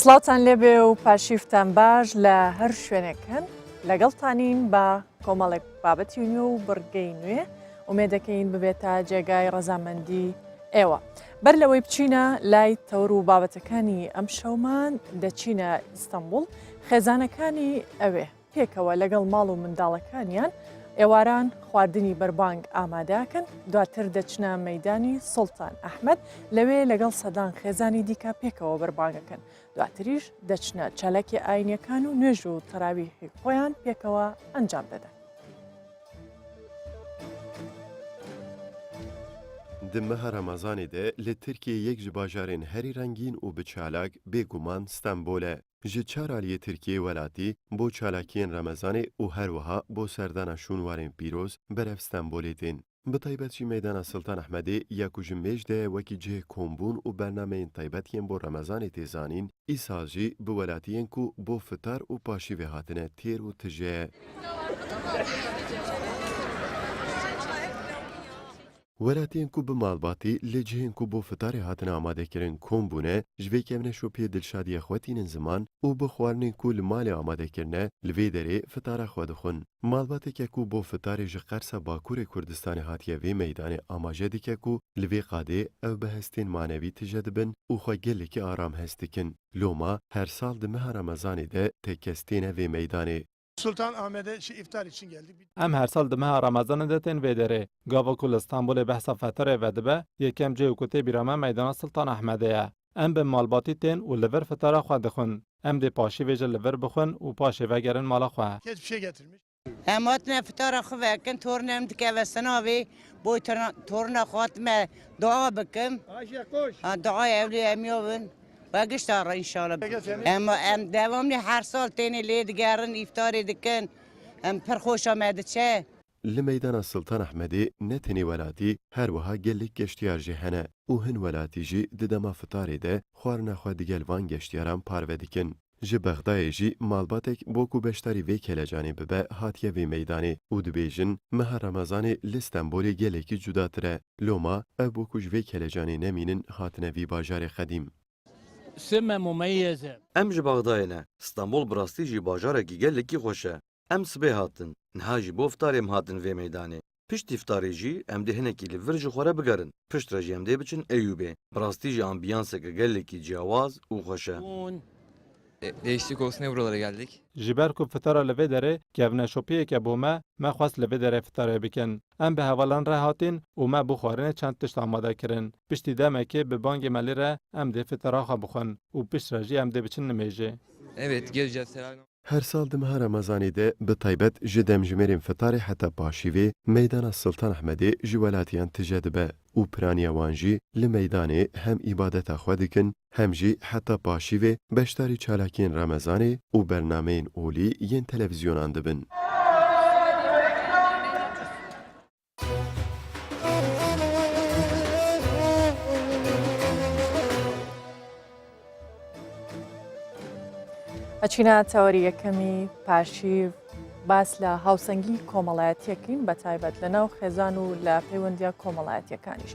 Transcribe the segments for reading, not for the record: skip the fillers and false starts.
سڵاوتان لێبێ و پاشیفتان باش لە هەر شوێنێکن لەگەڵتانین بە کۆمەڵێک بابەتی نوێ و بڕگەی نوێ ومێدەکەین ببێتە جێگای ڕەزامەندی ئێوە. بەر لەوەی بچینە لای تەور و بابەتەکانی ئەم شەومان دەچینە ئیستەنبوڵ خێزانەکانی ئەوێ پێکەوە لەگەڵ ماڵ و منداڵەکانیان ئێواران خواردنی بەربانگ ئامادەکەن دواتر دەچنە مەیدانی سوڵتان ئەحمەد لەوێ لەگەڵ سەدان خێزانی دیکە پێکەوە بەربانگەکەن دواتریش دەچنە چەلەکی ئاینیەکان و نوێژ و تەراویحی خۆیان پێکەوە ئەنجام دەدەن. Di meha Ramazanê de li Tirkiye yek ji bajarên herî rengîn û bi çalak bêguman Stenbol e. Ji çar aliyê Tirkiye welatî bo çalakiyên Ramazanê û her wiha bo serdana şûnwarên pîroz berev Stenbolê tên. Bi taybet jî meydana Sultan Ahmedê ya ku ji mêj de wekî cihê kombûn û bernameyên taybetiyên bo Ramazanê tê zanîn, îsal jî bi welatiyên ku bo fitar û paşîvê hatine têr û tije ye. Welatiyên ku bi malbatî lê cihên ku bo fitarê hatine amadekirin kom bûne, ji vê kevne şopiyê dilşadiya xwe tînin ziman û bi xwarinên ku li malê amadekirine li vê derê fitara xwe dixwin. Malbateke ku bo fitarê ji Qersa Bakurê Kurdistanê hatiye vê meydanê amaje dike ku li vê qadê ew bi hestên manevî tije dibin û xwe gelekî aram hest dikin. Loma her sal di meha Ramazanê de tê kes têne vê meydanê. Sultan Ahmet'e iftar için geldik. Em her sal di meha Ramazanê de tên vê derê. Gava ku li Stenbolê behsa feterê vedibe, yekem cih û ku tê bîrame meydana Sultan Ahmedê ye. Em bi malbatî tên û li vir fitara xwe dixwin. Em dê paşîvê jî li vir bixwin û paşê vegerin mala xwe. Hiçbir şey getirmiş. Em hatine fitara xwe vekin, torinem dike ve senavê, boy torina xwe hatime dua bikim. Ayşe koş. Duaya evliya em yovin. Ve giştara inşallah. Em devamlı her sal têne lê digerin, iftarê dikin. Em pir xweş me diçe. Li meydana Sultan Ahmedê ne tenê welatî her wiha gelek geştyar jî hene û hin welatî jî di dema fitarê de xwarina xwe digel van geştyaran parve dikin. Ji Bexdayê jî malbatek bo ku beşdarî vê kelecanê bibe hatiye vê meydanê û dibêjin meha Ramazanê li Stenbolê gelekî cudatir e. Loma ev bo ku ji vê kelecanê nemînin hatine vî bajarê xedîm. سمة مميزة. Em ji Bexdayê ne. Stenbol bi rastî jî bajarekî gelekî xweş e. Em sibê hatin. Niha jî bo iftarê em hatin vê meydanê. Piştî iftarê jî em dê hinekî li vir ji xwe re bigerin. Pişt re jî em dê biçin Eyûbê. Bi rastî jî ambiyanseke gelekî ciyawaz û xweş e. Değişiklik olsun diye buralara geldik. Ji ber ku fitara li vê derê kevne şopiyeke bo me xwest li vê derê fitarê bikin. Em bi hevalan re hatin û me bu xwarinê çend tişt amade kirin. Piştî demekê bi bangê melî re em dê fitara xwe bixwin û pişt re jî em dê biçin nimêjê. Evet, geleceğiz. Selam. Her sal di meha Ramazanê de bi taybet ji demjimêrên fitarê heta paşîvê meydana Sultan Ahmedê ji welatiyan tije dibe û piraniya wan jî li meydanê hem îbadeta xwe dikin hem jî heta paşîvê beşdarî çalakiyên Ramazanê û bernameyên olî yên televizyonan dibin. ئەچینە تەوەری یەکەمی پاشیو باس لە هاوسەنگی کۆمەڵایەتیەکەین بە تایبەت لەناو خێزان و لە پەیوەندیە کۆمەڵایەتیەکانیش.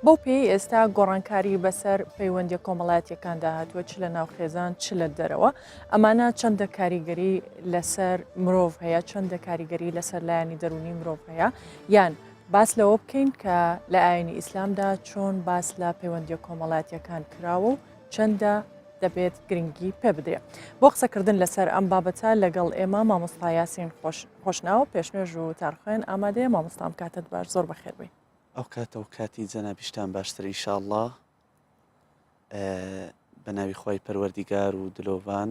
بەو پێی ئێستا گۆڕانکاری بەسەر پەیوەندیە کۆمەڵایەتیەکاندا هاتووە چ لە ناو خێزان چ لە دەرەوە. ئەمانە چەندە کاریگەری لەسەر مرۆڤ هەیە، چەندە کاریگەری لەسەر لایەنی دەرونی مرۆڤ هەیە، یان باس لەوە بکەین کە لە ئاینی ئیسلامدا چۆن باس لە پەیوەندیە کۆمەڵایەتیەکان کراوە و چەندە دەبێت گرنگی پێ بدرێت. بۆ قسەکردن لەسەر ئەم بابەتە لەگەڵ ئێمە مامۆستا یاسین خۆشناوە پێشنوێژ و تارخوێن ئامادەیە. مامۆستام کاتت باش، زۆر بەخێر بێ. ئەو کاتە و کاتی جەنابیشتان باشتر ئینشاءالله بە ناوی خۆی پەروەردیگار و دلۆڤان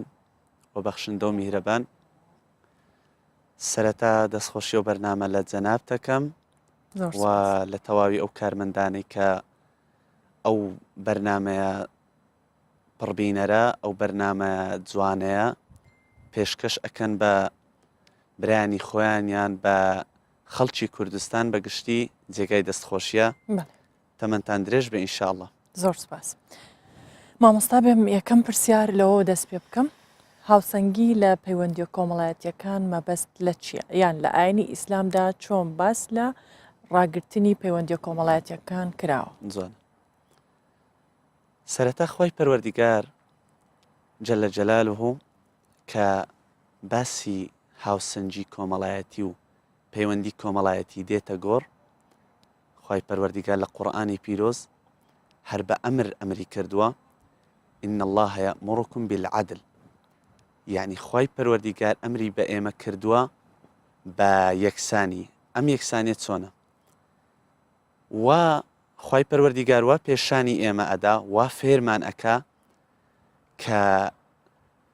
و بەخشندە و میهرەبان. سەرەتا دەستخۆشی و بەرنامە لە جەناب دەکەم و لە تەواوی ئەو کارمەندانەی کە ئەو بەرنامەیە پڕبینەرە ئەو بەرنامە جوانەیە پێشکەش ئەکەن بە برایانی خۆیانیان بە خەڵکی کوردستان بەگشتی جێگای دەستخۆشیە. تەمەنتان درێژ بێ ئینشاءالله. زۆر سپاس. مامۆستا بێم یەکەم پرسیار لەوە دەست پێ بکەم، هاوسەنگی لە پەیوەندیە کۆمەڵایەتیەکان مەبەست لە چییە؟ یان لە ئاینی ئیسلامدا چۆن باس لە ڕاگررتنی پەیوەندیە کۆمەڵایەتیەکان کراوە؟ جوانە. سەرەتا خۆی پەروەردیگار جل جلاله کە باسی هاوسەنگی کۆمەڵایەتی و پەیوەندی کۆمەڵایەتی دێتە گۆڕ خوای پەروەردیگار لە قورئانی پیرۆز هەر بە ئەمری کردووە إن الله يأمركم بالعدل يعني خوای پەروەردیگار ئەمری بە ئێمە کردووە بە یەکسانی ئەم یەکسانیت چۆنە و خوای پەروەردیگار وا پێشانی ئێمە ئەدا وا فێرمان ئەکا کە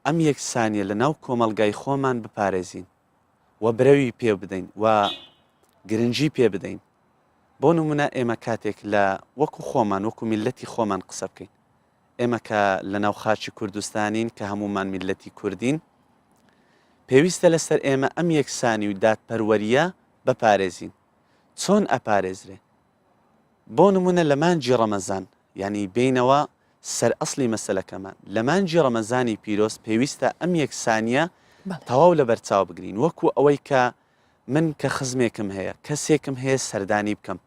ئەم یەکسانیە لە ناو کۆمەلگای خۆمان بپارێزین و برەوی پێ بدەین و گرنگی پێ بدەین بۆ نمونە ئێمە کاتێک لە وەکو خۆمان وەکو میلەتی خۆمان قسە بکەین ئێمە کە لە ناو خاچی کوردستانین کە هەمومان میلەتی کوردین پێویستە لەسەر ئێمە ئەم یەکسانی و دادپەروەریە بپارێزین چۆن ئەپارێزرێ بۆ نمونە لە مانجی ڕەمەزان یعنی بینەوە سەر ئەسلی مەسەلەکەمان لە مانجی ڕەمەزانی پیرۆز پێویستە ئەم یەکسانیە تەواو لە بەرچاو بگرین وەکو ئەوەی کە من کە خزمێکم هەیە کەسێکم هەیە سەردانی بکەم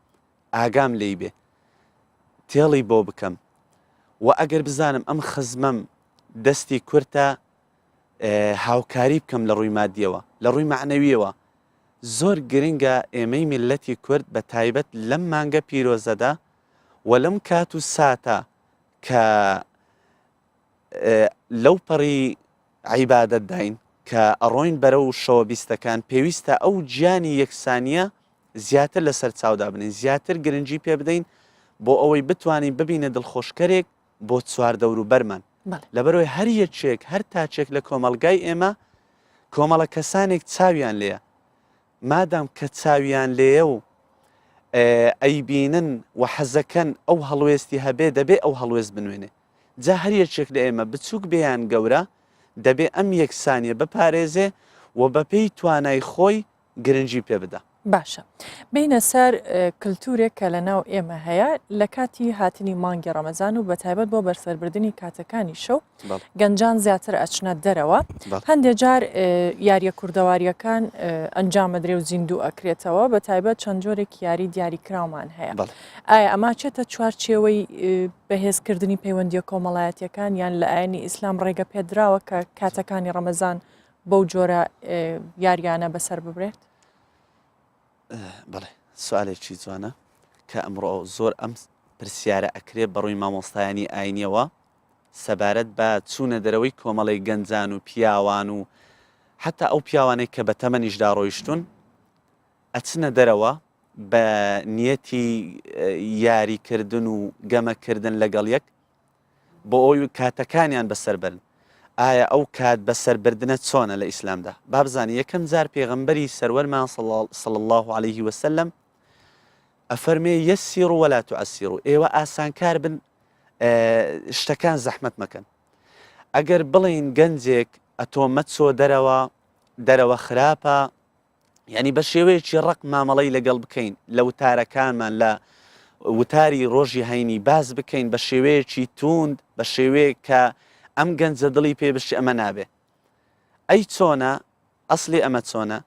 ئاگام لێی بێ تێڵی بۆ بکەم و ئەگەر بزانم ئەم خزمەم دەستی کورتە هاوکاری بکەم لە ڕووی مادیەوە لە ڕووی معنەویەوە زۆر گرنگە ئێمەی میلەتی کورد بە تایبەت لەم مانگە پیرۆزەدا و لەم کات و ساتە کە لەو پەڕی عیبادەت داین کە ئەڕۆین بەرە و شەوە بیستەکان پێویستە ئەو گیانی یەکسانیە زیاتر لەسەر چاودا بنین زیاتر گرنگی پێ بدەین بۆ ئەوەی بتوانین ببینە دڵخۆشکەرێک بۆ چوار دەوروبەرمان لەبەرەوەی هەر یەکێک هەر تاچێک لە کۆمەلگای ئێمە کۆمەڵە کەسانێک چاویان لێیە مادام کە چاویان لێیە و ئەیبینن و حەزەکەن ئەو هەڵوێستی هەبێ دەبێ ئەو هەڵوێست بنوێنێ جا هەر یەکێک لە ئێمە بچووک بێیان گەورە دەبێ ئەم یەکسانیە بپارێزێ و بەپێی توانای خۆی گرنگی پێ بدە باشە بینە سەر کللتورێک کە لە ناو ئێمە هەیە لە کاتی هاتنی مانگی ڕەمەزان و بەتایبەت بۆ بەرسەربردننی کاتەکانی شەو گەنجان زیاتر ئەچنە دەرەوە هەندێک جار یاریە کوردەواریەکان ئەنجامەدرێ و زیندوو ئەکرێتەوە بە تایبەت چەند جۆرێک یاری دیاریکراومان هەیە ئایا ئەما چێتە چوارچێوەی بەهێزکردنی پەیوەندیە کۆمەڵایەتیەکان یان لە ئاینی ئیسلام ڕێگە پێدراوە کە کاتەکانی ڕەمەزان بەو جۆرە یاریانە بەسەر ببرێت بەڵێ سوالێکی جوانە کە ئەمڕۆ زۆر ئەم پرسیارە ئەکرێت بەڕووی مامۆستایانی ئاینیەوە سەبارەت بە چوونە دەرەوەی کۆمەڵی گەنجان و پیاوان و حتا ئەو پیاوانەی کە بە تەمەنیشدا ڕۆیشتون ئەچنە دەرەوە بە نیەتی یاریکردن و گەمەکردن لەگەڵ یەک بۆ ئەوی کاتەکانیان بەسەربرن ئایا ئەو کات بەسەربردنە چۆنە لە ئیسلامدا با بزانانی یەکەم جار پێغەمبەری سەروەرمان صلی الله عليه وسلم ئەفەرمێ یەسیڕ وەلا توعەسیڕ ئێوە ئاسانکار بن شتەکان زەحمەت مەکەن ئەگەر بڵین گەنجێک ئەتۆمە چۆ دەرەوە خراپە یعنی بە شێوەیەکی ڕق مامەڵەی لەگەڵ بکەین لە وتارەکانمان لە وتاری ڕۆژی هەینی باز بکەین بە شێوەیەکی توند بە شێوەیە کە ئەم گەنجە دڵی پێبشتی ئەمە نابێ ئەی چۆنە ئەسلی ئەمە چۆنە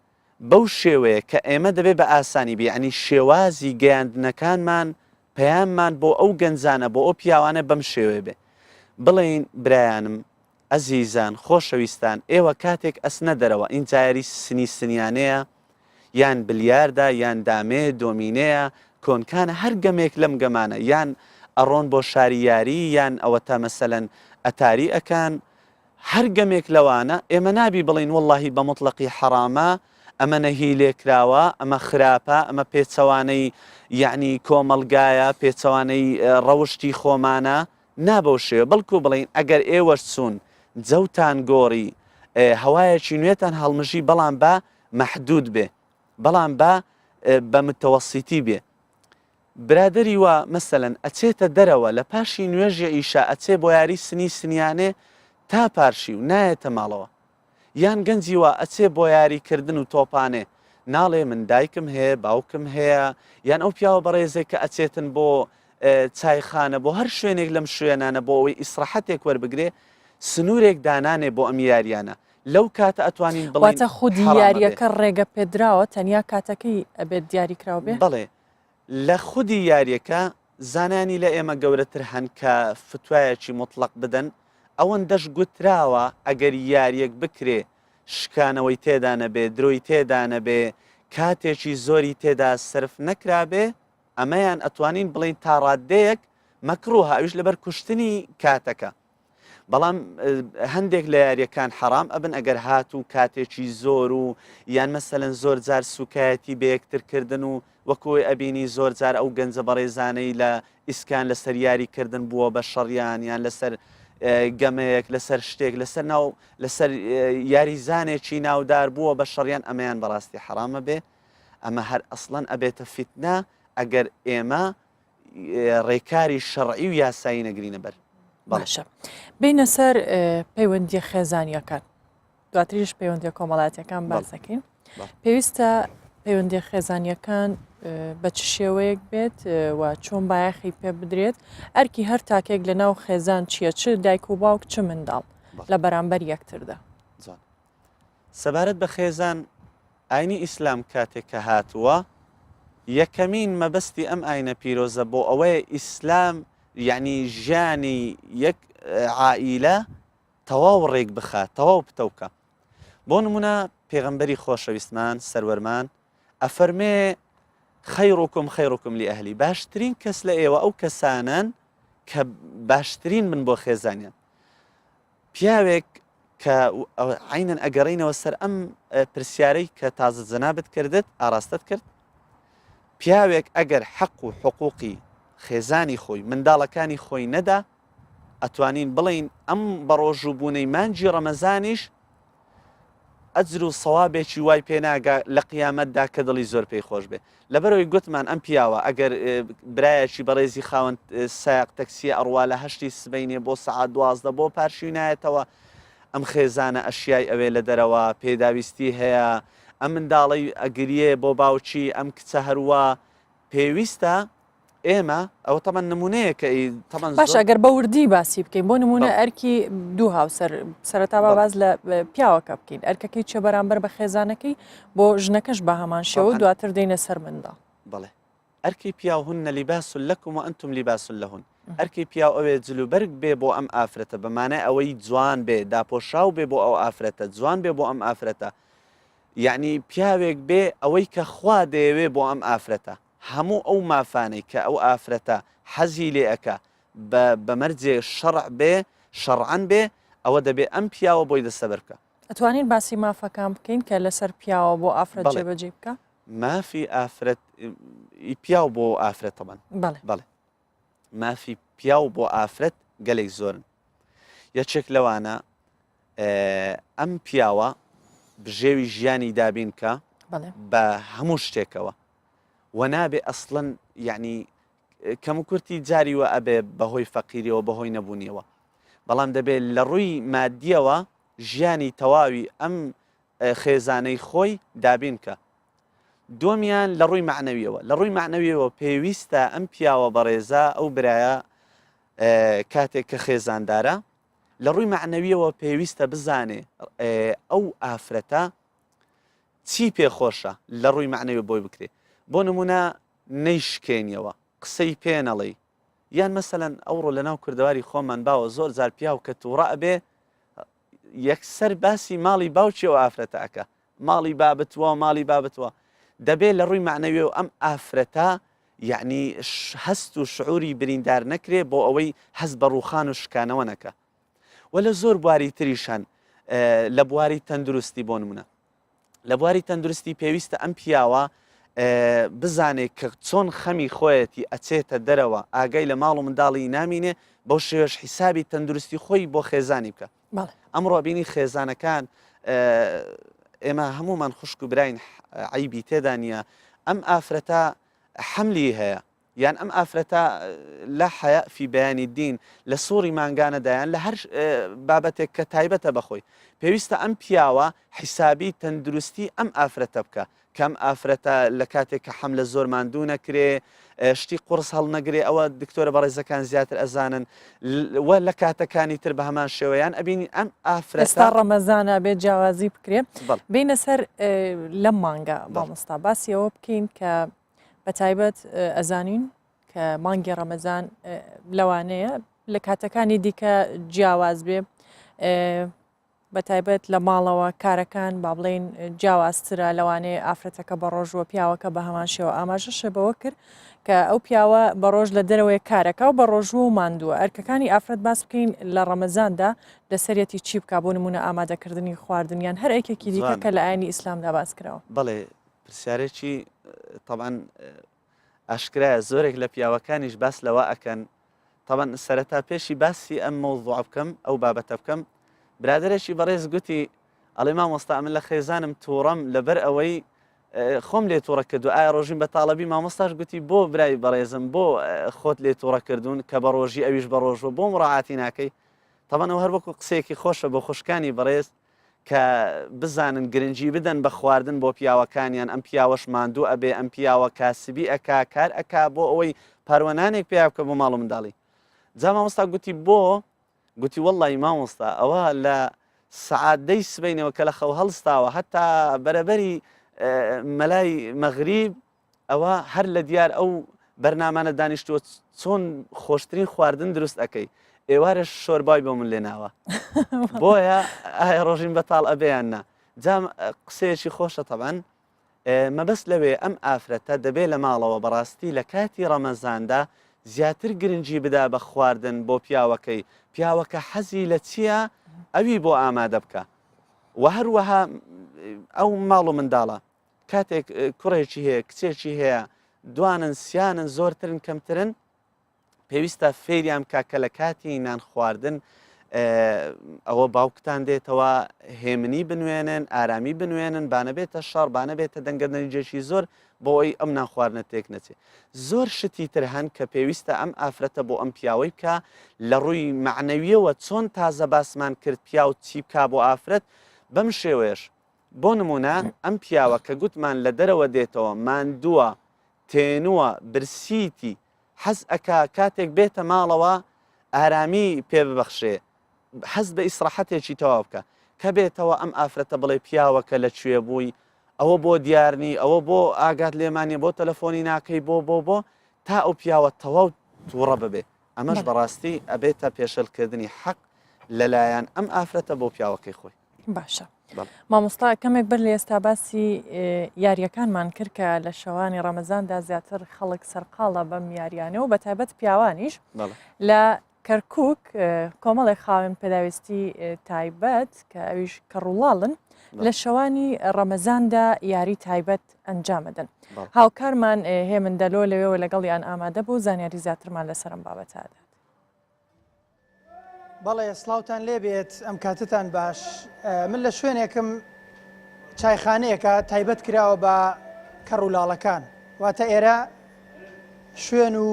بەو شێوەیە کە ئێمە دەبێت بە ئاسانی بێ ینی شێوازی گەیاندنەکانمان پەیاممان بۆ ئەو گەنجانە بۆ ئەو پیاوانە بەم شێوێ بێ بڵێن برایانم ئەزیزان خۆشەویستان ئێوە کاتێک ئەسنە دەرەوە ئینجاری سنیانەیە یان بلیاردا یان دامێ دۆمینەیە کۆنکانە هەر گەمێک لەم گەمانە یان ئەڕۆن بۆ شاری یاری یان ئەوە تا مەسەلەن ئەتاری ئەکان هەر گەمێک لەوانە ئێمە نابی بڵین واللهی بە مطلقی حرامە ئەمە نەهی لێکراوە ئەمە خراپە ئەمە پێچەوانەی یعنی کۆمەلگایە پێچەوانەی ڕەوشتی خۆمانە نابەو شێوە بەڵکو بڵین ئەگەر ئێوەش چوون جەوتان گۆڕی هەوایەکی نوێتان هەڵمژی بەڵام بە مەحدود بێ بەڵام بە متەوەسیتی بێ برادری وە مەسەلەن ئەچێتە دەرەوە لە پاشی نوێژی ئیشا ئەچێ بۆ یاری سنیانێ تا پارشی و نایەتە ماڵەوە یان گەنجی وە ئەچێ بۆ یاریکردن و تۆپانێ ناڵێ من دایکم هەیە باوکم هەیە یان ئەو پیاوە بەڕێزێک کە ئەچێتن بۆ چایخانە بۆ هەر شوێنێک لەم شوێنانە بۆ ئەوەی ئیسراحەتێک وەربگرێ سنوورێک دانانێ بۆ ئەم یاریانە لەو کاتە ئەتوانین بڵێن خودی یاریەکە ڕێگە پێدراوە تەنیا کاتەکەی ئەبێت دیاریکراو بێ بڵێ لە خودی یاریەکە زانانی لە ئێمە گەورەتر هەن کە فتوایەکی مطلق بدەن ئەوەندەش گوتراوە ئەگەر یاریەک بکرێ شکانەوەی تێدا نەبێ درۆی تێدا نەبێ کاتێکی زۆری تێدا سرف نەکرابێ ئەمەیان ئەتوانین بڵین تا ڕادەیەک مەکروه ئەویش لەبەر کوشتنی کاتەکە بەڵام هەندێک لە یاریەکان حەرام ئەبن ئەگەر هات و کاتێکی زۆر و یان مەسەلەن زۆر جار سوکایەتی بە یەکترکردن و وەکوی ئەبینی زۆر جار ئەو گەنجە بەڕێزانەی لە ئیسکان لەسەر یاریکردن بووە بە شەڕیان یان لەسەر گەمەیەک لەسەر شتێک لەسەر ناو لەسەر یاریزانێکی ناودار بووە بە شەڕیان ئەمەیان بەڕاستی حرامە بێ ئەمە هەر ئەسڵەن ئەبێتە فیتنە ئەگەر ئێمە ڕێکاری شەڕعی و یاسایی نەگرینە بەر باشە بینە سەر پەیوەندی خێزانیەکان دواتریش پەیوەندی کۆمەڵاتیەکان باسەکەین پێویستە پەیوەندی خێزانیەکان بە چ شێوەیەک بێت و چۆن بایەخی پێ بدرێت ئەرکی هەر تاکێک لە ناو خێزان چییە چ دایک و باوک چ منداڵ لە بەرامبەر یەکتردا سەبارەت بە خێزان ئاینی ئیسلام کاتێک کە هاتووە یەکەمین مەبەستی ئەم ئاینە پیرۆزە بۆ ئەوەیە ئیسلام یعنی ژیانی یەک عائیلە تەواو ڕێک بخات تەواو پتەوکە بۆ نمونە پێغەمبەری خۆشەویستمان سەروەرمان ئەفەرمێ خەیڕوکم خەیڕوکم لی ئەهلی باشترین کەس لە ئێوە ئەو کەسانن کە باشترین من بۆ خێزانیان پیاوێک کە عینەن ئەگەڕینەوە سەر ئەم پرسیارەی کە تازە جەنابەت کردت ئاراستت کرد پیاوێک ئەگەر حەق و حقوقی خێزانی خۆی منداڵەکانی خۆی نەدا ئەتوانین بڵین ئەم بەڕۆژوبوونەی مانجی ڕەمەزانیش ئەجر و سەوابێکی وای پێناگا لە قیامەتدا کە دڵی زۆر پێی خۆش بێ لەبەرەوەی گوتمان ئەم پیاوە ئەگەر برایەکی بەڕێزی خاوەن سایق تەکسی ئەڕوا لە هەشتی سبەینێ بۆ سەعات 12 بۆ پارشی نایەتەوە ئەم خێزانە ئەشیای ئەوێ لە دەرەوە پێداویستی هەیە ئەم منداڵی ئەگریێ بۆ باوچی ئەم کچە هەروە پێویستە ئێمە ئەوە تەمەن نمونەیەکە باش ئەگەر بە وردی باسی بکەین بۆ نمونە ئەرکی دوو هاوسەر سەرەتا باز لە پیاوەکە بکەین ئەرکەکەی چه بەرامبەر بە خێزانەکەی بۆ ژنەکەش بە هەمان شێوە دواتر دێنە سەر مندا بڵێ ئەرکی پیاهن لیباس لەکم و ئەنتم لیباس لەهن ئەرکی پیاو ئەوێ جلوبەرگ بێ بۆ ئەم ئافرەتە بەمانە ئەوەی جوان بێ داپۆشاو بێ بۆ ئەو ئافرەتە جوان بێ بۆ ئەم ئافرەتە یعنی پیاوێک بێ ئەوەی کە خوا دەیەوێ بۆ ئەم ئافرەتە هەموو ئەو مافانەی کە ئەو ئافرەتە حەزی لێ ئەکە بە مەرجێ شەڕع بێ شەڕعەن بێ ئەوە دەبێ ئەم پیاوە بۆی دەسەبەر بکە ئەتوانین باسی مافەکان بکەین کە لەسەر پیاوە بۆ ئافرەت جێبەجێ بکە مافی ئافرەت پیاو بۆ ئافرەتەمان بەڵێ مافی پیاو بۆ ئافرەت گەلێک زۆرن یەکێک لەوانە ئەم پیاوە بژێوی ژیانی دابین کە بە هەموو شتێکەوە و نابێ ئەسڵەن یعنی کەم و کورتی جاریوە ئەبێ بەهۆی فەقیریەوە بەهۆی نەبوونیەوە بەڵام دەبێت لە ڕووی مادیەوە ژیانی تەواوی ئەم خێزانەی خۆی دابین کە دومیان لە ڕووی معنەویەوە لە ڕووی معنەویەوە پێویستە ئەم پیاوە بەڕێزە ئەو برایە کاتێک کە خێزاندارە لە ڕووی معنەویەوە پێویستە بزانێ ئەو ئافرەتە چی پێخۆشە لە ڕووی معنەوی بۆی بکرێ بۆ نمونە نەیشکێنیەوە قسەی پێنەڵی یان مەسەلەن ئەوڕۆ لە ناو کوردەواری خۆمان باوە زۆر جار پیاو کە تووڕە ئەبێ یەکسەر باسی ماڵی باوچیەوە ئافرەتە ئەکە ماڵی بابتووە ماڵی بابتووە دەبێت لە ڕووی معنەوی و ئەم ئافرەتە یعنی هەست و شعوری بریندار نەکرێ بۆ ئەوەی هەست بە ڕووخان و شکانەوە نەکە و لە زۆر بواری تریشان لە بواری تەندروستی بۆ نمونە لە بواری تەندروستی پێویستە ئەم پیاوە بزانێت کە چۆن خەمی خۆیەتی ئەچێتە دەرەوە ئاگای لە ماڵ و منداڵی نامینێ بۆ شێوەش حیسابی تەندروستی خۆی بۆ خێزانی بکە ئەمڕۆ بینی خێزانەکان ئێمە هەمومان خوشک و براین عیبی تێدا نیە ئەم ئافرەتە حملی هەیە یان ئەم ئافرەتە لە حەیە فی بەیانی دین لە سووری مانگانەدایان لە هەر بابەتێک کە تایبەتە بەخۆی پێویستە ئەم پیاوە حیسابی تەندروستی ئەم ئافرەتە بکە کەم ئافرەتە لە کاتێک کە حەملە زۆر ماندوو نەکرێ شتی قورس هەڵ نەگرێ ئەوە دکتۆرە بەڕێزەکان زیاتر ئەزانن و لە کاتەکانی تر بە هەمان شێوەیان ئەبینی ئەم ئافرەتە ئێستا ڕەمەزانە بێت جیاوازی بکرێ بینە سەر لەم مانگە مامۆستا باسی ئەوە بکەین کە بە تایبەت ئەزانین کە مانگی ڕەمەزان لەوانەیە لە کاتەکانی دیکە جیاواز بێ بەتایبەت لە ماڵەوە کارەکان با بڵێن جیاوازترە لەوانەیە ئافرەتەکە بە ڕۆژوە پیاوەکە بە هەمان شێوە ئاماژەشە بەوە کرد کە ئەو پیاوە بە ڕۆژ لە دەرەوەی کارەکە و بە ڕۆژوە و ماندووە ئەرکەکانی ئافرەت باس بکەین لە ڕەمەزاندا لەسەرەتی چی بکە بۆ نمونە ئامادەکردنی خواردنیان هەر ئەیکێکی دیکە کە لە ئاینی ئیسلامدا باس کراوە. بەڵێ پرسیارێکی طبعاً ئاشکرایە زۆرێک لە پیاوەکانیش باس لەوە ئەکەن طبعاً سەرەتا پێشی باسی ئەم مەوضوع بکەم ئەو بابەتە بکەم برادێکی بەڕێز گوتی ئەڵێ مامۆستا من لە خێزانم تووڕەم لەبەر ئەوەی خۆم لێ تووڕە کردو ئایا ڕۆژین بە تاڵەبی مامۆستاش گوتی بۆ برای بەڕێزم بۆ خۆت لێ تووڕە کردوون کە بە ڕۆژی ئەویش بە ڕۆژوە بۆ مڕاعاتی ناکەی طبعاً ئەو هەر وەکو قسەیەکی خۆشە بۆ خوشکانی بەڕێز کە بزانن گرنگی بدەن بە خواردن بۆ پیاوەکانیان ئەم پیاوەش ماندوو ئەبێ ئەم پیاوە کاسبی ئەکا کار ئەکا بۆ ئەوەی پەروەنانێک پێیا بکە بۆ ماڵ و منداڵی جا مامۆستا گوتی بۆ گوتی وەڵڵی مامۆستا ئەوە لە سعادەی سبەینەوە کە لە خەو هەڵستاوە هەتا بەرەبەری مەلای مەغریب ئەوە هەر لە دیار ئەو بەرنامانە دانیشتووە چۆن خۆشترین خواردن دروست ئەەکەی ئێوارش شۆربای بۆ من لێناوە بۆیە ئایا ڕۆژین بەتاڵ ئەبێیان نا جام قسەیەکی خۆشە تەبەن مەبەست لەوێ ئەم ئافرەتە دەبێت لە ماڵەوە بەڕاستی لە کاتی ڕەمەزاندا زیاتر گرنگی بدا بە خواردن بۆ پیاوەکەی پیاوەکە حەزی لە چییە ئەوی بۆ ئامادە بکە و هەروەها ئەو ماڵ و منداڵە کاتێک کوڕێکی هەیە کچێکی هەیە دوانن سیانن زۆرترن کەمترن پێویستە فێریان کاکە لە کاتی نان خواردن ئەوە باوکتان دێتەوە هێمنی بنوێنن ئارامی بنوێنن بانەبێتە شەڕ بانەبێتە دەنگەدەنجێکی زۆر بۆ ئەوی ئەم نان خواردنە تێک نەچێت زۆر شتی تر هەن کە پێویستە ئەم ئافرەتە بۆ ئەم پیاوەی بکە لە ڕووی معنەویەوە چۆن تازە باسمان کرد پیا و چی بکا بۆ ئافرەت بەم شێوەیەش بۆ نمونە ئەم پیاوە کە گوتمان لە دەرەوە دێتەوە ماندووە تێنووە برسیتی حەز ئەکا کاتێک بێتە ماڵەوە ئارامی پێ ببەخشێ حەز بە ئیسراحەتێکی تەواو بکە کە بێتەوە ئەم ئافرەتە بڵێ پیاوەکە لەکوێ بووی ئەوە بۆ دیارنی ئەوە بۆ ئاگات لێمانە بۆ تەلەفۆنی ناکەی بۆ تا ئەو پیاوە تەواو تووڕە ببێ ئەمەش بەڕاستی ئەبێتە پێشەلکردنی حەق لەلایەن ئەم ئافرەتە بۆ پیاوەکەی خۆی باشە مامۆستا کەمێک بەر لە ئێستا باسی یاریەکانمان کرد کە لە شەوانی ڕەمەزاندا زیاتر خەڵک سەرقاڵە بەم یاریانە و بەتایبەت پیاوانیش لە کەرکووک کۆمەڵی خاوێن پێداویستی تایبەت کە ئەویش کەڕوڵاڵن لە شەوانی ڕەمەزاندا یاری تایبەت ئەنجامەدەن هاوکارمان هێمن دەلۆ لەوێەوە لەگەڵیان ئامادە بوو زانیاری زیاترمان لەسەرم بابەتادات. بەڵێ سلااوان لێبێت ئەم کاتتان باش من لە شوێنێکم چایخانەیەکە تایبەت کراوە بە کەڕولاڵەکان واتە ئێرە شوێن و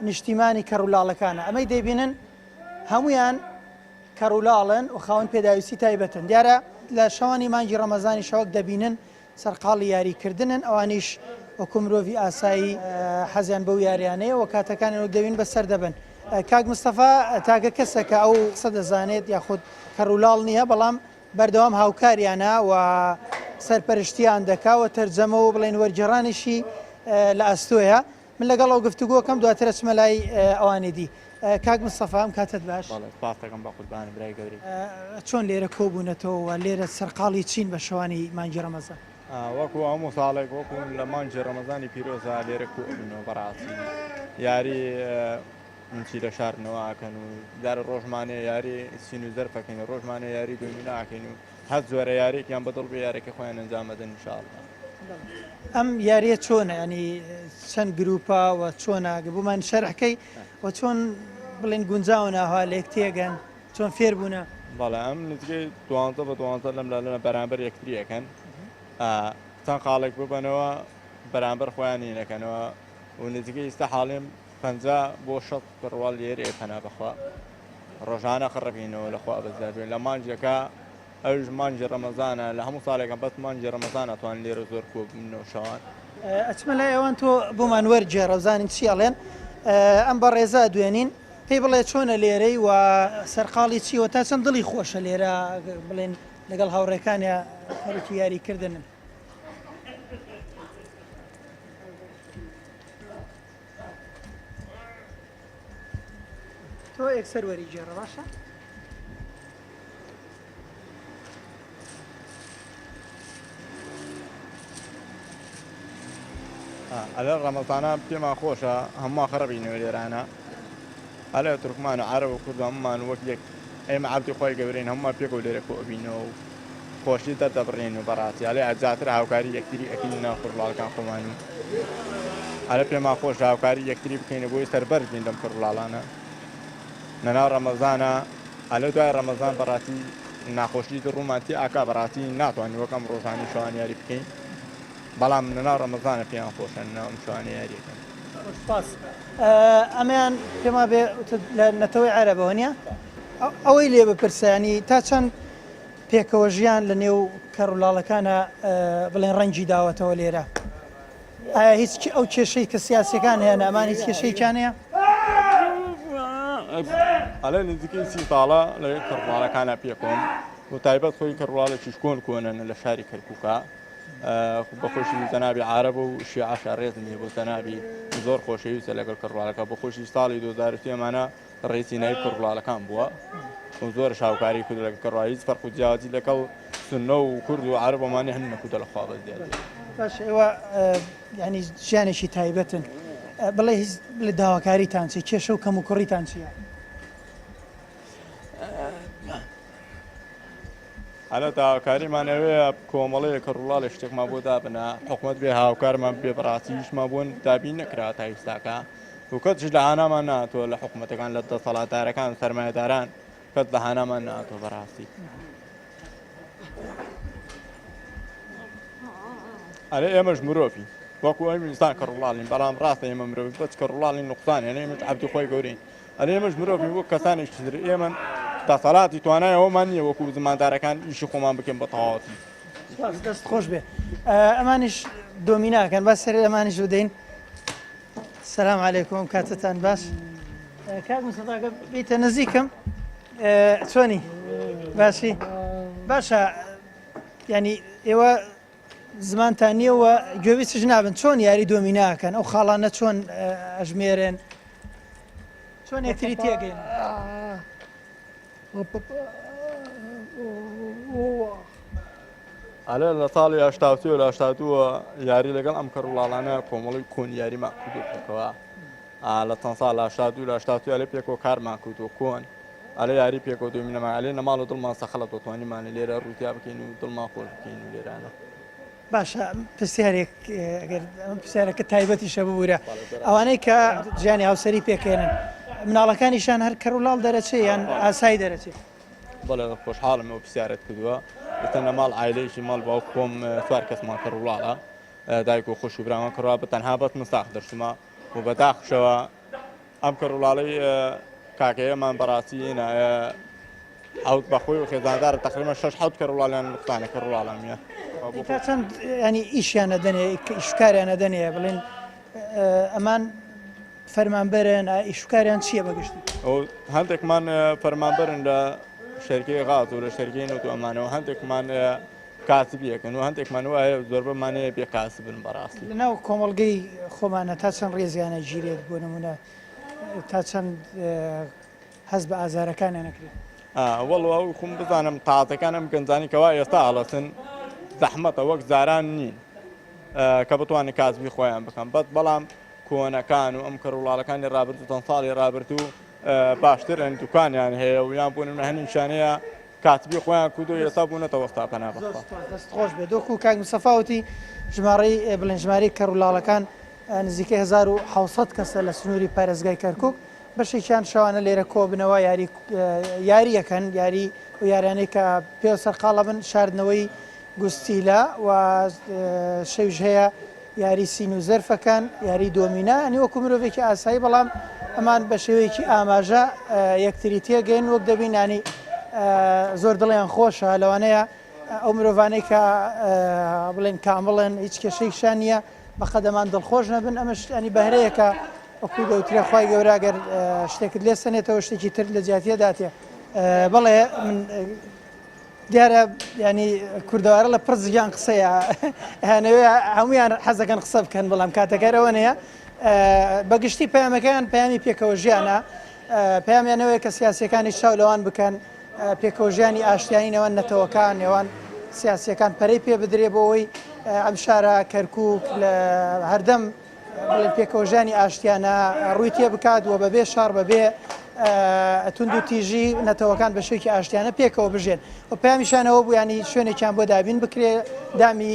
نیشتیمانی کەڕولاڵەکانە ئەمەی دەیبینن هەمویان کەڕولاڵن و خاوەن پێداویستی تایبەتن دیارە لە شەوانی مانگی ڕەمەزانی شەوەک دەبینن سەرقاڵی یاریکردنن ئەوانیش وەکو مرۆڤی ئاسایی حەزیان بەو یاریانەیە و کاتەکانیەوە دەوین بەسەر دەبن. کاک مستەفا تاگە کەسەکە ئەو قسە دەزانێت یاخود کەڕولاڵ نییە بەڵام بەردەوام هاوکاریانە و سەرپەرشتیان دەکاوە تەرجەمە و بڵێن وەرجێڕانیشی لە ئەستۆیە من لەگەڵ ئەو گفتوگۆکەم دواترە چمە لای ئەوانی دی. کاک مستەفا ئەم کاتت باش پاسەکەم بە قوربان برای گەوری چۆن لێرە کۆبوونەتەوە لێرە سەرقاڵی چین بە شەوانی مانگی ڕەمەزان وەکو هەموو ساڵێک وەکو لە مانگی ڕەمەزانی پیرۆزە لێرە کوبنەوە بەڕاستی یاری چی لە شارنەوەکەن و دار ڕۆژمانێ یاری سین و زەرفەکەین ڕۆژمانە یاری دومی ناکەین و هەست زۆرە یاریێکیان بەدڵ بە یارێکی خۆیان ئەنجامەدەن انشاءالله. ئەم یاریە چۆنە ینی چەند گروپە و چۆنە بۆمان شەرحکەی و چۆن بڵێن گونجاو ناها لە یەکتێگەن چۆن فێر بوونە بەڵێ ئەم نزگەی 12 لەم لە بەرامبەر یەکتریەکەن چەند خاڵێک ببنەوە بەرامبەر خۆیانی نەکەنەوە و نزگەی ئێستا حاڵیم 50 بۆ 60 پڕوال لێرێ پەنا بەخوا ڕۆژانە خڕەکەینەوە لەخوا بەزاربێن لە مانجەکە ئەوش مانجی ڕەمەزانە لە هەموو ساڵێکم بەس مانجی ڕەمەزانە توان لێرە زۆر کۆبنەوە شەوان ئەچمە لای ئەوان تۆ بۆمان وەرجێ ڕەوزانین چیاڵێن ئەم بە ڕێزا دوێنین پێی بڵێ چۆنە لێرەی و سەرقاڵی چیوە تا چەند دڵی خۆشە لێرە بڵێن لەگەڵ هاوڕێکانە هەرکی یاریکردنن. تۆ یەکسەر وەریگێڕە باشە؟ ئەلە ڕەمەزانە پێمان خۆشە هەموو خەڕبینەوە لێرانە ئەلە تورکمان و عەرەب و کورد هەمومان وەک یەک ئێمە عەبدی خۆی گەورەین هەمومان پێک و لێرە کۆبینەوە و خۆشی دەردەبڕێن و بەڕاستی ئەلێ ئەجاتر هاوکاری یەکتری ئەکەین ناو کوڕڵاڵەکان خۆمان و ئەلە پێمان خۆش هاوکاری یەکتری بکەینە بۆی سەربەرگین لەم کوڕڵاڵانە لەناو ڕەمەزانە ئەلە دوای ڕەمەزان بەڕاستی ناخۆشی ڕووماتی ئاکا بەڕاستی ناتوانین وەکەم ڕۆژانی شوانیاری بکەین بەڵام لەناو ڕەمەزانە پێیان خۆشن ناو شوانیاریەکەن سپاس ئەمەیان پێما بێ لە نەتەوەی عەرەبەوە نییە ئەوەی لێ بپرسانی تا چەند پێکەوە ژیان لە نێو کەڕولاڵەکانە بڵێن ڕەنگی داوەتەوە لێرە ئایا هیچ ئەو کێشەی کە سیاسەکان هەیە ئەمان هیچ کێشەیان هەیە؟ ئەلە نزیکەی 30 ساڵە لە کەڕولاڵەکانە پێکۆم و تایبەت خۆی کەڕولاڵێکی شکۆن کۆنن لە شاری کەرکووکە بەخۆشی جەنابی عارەبە و شیعە شارڕێزم هەیە بۆ جەنابی زۆر خۆشەویستە لەگەڵ کەڕولاڵەکە بەخۆشی ساڵی 2003 ئەمانە ڕێزی نایب کەڕولاڵەکان بووە و زۆر شاوکاری کرد لەگەڵ کەڕوایی هیچ فەرق و جیاوازی لەگەڵ سونە و کورد و عەرەبەمانێ هەن نەکوتە لەخوا بەزیادە باش ئێوە ینی ژیانێکی تایبەتن بڵێ هیچ لە داواکاریتان چی کێشە و کەم و کوڕیتان چییە؟ ئەلە داواکاریمان ئەوەیە کۆمەڵەیە کەڕولاڵی شتێکمان بۆ دابنە حکوومەت بێ هاوکارمان بێ بەڕاستیشمان بۆن دابین نەکرا تا ئێستاکە و کەس لە هانامان ناتۆ لە حکوومەتەکان لە دەسەڵاتدارەکان سەرمایهداران کەس لە هانامان ناتۆ بەڕاستی ئەلێ ئێمەش مرۆڤی وەکو ئەم ئینسان کەڕولاڵین بەڵام ڕاستە ئێمە مرۆڤی بەس کەڕولاڵین نوقسان ئەلێ ئێمەش عەبدی خۆی گەورەین ئەلێ ئێمەش مرۆڤی وەک کەسانێکی تر ئێمە دەسەڵاتی توانای ئەومان نییە وەکو زماندارەکان ئیشی خۆمان بکەین بە تەواوەتی دەست خۆش بێ ئەمانیش دۆمیناکەن با سەر ئەمانیش بدەین سەلام عەلەیکوم کاتتان باش کاک مستەفا بیتە نزیکم چۆنی باشی باشە ینی ئێوە زمانتان نییەوە گوێوی چش نابن چۆن یاری دۆمیناکەن ئەو خاڵانە چۆن ئەژمێرن چۆن یەکتری تێگەین ئەلە لە ساڵی 1970 و 1982 یاری لەگەڵ ئەم کەڕولاڵانە کۆمەڵی کۆن یاریمان کردوەوە لە چەند ساڵ لە 1970 و 1970 لێ پێکەوە کارمان کردووە کۆن ئەلە یاری پێکەوە دۆمینەمان ئەلێ نەماڵ و دڵمان سەخەڵە دەتوانیمانە لێرە ڕووتیا بکەین و دڵمان خۆش بکەین و لێرانە باشە پرسیارێک پرسیارەکە تایبەتیشە ببوورە ئەوانەی کە ژیانی هاوسەری پێکێنن مناڵەکانیشان هەر کەڕولاڵ دەرەچێ یان ئاسایی دەرەچێت بەڵێ خۆشحاڵم ئەو پرسیارەت کردووە ئێستا ماڵ عایلەیەکی ماڵ باو کۆم سوار کەسمان کەڕولاڵە دایک و خۆش و براوان کڕوا بە تەنها بەت مساق دەرسمە و بەداخشەوە ئەم کەڕولاڵەی کاکەیەمان بەڕاستیە ئەوت بەخۆی و خێزاندارە تقریبا 6 کەڕولاڵیان نقطانە کەڕولاڵامیە تا چەند ینی ئیشیانە دەنێ ئیشکاریانە دەنێ بڵێن ئەمان فەرمانبەرن ئیشکاریان چییە بەگشتی؟ هەندێکمان فەرمانبەرن لە شەرکەی غاز و لە شەرکەی نەوت و ئەمانەوە هەندێکمان کاسبیەکەن و هەندێکمان وایە زۆربەمانەیە بێ کاسبن بەڕاستی لەناو کۆمەڵگەی خۆمانە تا چەند ڕێزیانە گیرێت بۆ نمونە تا چەند هەز بە ئازارەکانیان نەکرێت وەڵ ئەو خۆم بزانم تااتەکانم گەنجانی کەوا ئێستا هەڵەسن زەحمەتە وەک زاران نین کە بتوانین کاسبی خۆیان بکەم بەڵام کۆنەکان و ئەم کەڕولاڵەکانی ڕابردوو چەند ساڵی ڕابردوو باشترن دوکانیان هەیە و یان بوون هەنیشانەیە کاتبی خۆیان کود و ئێستا بوونەتەوە ستاپەنا دەست خۆش بێت دۆکو کاک مستەفاوتی ژمارەی بڵێن ژمارەی کەڕولاڵەکان نزیکەی 1600 کەسە لە سنووری پارێزگای کەرکووک بەشێکیان شەوانە لێرە کۆبنەوە یاریەکەن یاری و یارانەی کە پێ سەرقاڵە بن شاردنەوەی گوستیلە و شەوژ هەیە یاری سین و زەرفەکان یاری دۆمینا ئەنی وەکو مرۆڤێکی ئاسایی بەڵام ئەمان بە شێوەیەکی ئاماژە یەکتری تێگەین وەک دەبینانی زۆر دڵیان خۆشە لەوانەیە ئەو مرۆڤانەی کە بڵێن کامڵن هیچ کێشەیەکشان نییە بەقەدەمان دڵخۆش نەبن ئەمەش ئەنی بەهرەیەکە وەکو دەوترێ خی گەوراگەر شتێکت لێ سنێتەوە شتێکی تر لە جیاتیە داتێ بەڵێ من دیارە ینی کوردەوارە لە پڕ زیان قسەیە هەنەوێ هەمویان حەزەکەن قسە بکەن بەڵام کاتەکەرەوە نیە بەگشتی پەیامەکەیان پەیامی پێکەوە ژیانە پەیامیانەوەی کە سیاسیەکانی شاو لەوان بکەن پێکەوژیانی ئاشتیانی نێوان نەتەوەکان نێوان سیاسیەکان پەرەی پێ بدرێ بۆەوەی ئەم شارە کەرکووک لە هەردەم پێکەوژیانی ئاشتیانە ڕووی تێ بکات و بەبێ شار بەبێ تونند و تیژی نەتەوەکان بە شێوکی ئاشتیانە پێکەوە بژێن و پامیشانەوە بوو ینی شوێنێکیان بۆ دابین بکرێ دامی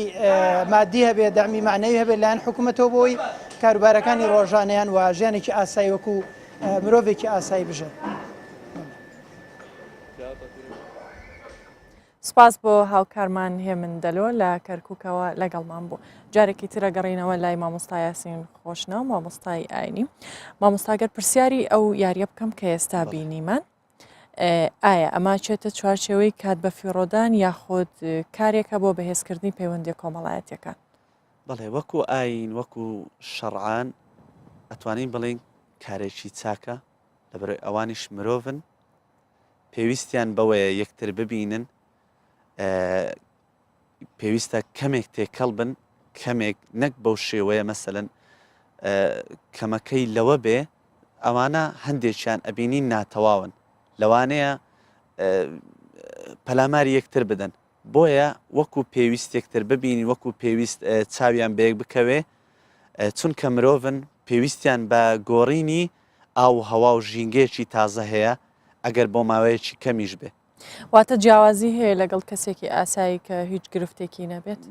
مادی هەبێت دامی معنەوی هەبێت لایەن حکوومەتەوە بۆی کاروبارەکانی ڕۆژانیان و ژیانێکی ئاسایی وەکو مرۆڤێکی ئاسایی بژێت. سپاس بۆ هاوکارمان هێمن دەلۆ لە کەرکووکەوە لەگەڵمان بوو. جارێکی ترە گەڕینەوە لای مامۆستای یاسین خۆشنەوە مامۆستای ئاینی. مامۆستاگەر پرسیاری ئەو یاریە بکەم کە ئێستا بینیمان. ئایا ئەمە چێتە چوارچێوەی کات بە فیڕۆدان یاخود کارێکە بۆ بەهێزکردنی پەیوەندی کۆمەڵایەتیەکان؟ بەڵێ وەکو ئاین وەکو شەڕعان ئەتوانین بڵین کارێکی چاکە لەبەرەوەی ئەوانیش مرۆڤن پێویستیان بەوەیە یەکتر ببینن پێویستە کەمێک تێکەڵ بن کەمێک نەک بەو شێوەیە مەسەلەن کەمەکەی لەوە بێ ئەوانە هەندێکیان ئەبینین ناتەواون لەوانەیە پەلاماری یەکتر بدەن بۆیە وەکو پێویست یەکتر ببینی وەکو پێویست چاویان بەیەک بکەوێ چونکە مرۆڤن پێویستیان بە گۆڕینی ئاو هەوا و ژینگەیەکی تازە هەیە ئەگەر بۆ ماوەیەکی کەمیش بێ. واتە جیاوازی هەیە لەگەڵ کەسێکی ئاسایی کە هیچ گرفتێکی نەبێت؟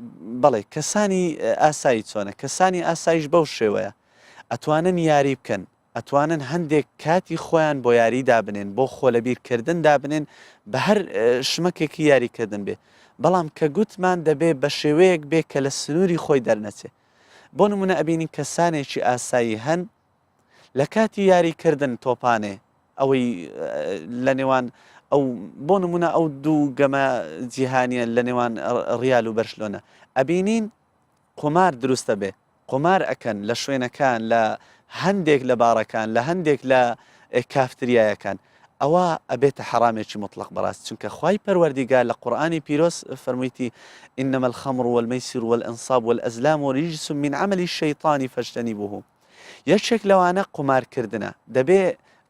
بەڵێ کەسانی ئاسایی چۆنە کەسانی ئاسایش بەو شێوەیە ئەتوانن یاری بکەن ئەتوانن هەندێک کاتی خۆیان بۆ یاری دابنێن بۆ خۆلەبیرکردن دابنێن بە هەر شمەکێکی یاریکردن بێ بەڵام کە گوتمان دەبێ بە شێوەیەک بێ کە لە سنووری خۆی دەرنەچێ بۆ نمونە ئەبینین کەسانێکی ئاسایی هەن لە کاتی یاریکردن تۆپانێ ئەوەی لە نێوان ئەو بۆ نمونە ئەو دوو گەمە جیهانیە لە نێوان ڕیال و بەرشلۆنە ئەبینین قمار دروستە بێ قمار ئەکەن لە شوێنەکان لە هەندێک لە باڕەکان لە هەندێک لە کافتریایەکان ئەوە ئەبێتە حرامێکی مطلق بەڕاست چونکە خوای پەروەردیگار لە قورئانی پیرۆز فەرموویتی إنما الخمر والميسر والأنصاب والأزلام رجس من عمل الشيطان فاجتنبوه یەکێک لەوانە قمارکردنە دەبێ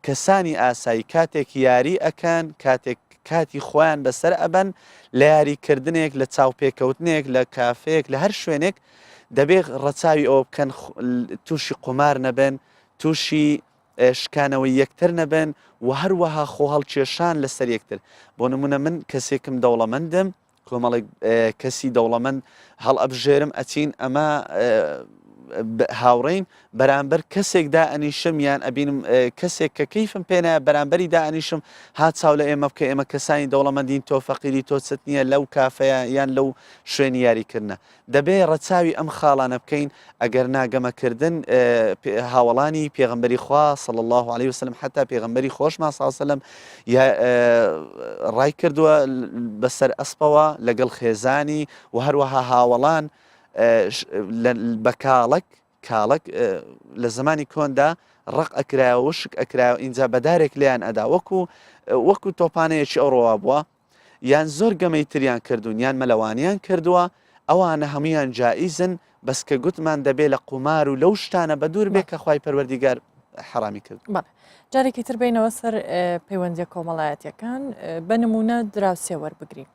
کەسانی ئاسایی کاتێک یاری ئەکەن کاتی خۆیان بەسەر ئەبەن لە یاریکردنێک لە چاوپێکەوتنێک لە کافەیەک لە هەر شوێنێک دەبێت ڕەچاوی ئەوە بکەن تووشی قمار نەبن تووشی شکانەوەی یەکتر نەبن و هەروەها خۆ هەڵکێشان لەسەر یەکتر بۆ نمونە من کەسێکم دەوڵەمەندم کۆمەڵێک کەسی دەوڵەمەند هەڵ ئەبژێرم ئەچین ئەمە هاوڕین بەرامبەر کەسێک دائەنیشم یان ئەبینم کەسێک کە کەیفم پێنایە بەرامبەری دائەنیشم هات چاو لە ئێمە بکە ئێمە کەسانی دەوڵەمەندین تۆ فەقیری تۆ چت نییە لەو کافەیە یان لەو شوێنی یاریکردنە دەبێ ڕەچاوی ئەم خاڵانە بکەین ئەگەر ناگەمەکردن هاوڵانی پێغەمبەری خوا صلی الله عليه وسلم حتا پێغەمبەری خۆشمان صلی الله عليه وسلم ڕای کردووە بەسەر ئەسپەوە لەگەڵ خێزانی و هەروەها هاوڵان بە کاڵک لە زمانی کۆندا ڕق ئەکرایەوە وشک ئەکرایەوە ئینجا بەدارێک لیان ئەدا وەکو تۆپانەیەکی ئەوڕۆوا بووە یان زۆر گەمەی تریان کردوون یان مەلەوانیان کردووە ئەوانە هەمویان جائیزن بەس کە گوتمان دەبێت لە قومار و لەو شتانە بە دوور بێ کە خوای پەروەردیگار حرامی کرد. جارێکی تر بینەوە سەر پەیوەندیە کۆمەڵایەتیەکان بە نمونە دراوسێ وەربگرین.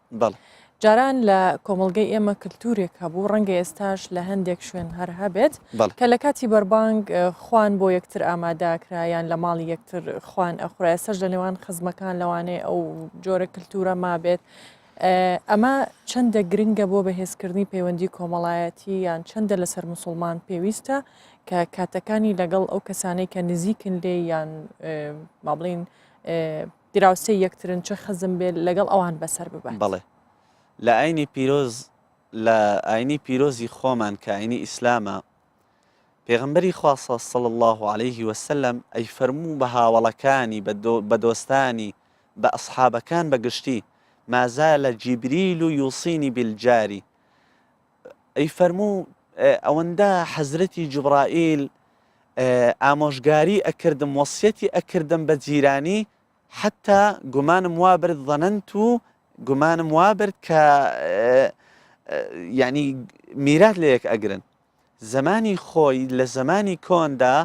جاران لە کۆمەڵگەی ئێمە کللتورێک هەبوو ڕەنگە ئێستاش لە هەندێک شوێن هەر هەبێت کە لە کاتی بەربانگ خوان بۆ یەکتر ئاماداکرایان لە ماڵی یەکتر خوان ئەخورای سەرش لە نێوان خزمەکان لەوانەیە ئەو جۆرە کللتورە مابێت ئەمە چەندە گرنگە بۆ بەهێزکردنی پەیوەندی کۆمەڵایەتی یان چەندە لەسەر موسڵمان پێویستە کە کاتەکانی لەگەڵ ئەو کەسانەی کە نزیکن لێ یان ما بڵین دراوسەی یەکترن چه خزم بێت لەگەڵ ئەوان بەسەر ببێت. لە ئاینی پیرۆزی خۆمان کە ئاینی ئیسلامە پێغەمبەری خوا صلی الله عليه وسلم ئەی فەرموو بە هاوڵەکانی بە دۆستانی بە ئەسحابەکان بەگشتی مازالە جیبریل و یوصینی بالجاری ئەی فەرموو ئەوەندە حەزرەتی جوبرائیل ئامۆژگاری ئەکردم وەسیەتی ئەکردم بە جیرانی حتا گومانم وابرد ظەنەنت و گومانم وابرد کە یعنی میرات لە یەک ئەگرن زمانی خۆی لە زمانی کۆندا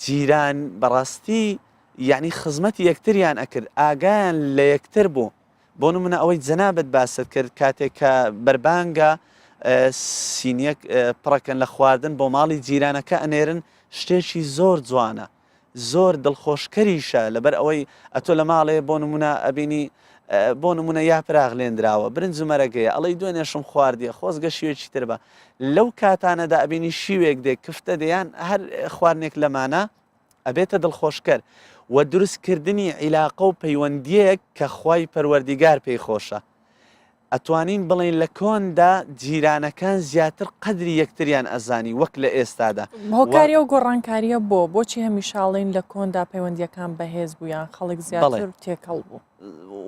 جیران بەڕاستی یعنی خزمەتی یەکتریان ئەکرد ئاگایان لە یەکتر بوو بۆ نمونە ئەوەی جەنابەت باست کرد کاتێک کە بەربانگە سینیەک پڕەکەن لە خواردن بۆ ماڵی جیرانەکە ئەنێرن شتێکی زۆر جوانە زۆر دڵخۆشکەریشە لەبەر ئەوەی ئەتۆ لە ماڵێ بۆ نمونە ئەبینی بۆ نمونە یا پراغ لێنراوە برنج و مەرەگەیە ئەڵەی دوێنێشم خواردیە خۆزگە شیوێکی تر بە لەو کاتانەدا ئەبینی شیوێک دێک کفتە دەیان هەر خواردنێک لەمانە ئەبێتە دڵخۆشکەر و دروستکردنی عیلاقە و پەیوەندیەک کە خوای پەروەردیگار پێی خۆشە ئەتوانین بڵین لە کۆندا جیرانەکان زیاتر قەدری یەکتریان ئەزانی وەک لە ئێستادا هۆکاریە و گۆڕانکاریە بۆچی هەمیشاڵین لە کۆندا پەیوەندیەکان بەهێز بوویان خەڵک زیاتر تێکەڵ بوو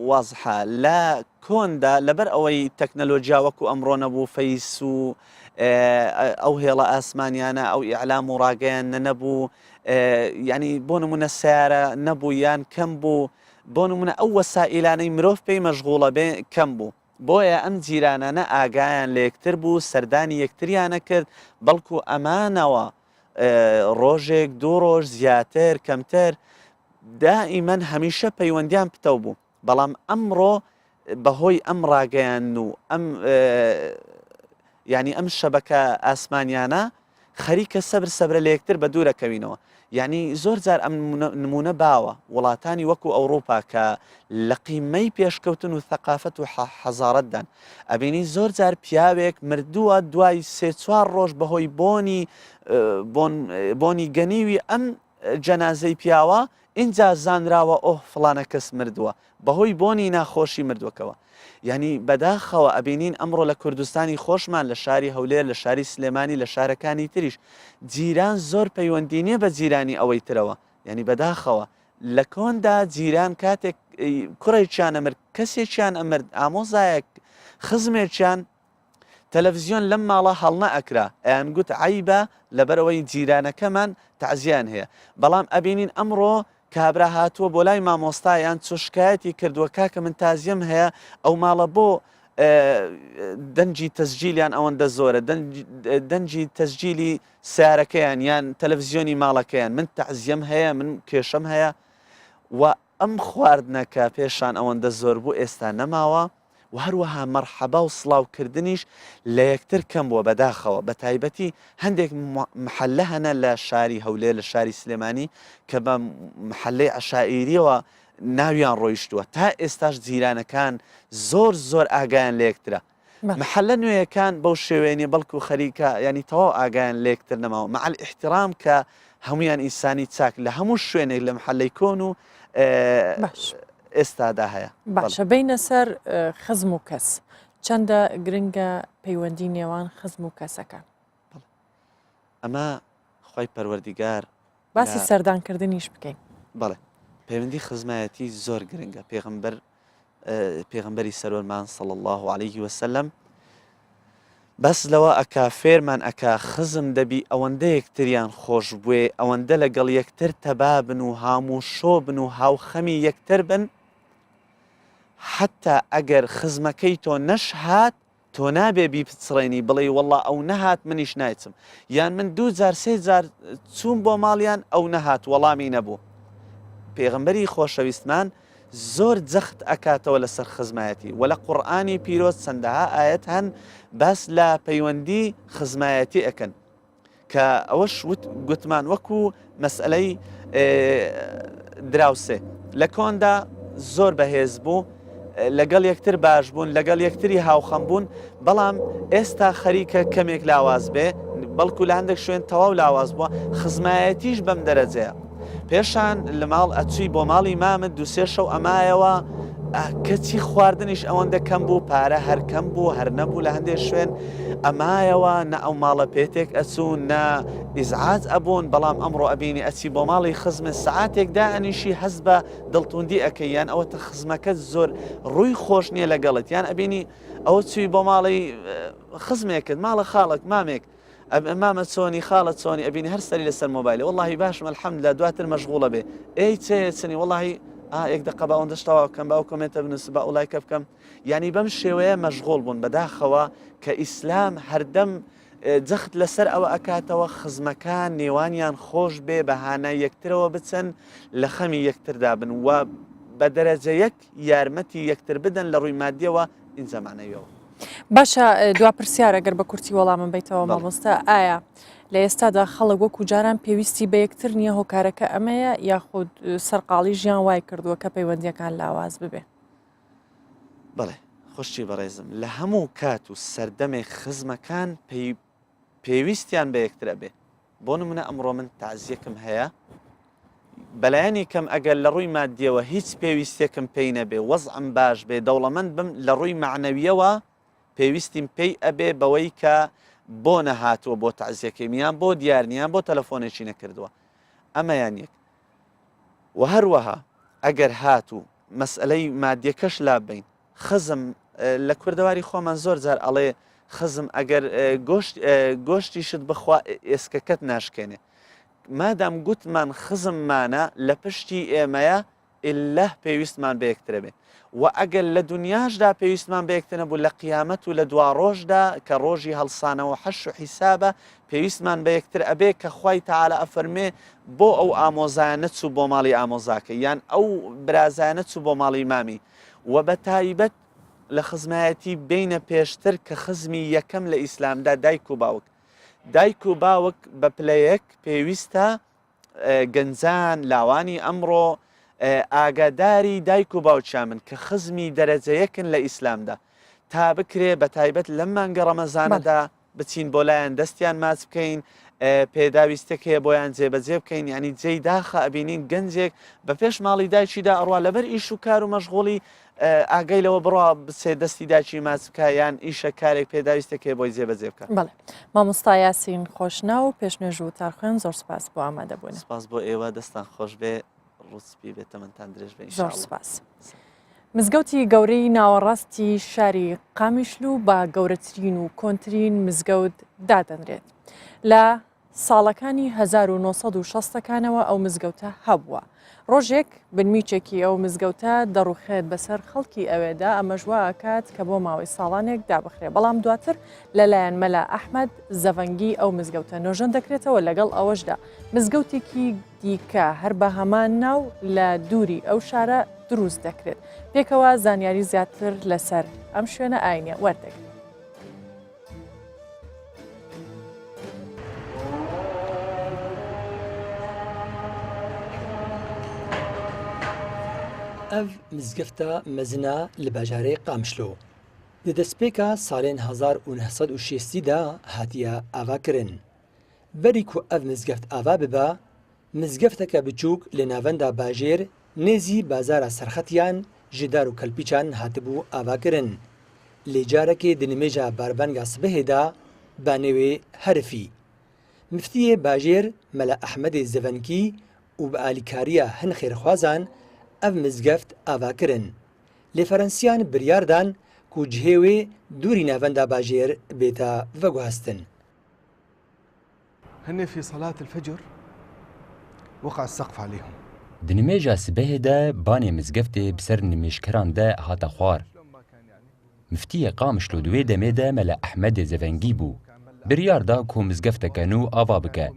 وازحە لە کۆندا لەبەر ئەوەی تەکنەلۆجیا وەکو ئەمڕۆ نەبوو فەیس و ئەو هێڵە ئاسمانیانە ئەو ئیعلام و ڕاگەیان نەبوو ینی بۆ نمونە سیارە نەبوو یان کەم بوو بۆ نمونە ئەو وەسائلانەی مرۆڤ پێی مەشغوڵە بێ کەم بوو بۆیە ئەم جیرانانە ئاگایان لە یەکتر بوو سەردانی یەکتریانە کرد بەڵکو ئەمانەوە ڕۆژێک دوو ڕۆژ زیاتر کەمتر دائیمەن هەمیشە پەیوەندیان پتە بوو بەڵام ئەمڕۆ بەهۆی ئەم ڕاگەیان و ئەم ینی ئەم شەبەکە ئاسمانیانە خەریکە سەبرە لە یەکتر بە دوورەکەوینەوە یعنی زۆر جار ئەم نمونە باوە وڵاتانی وەکو ئەوروپا کە لە قیمەی پێشکەوتن و ثەقافەت و حەزارەتدان ئەبینی زۆر جار پیاوێک مردووە دوای سێ چوار ڕۆژ بەهۆی بۆنی گەنیوی ئەم جەنازەی پیاوە اینجا زانراوە ئۆه فڵانە کەس مردووە بەهۆی بۆنی ناخۆشی مردووەکەوە یعنی بەداخەوە ئەبینین ئەمڕۆ لە کوردستانی خۆشمان لە شاری هەولێر لە شاری سلێمانی لە شارەکانی تریش جیران زۆر پەیوەندینیە بە جیرانی ئەوەی ترەوە یعنی بەداخەوە لە کۆندا جیران کاتێک کوڕێکیان ئەمرد کەسێکیان ئەمرد ئامۆزایەک خزمێکیان تەلەڤیزیۆن لەم ماڵە هەڵنە ئەکرا ئەیان گوت عیبە لەبەرەوەی جیرانەکەمان تەعزیان هەیە بەڵام ئەبینین ئەمڕۆ کابرا هاتووە بۆ لای مامۆستایان چۆشکایەتی کردووە کاکە من تازیم هەیە ئەو ماڵە بۆ دەنجی تەسجیلیان ئەوەندە زۆرە دەنجی تەسجیلی سیارەکەیان یان تەلەڤیزیۆنی ماڵەکەیان من تەعزیم هەیە من کێشەم هەیە و ئەم خواردنەکە پێشان ئەوەندە زۆر بوو ئێستا نەماوە و هەروەها مەرحەبا و سڵاوکردنیش لە یەکتر کەم بووە بەداخەوە بە تایبەتی هەندێک محەلە هەنە لە شاری هەولێر لە شاری سلێمانی کە بە محەلەی عەشائیریەوە ناویان ڕۆیشتووە تا ئێستاش جیرانەکان زۆر زۆر ئاگایان لە یەکترە محەلە نوێیەکان بەو شێوێنێ بەڵکو خەریکە ینی تەواو ئاگایان لە یەکتر نەماوە مع الاحترام کە هەمویان ئینسانی چاک لە هەموو شوێنێک لە محەلەی کۆن و ئێستادا هەیە باشە بینە سەر خزم و کەس چەندە گرنگە پەیوەندی نێوان خزم و کەسەکە ئەمە خی پەروەردیگار باسی سەردانکردنیش بکەین بەڵێ پەیوەندی خزمایەتی زۆر گرنگە پێغەمبەری سەرۆرمان صلی الله عليه وسلم بەس لەوە ئەکا فێرمان ئەکا خزم دەبی ئەوەندە یەکتریان خۆش بوێ ئەوەندە لەگەڵ یەکتر تەبا بن و هاموو شۆ بن و هاوخەمی یەکتر بن حتا ئەگەر خزمەکەی تۆ نەشهات تۆ نابێ بیپچڕێنی بڵێ وەڵڵا ئەو نەهات منیش نایچم یان من 2 3 جار چوون بۆ ماڵیان ئەو نەهات وەڵامی نەبوو پێغەمبەری خۆشەویستمان زۆر جەخت ئەکاتەوە لەسەر خزمایەتی و لە قورئانی پیرۆز چەندەها ئاەت هەن باس لە پەیوەندی خزمایەتی ئەکەن کە ئەوەش گوتمان وەکو مەسئلەی دراوسێ لە کۆندا زۆر بەهێز بوو لەگەڵ یەکتر باش بوون لەگەڵ یەکتری هاوخەم بوون بەڵام ئێستا خەریکە کەمێک لاواز بێ بەڵکو لە هەندێک شوێن تەواو لاواز بووە خزمایەتیش بەم دەرەجەیە پێشان لە ماڵ ئەچووی بۆ ماڵی مامت 2 3 شەو ئەمایەوە کەچی خواردنیش ئەوەندە کەم بوو پارە هەر کەم بوو هەر نەبوو لە هەندێک شوێن ئەمایەوە نە ئەو ماڵە پێتێک ئەچوون نە ئیزعاج ئەبوون بەڵام ئەمڕۆ ئەبینی ئەچی بۆ ماڵی خزمە سەعاتێکدا ئەنیشی هەز بە دڵتوندی ئەەکەی یان ئەوە خزمەکە زۆر ڕووی خۆش نییە لەگەڵت یان ئەبینی ئەوە چووی بۆ ماڵی خزمێکت ماڵە خاڵک مامێک مامە چۆنی خاڵە چۆنی ئەبینی هەر سەری لەسەر مۆبایلی وەڵڵاهی باشم الحەمدوللا دواتر مەشغوڵە بێ ئەی چێچنی وەڵڵاهی یەک دقە باوەندە شتەوە بکەم باو کۆمنتە بنووسم با ئوڵایکە بکەم یعنی بەم شێوەیە مەشغوڵ بوون بەداخەوە کە ئیسلام هەردەم جەخت لەسەر ئەوە ئەکاتەوە خزمەکان نێوانیان خۆش بێ بەهانە یەکترەوە بچن لە خەمی یەکتردا بن و بە دەرەجە یەک یارمەتی یەکتر بدەن لە ڕووی مادیەوە ئینجامانەوەەوە. باشە دوا پرسیارە گەر بە کورتی وەڵامم بیتەوە مامۆستا ئایا لە ئێستادا خەڵک وەکو جاران پێویستی بە یەکتر نییە هۆکارەکە ئەمەیە یاخود سەرقاڵی ژیان وای کردووە کە پەیوەندیەکان لاواز ببێ؟ بڵێ خوشتی بەڕێزم لە هەموو کات و سەردەمێک خزمەکان پێویستیان بە یەکترە بێ. بۆ نمونە ئەمڕۆ من تازیەکم هەیە بەلایانی کەم ئەگەر لە ڕووی مادیەوە هیچ پێویستێکم پێی نەبێ وەزعم باش بێ دەوڵەمەند بم لە ڕووی معنەویەوە پێویستیم پێی ئەبێ بەوەی کە بۆ نەهاتووە بۆ تازیەکەمیان بۆ دیارنیان بۆ تەلەفۆنێکی نەکردووە ئەمەیان یەک و هەروەها ئەگەر هاتوو مەسئلەی مادیەکەش لا بین خزم لە کوردەواری خۆمان زۆر جار ئەڵێ خزم ئەگەر گۆشتیشت بخوا ئێسکەکەت ناشکێنێ مادام گوتمان خزممانە لە پشتی ئێمەیە ئلله پێویستمان بە یەکترە بێ و ئەگەر لە دنیاشدا پێویستمان بە یەکتر نەبوو لە قیامەت و لە دوا ڕۆژدا کە ڕۆژی هەڵسانەوە حەش و حیسابە پێویستمان بە یەکتر ئەبێ کە خوای تەعالە ئەفەرمێ بۆ ئەو ئامۆزایە نەچوو بۆ ماڵی ئامۆزاکە یان ئەو برازایە نەچوو بۆ ماڵی مامی و بە تایبەت لە خزمایەتی بینە پێشتر کە خزمی یەکەم لە ئیسلامدا دایک و باوک دایک و باوک بە پلەیەک پێویستە گەنجان لاوانی ئەمڕۆ ئاگاداری دایک و باوچیان من کە خزمی دەرەجەیەکن لە ئیسلامدا تا بکرێ بە تایبەت لەم مانگە ڕەمەزانەدا بچین بۆ لایەن دەستیان ماچ بکەین پێداویستێک هەیە بۆیان جێبەجێ بکەین ینی جێی داخە ئەبینین گەنجێک بە پێش ماڵی دایکیدا ئەڕوا لەبەر ئیش و کار و مەشغوڵی ئاگەی لەوە بڕوا بچێ دەستی داچی ماچکە یان ئیشە کارێک پێداویستێک هەیە بۆی جێبەجێ بکە. بەڵێ مامۆستا یاسین خۆشنا و پێشنێژ و تارخوێن زۆر سپاس بۆ ئامادەبوون. سپاس بۆ ئێوە دەستان خۆش بێ ڕوسپی بێتەمەتان درێژ بێ زۆر سپاس. مزگەوتی گەورەی ناوەڕاستی شاری قامیشلو بە گەورەترین و کۆنترین مزگەوت دادەنرێت. لە ساڵەکانی 1960ەکانەوە ئەو مزگەوتە هەبووە. ڕۆژێک بنمیچێکی ئەو مزگەوتە دەڕوخێت بەسەر خەڵکی ئەوێدا ئەمەژوا ئاکات کە بۆ ماوەی ساڵانێک دابخرێ بەڵام دواتر لەلایەن مەلا ئەحمەد زەڤەنگی ئەو مزگەوتە نۆژەن دەکرێتەوە لەگەڵ ئەوەشدا مزگەوتێکی دیکە هەر بە هەمان ناو لە دووری ئەو شارە دروست دەکرێت. پێکەوە زانیاری زیاتر لەسەر ئەم شوێنە ئاینە وەردەگرێت. ئەv مزگەفتە مەزنە لە باژارەی قامشلۆ لە دەستپێکە ساڵێن 1960دا هاتیە ئاواکردن. بەری کو ئەv مزگەفت ئاوا ببە مزگەفتەکە بچووک لە ناوەندا باژێر نێزی بازارە سەرخەتیان ژدار و کەلپیچان هاتبوو ئاواکردن. لێ جارەکێ دنمێژە باربانگا سبەهێدا با نێوێ هەرفی مفتیە باژێر مەلا ئەحمەدی زەڤەنکی و بە ئالیکاریە هەن خێرخوازان ئەv مزگەفت ئاواکردن. لێ فەرەنسیان بریاردان کو جهێوێ دووری ناوەندا باژێر بێتە vەگوهستن. هن في صلاة الفجر وقع السقف عليهم. دنمێژە سبەهێدا بانێ مزگەفتێ بسەر نمێشکەران دە هاتە خوار. مفتیە قامشلۆ دوێ دەمێدە مەلا ئەحمەدێ زەڤەنگی بوو. بریاردا کۆ مزگەفتەکەن و ئاوا بکە.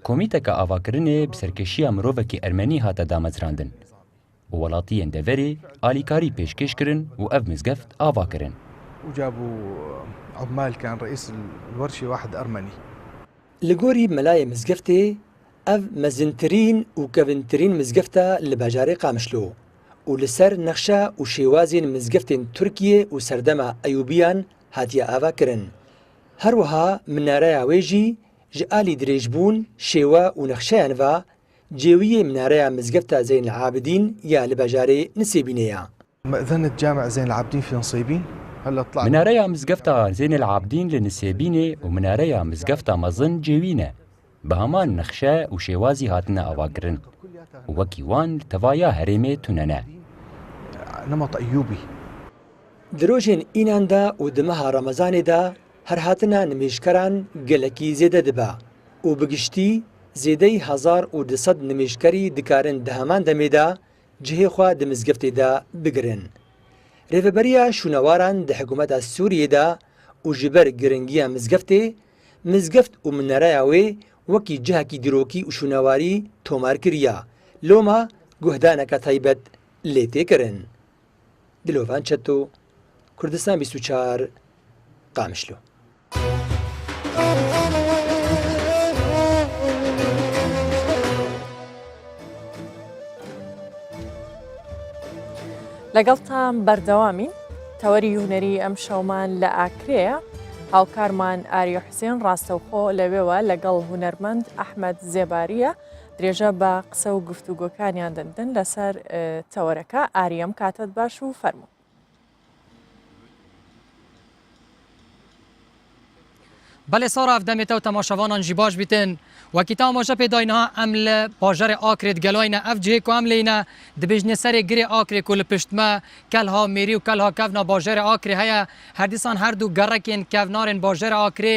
کۆمیتەکە ئاواکردنێ بسەرکەشیە مرۆڤێکی ئەرمەنی هاتە دامەزراندن. وڵاتیان دەڤەرێ ئالیکاری پێشکەشکردن و ئەv مزگەفت ئاواکردن. وجابوا عمال كان رئيس الورشة واحد أرمني. لە گۆری مەلایە مزگەفتێ ئەv مەزنترین و کەڤنترین مزگەفتە لە باژارەی قامشلۆ و لەسەر نەخشە و شێوازین مزگەفتên تورکیە و سەردەما ئەیوبیان هاتیە ئاواکردن. هەروەها منارەیە وێژی ji alî dirêjbûn şêwe û nexşeyan ve cêwiyê minareya mizgefta Zeyn el-Abidîn ya li bajarê Nisêbînê ya. مأذنة جامع زين العابدين في نصيبين هلا طلع منارەya مزگەفتا زێن العابدین لە نسێبینێ و منارەya مزگەفتا مەزن جێوینە بە هەمان نەخشە و شێوازی هاتنە ئاواکردن وەکی وان تەڤایە هەرێمێ تونەنە. نمط أيوبي. درۆژên ئیناندا û di meha Remezanêda هەرهاتنە نمێشکەران gelekî zêde dibe û bi giştî zêdey 1200 nimêşkerî dikarin di heman demê de cihê xwe di mizgeftê de bigirin. Rêveberiya şûnewaran di hikûmeta Sûriyê de û ji ber giringiya mizgeftê مزگەفت و منەرەیە وێ وەکی جەهەکی دیرۆکی و شوونەواری تۆمار کردە لۆمە گوهدانەکە تایبەت لێ تێکردن. دلۆڤان چەتۆ کوردستان 24 قامشلۆ. لەگەڵتان بەردەوامین تەوەری هونەری ئەم شەومان لە ئاکرەیە هاوکارمان ئاریە حوسێن ڕاستەوخۆ لەوێوە لەگەڵ هونەرمەند ئەحمەد زێباریە درێژە بە قسە و گفتوگۆکانیان دەدەن لەسەر تەوەرەکە. ئاریەم کاتت باش و فەرموو. بله سارا دمێتە و تەماشەوانان جی باش بیتن وەکی تاماشە پێداینها ئەم لە باژەرێ ئاکرێت گەلۆینە ئەف جێ و ئەم لێنە دەبێژنێ سەرێ گرێ ئاکرێک و لە پشتمە کەلها مێری و کەلها کەڤنا باژەرێ ئاکرێ هەیە هەردیسان هەردوو گەڕەکێن کەڤنارên باژەرە ئاکرێ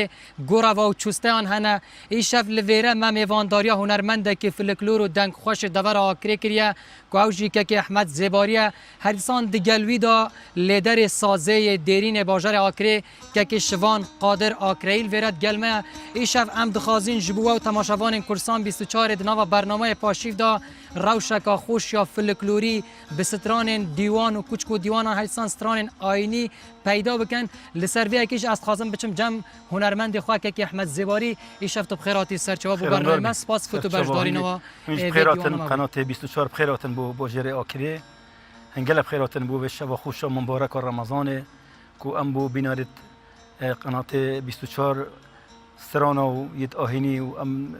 گۆراڤە و چوستەیان هەنە ئیشەف li vêre me mêvandariya hunermendekî filklor û dengxweşê devera Akrê kiriye ku ew jî kekê Ehmed Zêbariye her dîsan di gel wî da lêderê sazeyê dêrînê bajarê Akrê kekê Şivan Qadir Akreyîl vêre gelme îşev em dixwazîn ji bo we û temaşevanên Kurdisan 24 di nava bernameyê paşîv da rewşeka xweş ya filklorî bi stranên dîwan û kûçk û dîwanan her dîsan stranên ayînî peyda bikin li ser vê yekî jî ez dixwazim biçim cem hunermendê xwe kekê Ehmed Zêbarî îşev tu bixêratî serçeva bû bername spas ku tu beşdarînەوە بخيراتن قناة 24 بخيراتن بو باجري آكري هنگلا بخيراتن بو شب خوش مبارك رمضان كو ام بو بنارت قناة 24 سرانا و يت آهيني و ام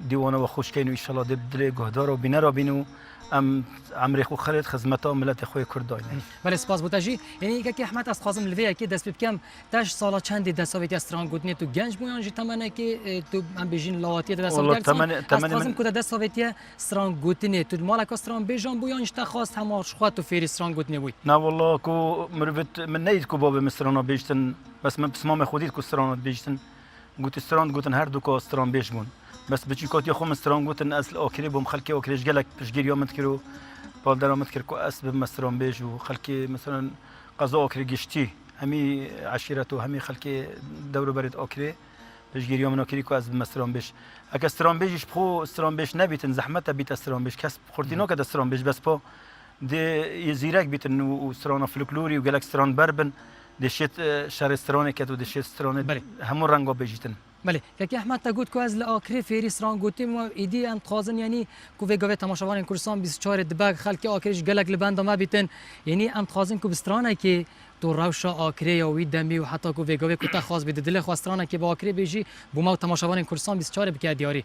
ديوانا و خوش كينو ان شاء الله دل گهدار و بنرا بينو ام عمري خو خريط خدمتا ملت خوي كرداين بله سپاس بوتاجی یعنی که احمد از خازم لوی کی دست بکم تاش سالا چند دساویت استران گودنی تو گنج بویان جی تمنه که تو ام بجین لاواتی دست از خازم کود دساویت استران گودنی تو مالک استران بجان بویان جت خواست هم خو تو فیر استران گودنی بوی نه والله کو مروت من نید کو باب مسترانا بیشتن بس من بسمام خودید کو استرانا بیشتن گوت استران گوتن هر دو کو استران بیشمون بس بچی کات یا خو مستران گوتن اصل آخری بوم خلکی آخریش گلک پشگیر یا متکرو پال درآمد کرد که اسب مستران بیش و خلکی مثلا قضا آخری گشتی همی عشیرت و همی خلکی دور برید آخری بشگیری من آخری که اسب مستران بیش اگه استران بیشش بخو استران بیش نبیتن زحمت بیت استران بیش کس خورتی نکرد استران بیش بس پا ده یزیرک بیتن و استران فلکلوری و گلک استران بربن دشت شهر استرانه کد و دشت استرانه همون رنگا بیشتن بله که احمد تا گفت که از آخری فیری سران گوتیم و ایدی انتخازن یعنی که وگاوی تماشاوان کردستان 24 دباغ خلکی آخریش گلک لبند ما بیتن یعنی انتخازن که بسترانه که تو روشا آخری یا وی دمی و حتی که وگاوی که تخاص بده دل خواسترانه که با آخری بیجی بوما تماشاوان کردستان 24 بکه دیاری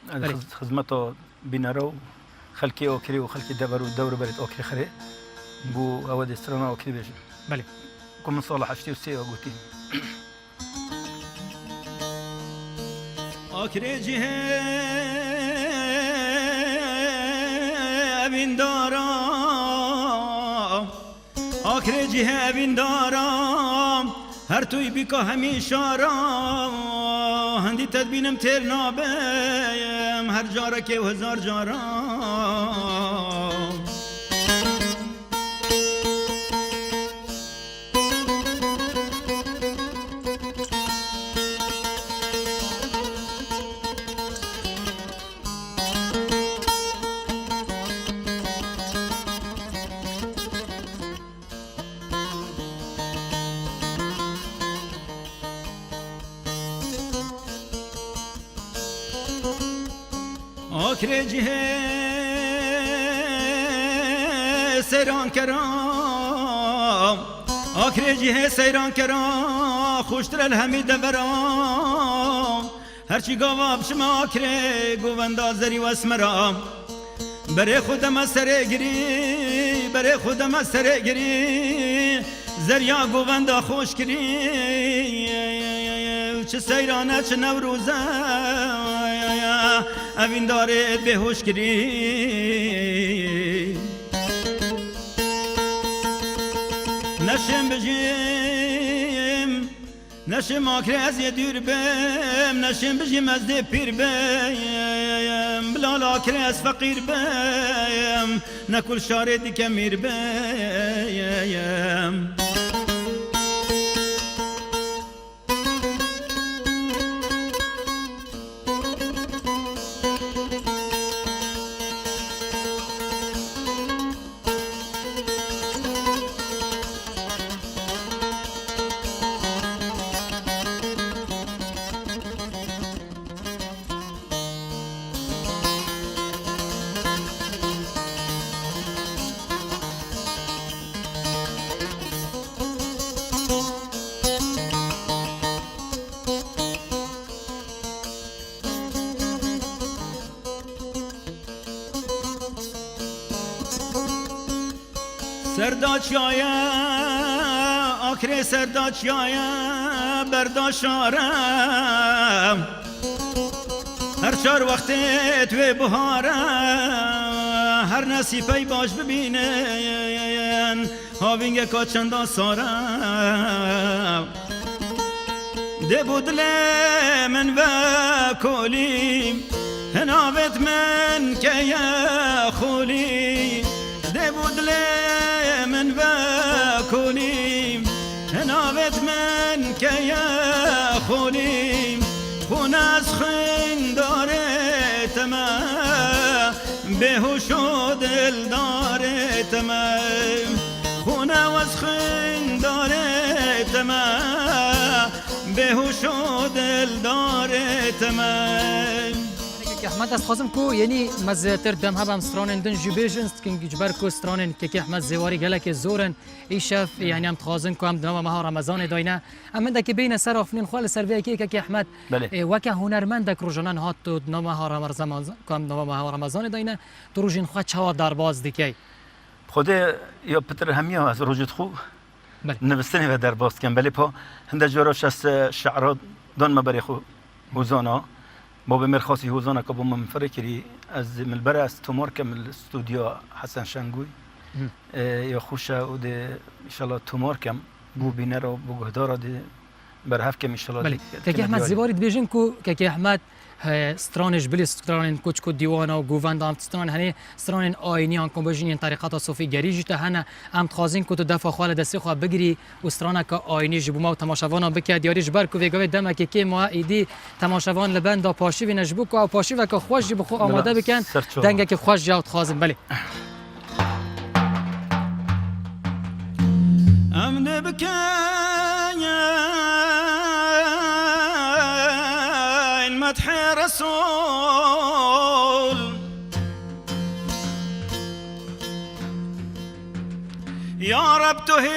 خدمت بینرو خلکی آخری و خلکی دور برید آخری خره بو اود استرانه آخری بیجی بله كم صالح اشتي وسي وقوتي آکرێجی هێبین دارم آکرێجی هێبین دارم هەر توی بیکە هەمی شارم هەندی تەدبینم تێر نابێم هەر جارەکێ و هەزار جارم آکرێجی سەیران کەرام آکرێجی سەیران کەرام خوشترە لە هەمی دەڤەرام هەرچی گاوا بشمە ئاکرێ گۆڤەندا زەری وەسمەرام بەرێ خودەمە سەرێگری بەرێ خودەمە سەرێگری زەریا گۆڤەندا خۆشکری چه سەیرانە چه نەوروزە اوین دارد به هوش گری نشم بجیم نشم آکر از یه دور بیم نشم بجیم از ده پیر بیم بلال آکر از فقیر بیم نکل شاردی که میر بیم سرداچیایا آکر سرداچیایا برداشارم هر چار وقت توی بهارم هر نصیفه باش ببینن هاوینگ که چندا سارم ده بودل من و کلیم هناوت من که یا خولی ده بودل من و کلیم هناوت من که یا خولیم خون از خون داره تمام بهوش و دل داره تمام خون از خون داره تمام بهوش و دل داره تمام احمد از خازم کو یعنی مزتر دم هم سترانن دن جوبیجنست که جبر کو سترانن که احمد زواری گله زورن ای شف یعنی هم خازن کو هم دنوا ماه رمضان داینه اما دک بین سر افنین خال سروی که احمد وک هنرمند روزانان هات تو دنوا ماه رمضان کو هم دنوا ماه رمضان داینه تو روزین خو چوا درباز دیکی خود یا پتر همیا از روزت خو نوستنی و درباز کن بله پا هند جوراش از شعرات دون مبری خو وزانا بابا مرخاصی هوزانا که با من فرکری از ملبره از تومار که مل استودیو حسن شنگوی یا خوشه و ده انشالله تومار کم بو بینه رو بو گهدار ده برهف کم انشالله که احمد زیباری بیشین کو که احمد سترانش بلی ستران کوچ کو دیوانا و گووند ام ستران هنی ستران آینیان کو بجین طریقات صوفی گریج ته هنه ام تخازین کو تو دفع خال دستی خو بگیری و ستران که آینی جبو ما تماشاوان بک دیاریش بر کو وگاوی دم که ما ایدی تماشاوان لبند پاشی و نجبو کو پاشی و که خوش بخو آماده بکن دنگ که خوش جاوت خازن بله ام بکن مدح رسول يا رب تهيب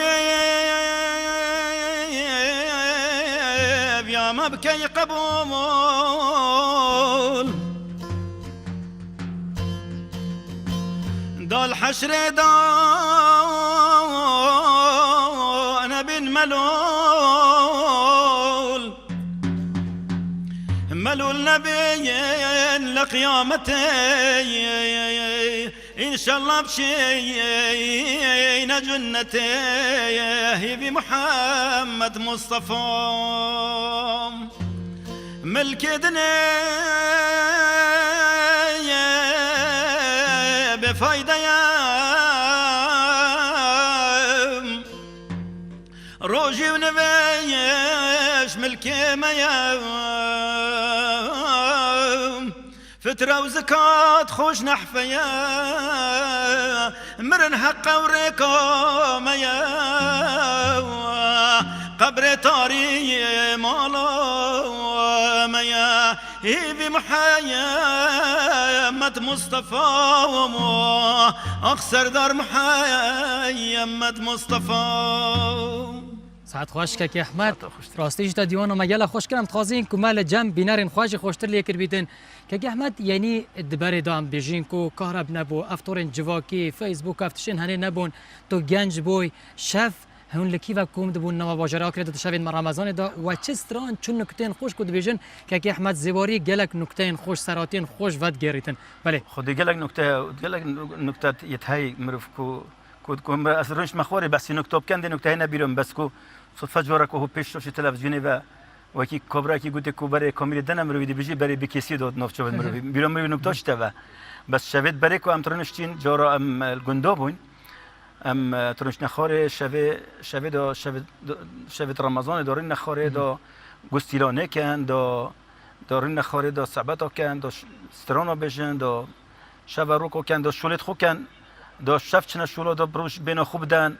يا مبكي قبول دال حشر دا أنا بن ملول ملول نبي لقيامتي إن شاء الله بشينا جنتي هي محمد مصطفى ملك دنيا بفايدة يا روجي ونبيش ملكي ما يا فترة وزكاة خوش نحفيا مرن حق وريكو ميا قبر طاري مالا ميا هيفي محمد مصطفى وما أخسر دار محمد مصطفى ساعت خوش که احمد راستیش تا دیوانو مگل خوش کردم تخازین که مال جمع بینارین خوش خوشتر لیکر بیدن که احمد یعنی دبر دام بیجین کو کارب نبو افتورن جواکی فیسبوک افتشن هنه نبون تو گنج بوی شف هون لکی و کوم دبون نوا واجرا کرد شوین رمضان دا و چه ستران چون نکتین خوش کد بیجن که احمد زیواری گلک نکتین خوش سراتین خوش ود گریتن بله خود گلک نکته یتهای مرف کو کم از رنش مخوری بس نکته بکنده نکته نبیرم بس کو صدفه جوارا که هو پیش روش تلویزیونی و کی کبرا کی گوته کو برای کامیل دنم رو دی بجی برای بکسی داد نفچه ود مروی بیرون مروی نکته شته و بس شوید برای کو ام ترنشتین جارا ام الگندا بون ام ترنش نخوره شوید رمضان دارین نخوره دا گستیلانه کن دارین نخوره دا صعبتا کن دا سترانا بجن دا شوروکو کن دا شولت خو کن دا شفچنا شولا دا بروش بین خوب دن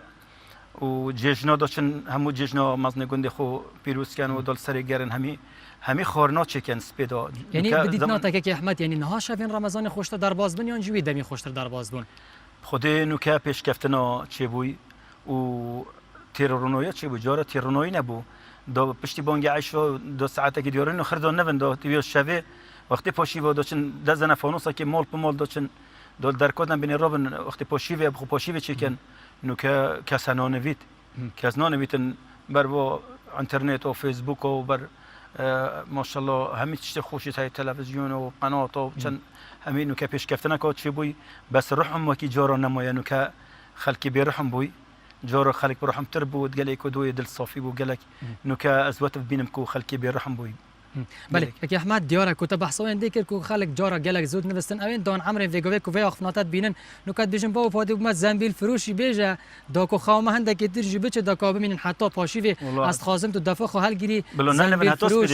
و جشنا داشتن همو جشنا مزن گنده خو پیروز کن و دل سر گرن همی خورنا چکن سپیدا یعنی بدید ناتا که احمد یعنی نها شوین رمضان خوشتر در باز بن یا انجوی دمی خوشتر در باز بن خود نوکه پیش کفتنا چه بوی و تیرونویا چه بوی جارا تیرونوی نبو دا پشتی بانگ عشا دا ساعته که دیارن و خردان نبن دا تیوی شوه وقتی پاشی با داشتن دزن فانوسا که مال په مال داشتن دول در کدن بین روبن وقتی پوشیوه بخو پوشیوه چیکن نو که کسانانویت کسانانویتن بر و اینترنت و فیسبوک و بر ماشاءالله همه چیز خوشی های تلویزیون و قنات و چند همین نو که پیش کفتن که چی بوی بس رحم وکی جارا نمایا نو که خلکی بی رحم بوی جارا خلک برحم تر بود گلک و دوی دل صافی بود گلک نو که از وقت بینم کو خلکی بی رحم بوی بله اکی احمد دیاره کو تبحثوین دیگر کو خلک جارا گلک زود نوستن اوین دان عمر ویگوی کو وی اخفناتت بینن نو کات بیشن باو پادی بوم زنبیل فروشی بیجه دا کو خامه هنده که تر جبه دا کا ببینن حتی پاشیوی است خازم تو دفع خو هل گیری زنبیل فروش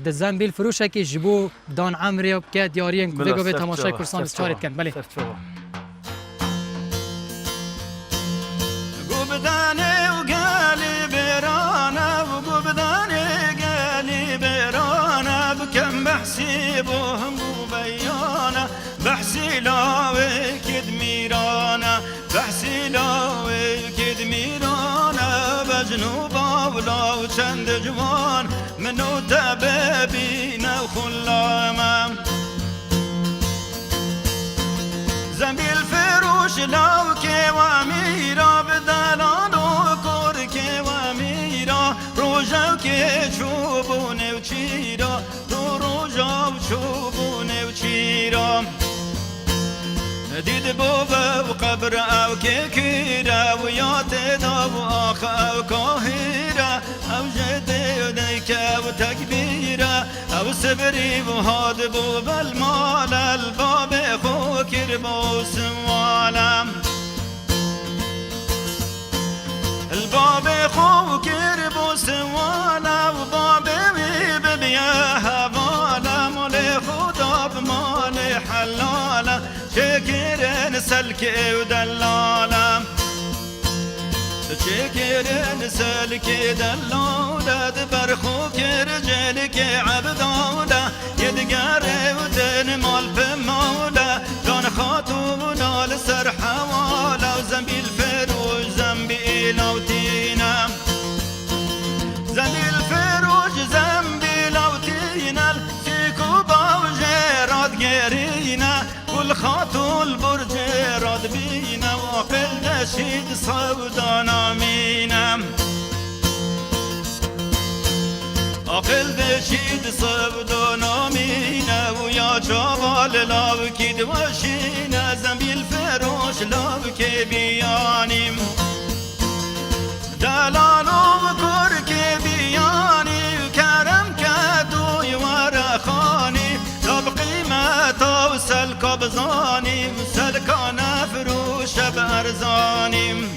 د زنبیل فروش کی جبو دان عمر که دیارین کو ویگوی تماشای کورسان چارت کن بله گوبدانه و گلی برانه و گوبدانه گلی برانه بکم بحثی بو هم بیانه بحثی لاوی کد میرانه بحثی لاوی کد میرانه بجنوبا ولاو چند جوان منو تببینه خلامه زنبیل فروش لاو که و میرا بدلان و کور که و میرا روژاو که چوبونه و چیرا تو روژاو چوبونه و چیرا دید بوبه و قبر او که کیره و یاد دا و آخ او کاهیره او جده و دیکه و تکبیره او سبری و هاد بوبه المال الباب خو کربو سوالم الباب خو کربو سوالم و باب می ببیه هوالا مال خدا بمال حلالا شکرن سلک و دلالا شکرن سلک دلالا دبر خو کرجل که عبدالا یدگر و دن مال بمولا جان خاتونا لسر حوالا و زنبیل فروش زنبیل و تینا زنبیل فروش زنبیل و تینا سیکو باوجه گرینا كل خاطو البرج راد بينا وعقل نشيد صودانا مينا عقل نشيد صودانا مينا ويا جبال لاو كيد وشينا زنبيل فروش لاو كي بياني دلالو بكور كي بياني كرم كدوي ورخاني قيمة وسلك بزاني سلكانا فروش بأرزاني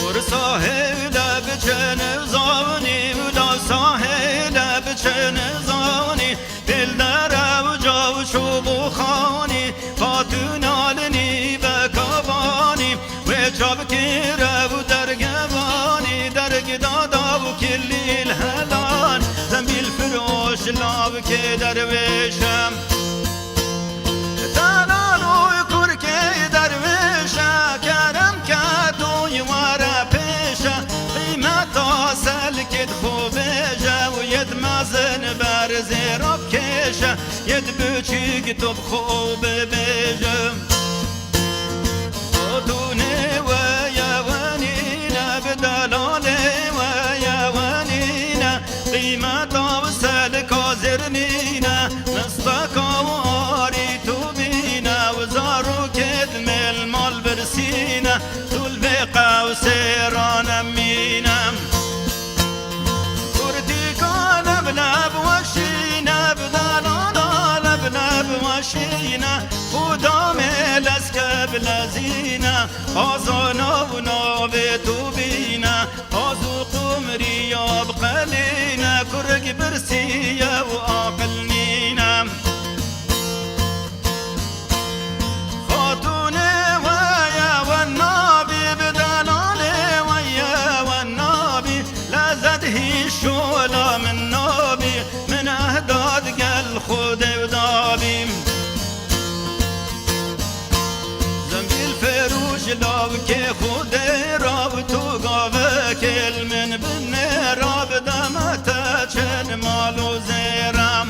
ورساهل بچن زاني ولا ساهل بچن زاني دل در وجا وشوب خاني فاتونا لني بكواني وجاب كير ودرقباني درق دادا وكل الهلال زنبيل فروش لاب كي درويشم دلالو يكور كي درويشة كرم كادو يوارا بيشة قيمة سلك خوبيجة ويد مازن بارزي رب كيشة يد بوشيك تبخو ببيجة خطوني ويا ونينا بدلالي ويا ونينا قيمة وسلك وزرنينا نصدق واري توبينا وزارو كدم المال برسينا طول بقى وسيران أمينا كردي كان بلاب وشينا بدلالا لبلاب وشينا ودام الاسكاب لزينا آزانا وناب توبينا آزو قمري يابقلينا كرق برسيا وآقلنينا خاتوني ويا والنابي بدلالي ويا والنابي لازده الشولا من نابي من أهداد قل خود ودابي زنبيل فروش لاب كي خود راب تو قاوة كل من بني راب دمتا چن مالو زيرام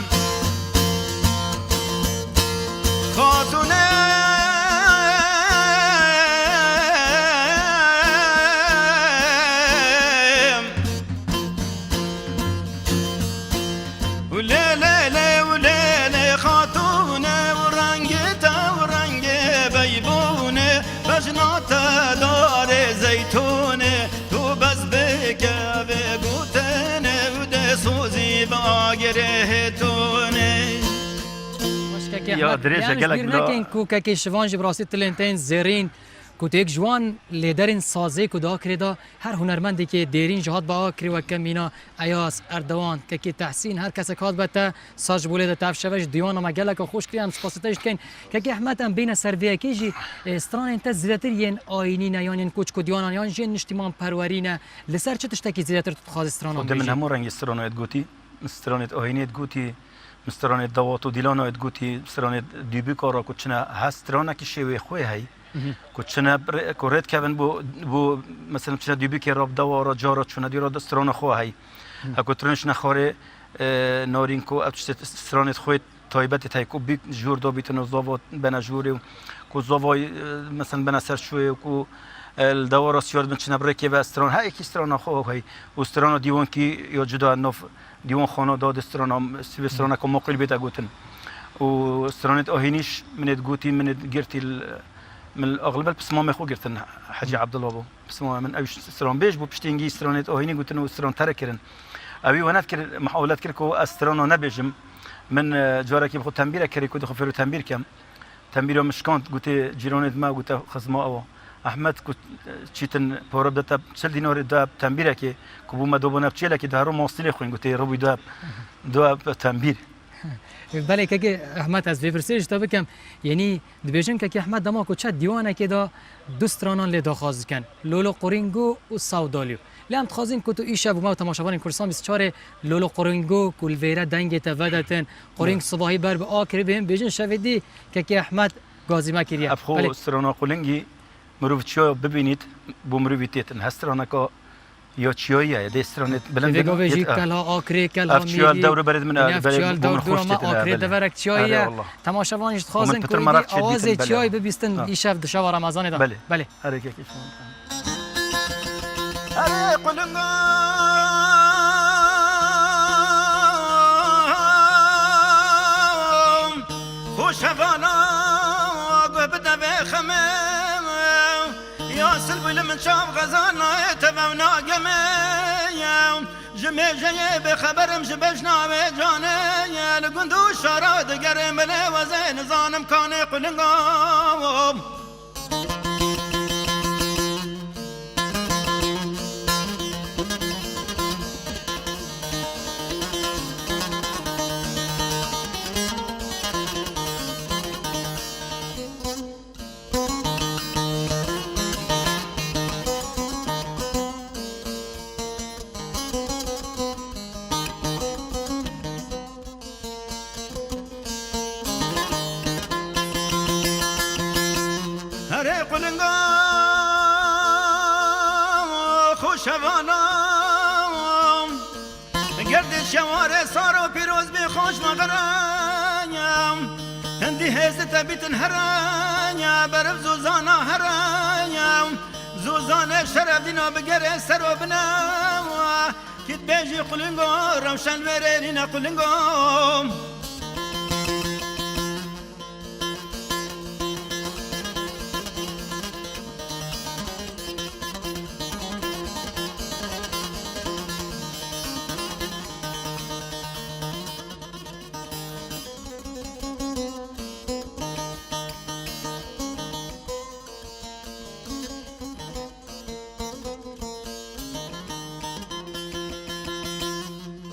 خاتونه یا درێژە گەلک نکن کو که شوان جبراسی تلنتین زرین کو یک جوان لیدرین سازی کو دا کرده هر هنرمندی که دیرین جهات با کری و کمینا ایاس اردوان که تحسین هر کس کات بته ساج بوله تاف شوش دیوان ما گلک خوش کردم سپاسیتش کن که احمد ام بین سرویه کیجی استران انت زیاتر ین آینی نه یان کوچ کو دیوان یان جن اجتماع پروارینه لسر چه تشتکی زیاتر خاص استران خود من همون رنگ استرانات گوتی استرانات آینیت گوتی استرانات دوات و دیلانات گوتی استرانات دیبی کارا کوچنا هسترانه کی شوی خوی هی کوچنا کورت کبن بو مثلا چنا دیبی که راب دوارا جارا چنا دیرا استران خو هی اكو ترنش نخاره نارینکو استرانت خوی تایبت تایکو بی جور دو بیتن زاوات بنا جوری کو زاوای مثلا بنا سر شوی کو الدوار سیاد من چنبر رکی و استران ها یکی استران خو هی استران دیوان کی یا جدا نف دیوان خانه داد استران سی استران کو مقل بیت گوتن و استرانت آهینیش منت گوتی منت گرتی من اغلب بسمام خو گرتن حاجی عبدالله بو بسمام من اوش استران بیش بو پشتینگی استرانت آهینی گوتن و استران ترکرن ابي وانا اذكر محاولات كركو استرانو نبجم من جارك بخو تنبيره كريكو دخو فيرو تنبير كم تنبيره مش كانت قلت جيرونت ما قلت خصما او احمد كنت تشيتن بورب دتا تشل دينور داب تنبيره كي كبو ما دوبنا بتشيله كي دارو موصلي خوين قلت ربي داب تنبير بله که احمد از ویبرسیج تا بکم یعنی دبیجن که احمد دما کو چه دیوانه که دا دوسترانان لی داخاز کن لولو قرینگو و ساودالیو لام تخازین کو تو ایشا بو ما تماشاوان کورسان 24 لولو قرینگو کول ویرا دنگ ته ودتن قرینگ صباحی بر به آکری بهم بیجن شودی که احمد گازیما کریه ابخو استرانا قولنگی مروچو ببینید بو مرویتیتن هسترانا کا یا چیاییه دسترانت بلند دیگه ویژی کلا آکری کلا میری افچال دور برد من افچال دور ما آکری دورک چیاییه تماشاوانش خازن کوی آواز چیای ببیستن این شب دشوا رمضان دا بله هر کی هر قلنگا خوشوانا گبد و خمه یا سلبل من شام غزانا تبعنا جميع جميع جاي بخبرم جبشنا بجاني لقندو شراد قرم لي وزين ظانم كان قلنقام شوارع صاروا بيروز بخوش مغرانيا هندي هزت بيتن هرانيا برف زوزانا هرانيا زوزانا شرف دينا بقري سرو بنا كت بيجي قلنقو روشن ورينينا قلنقو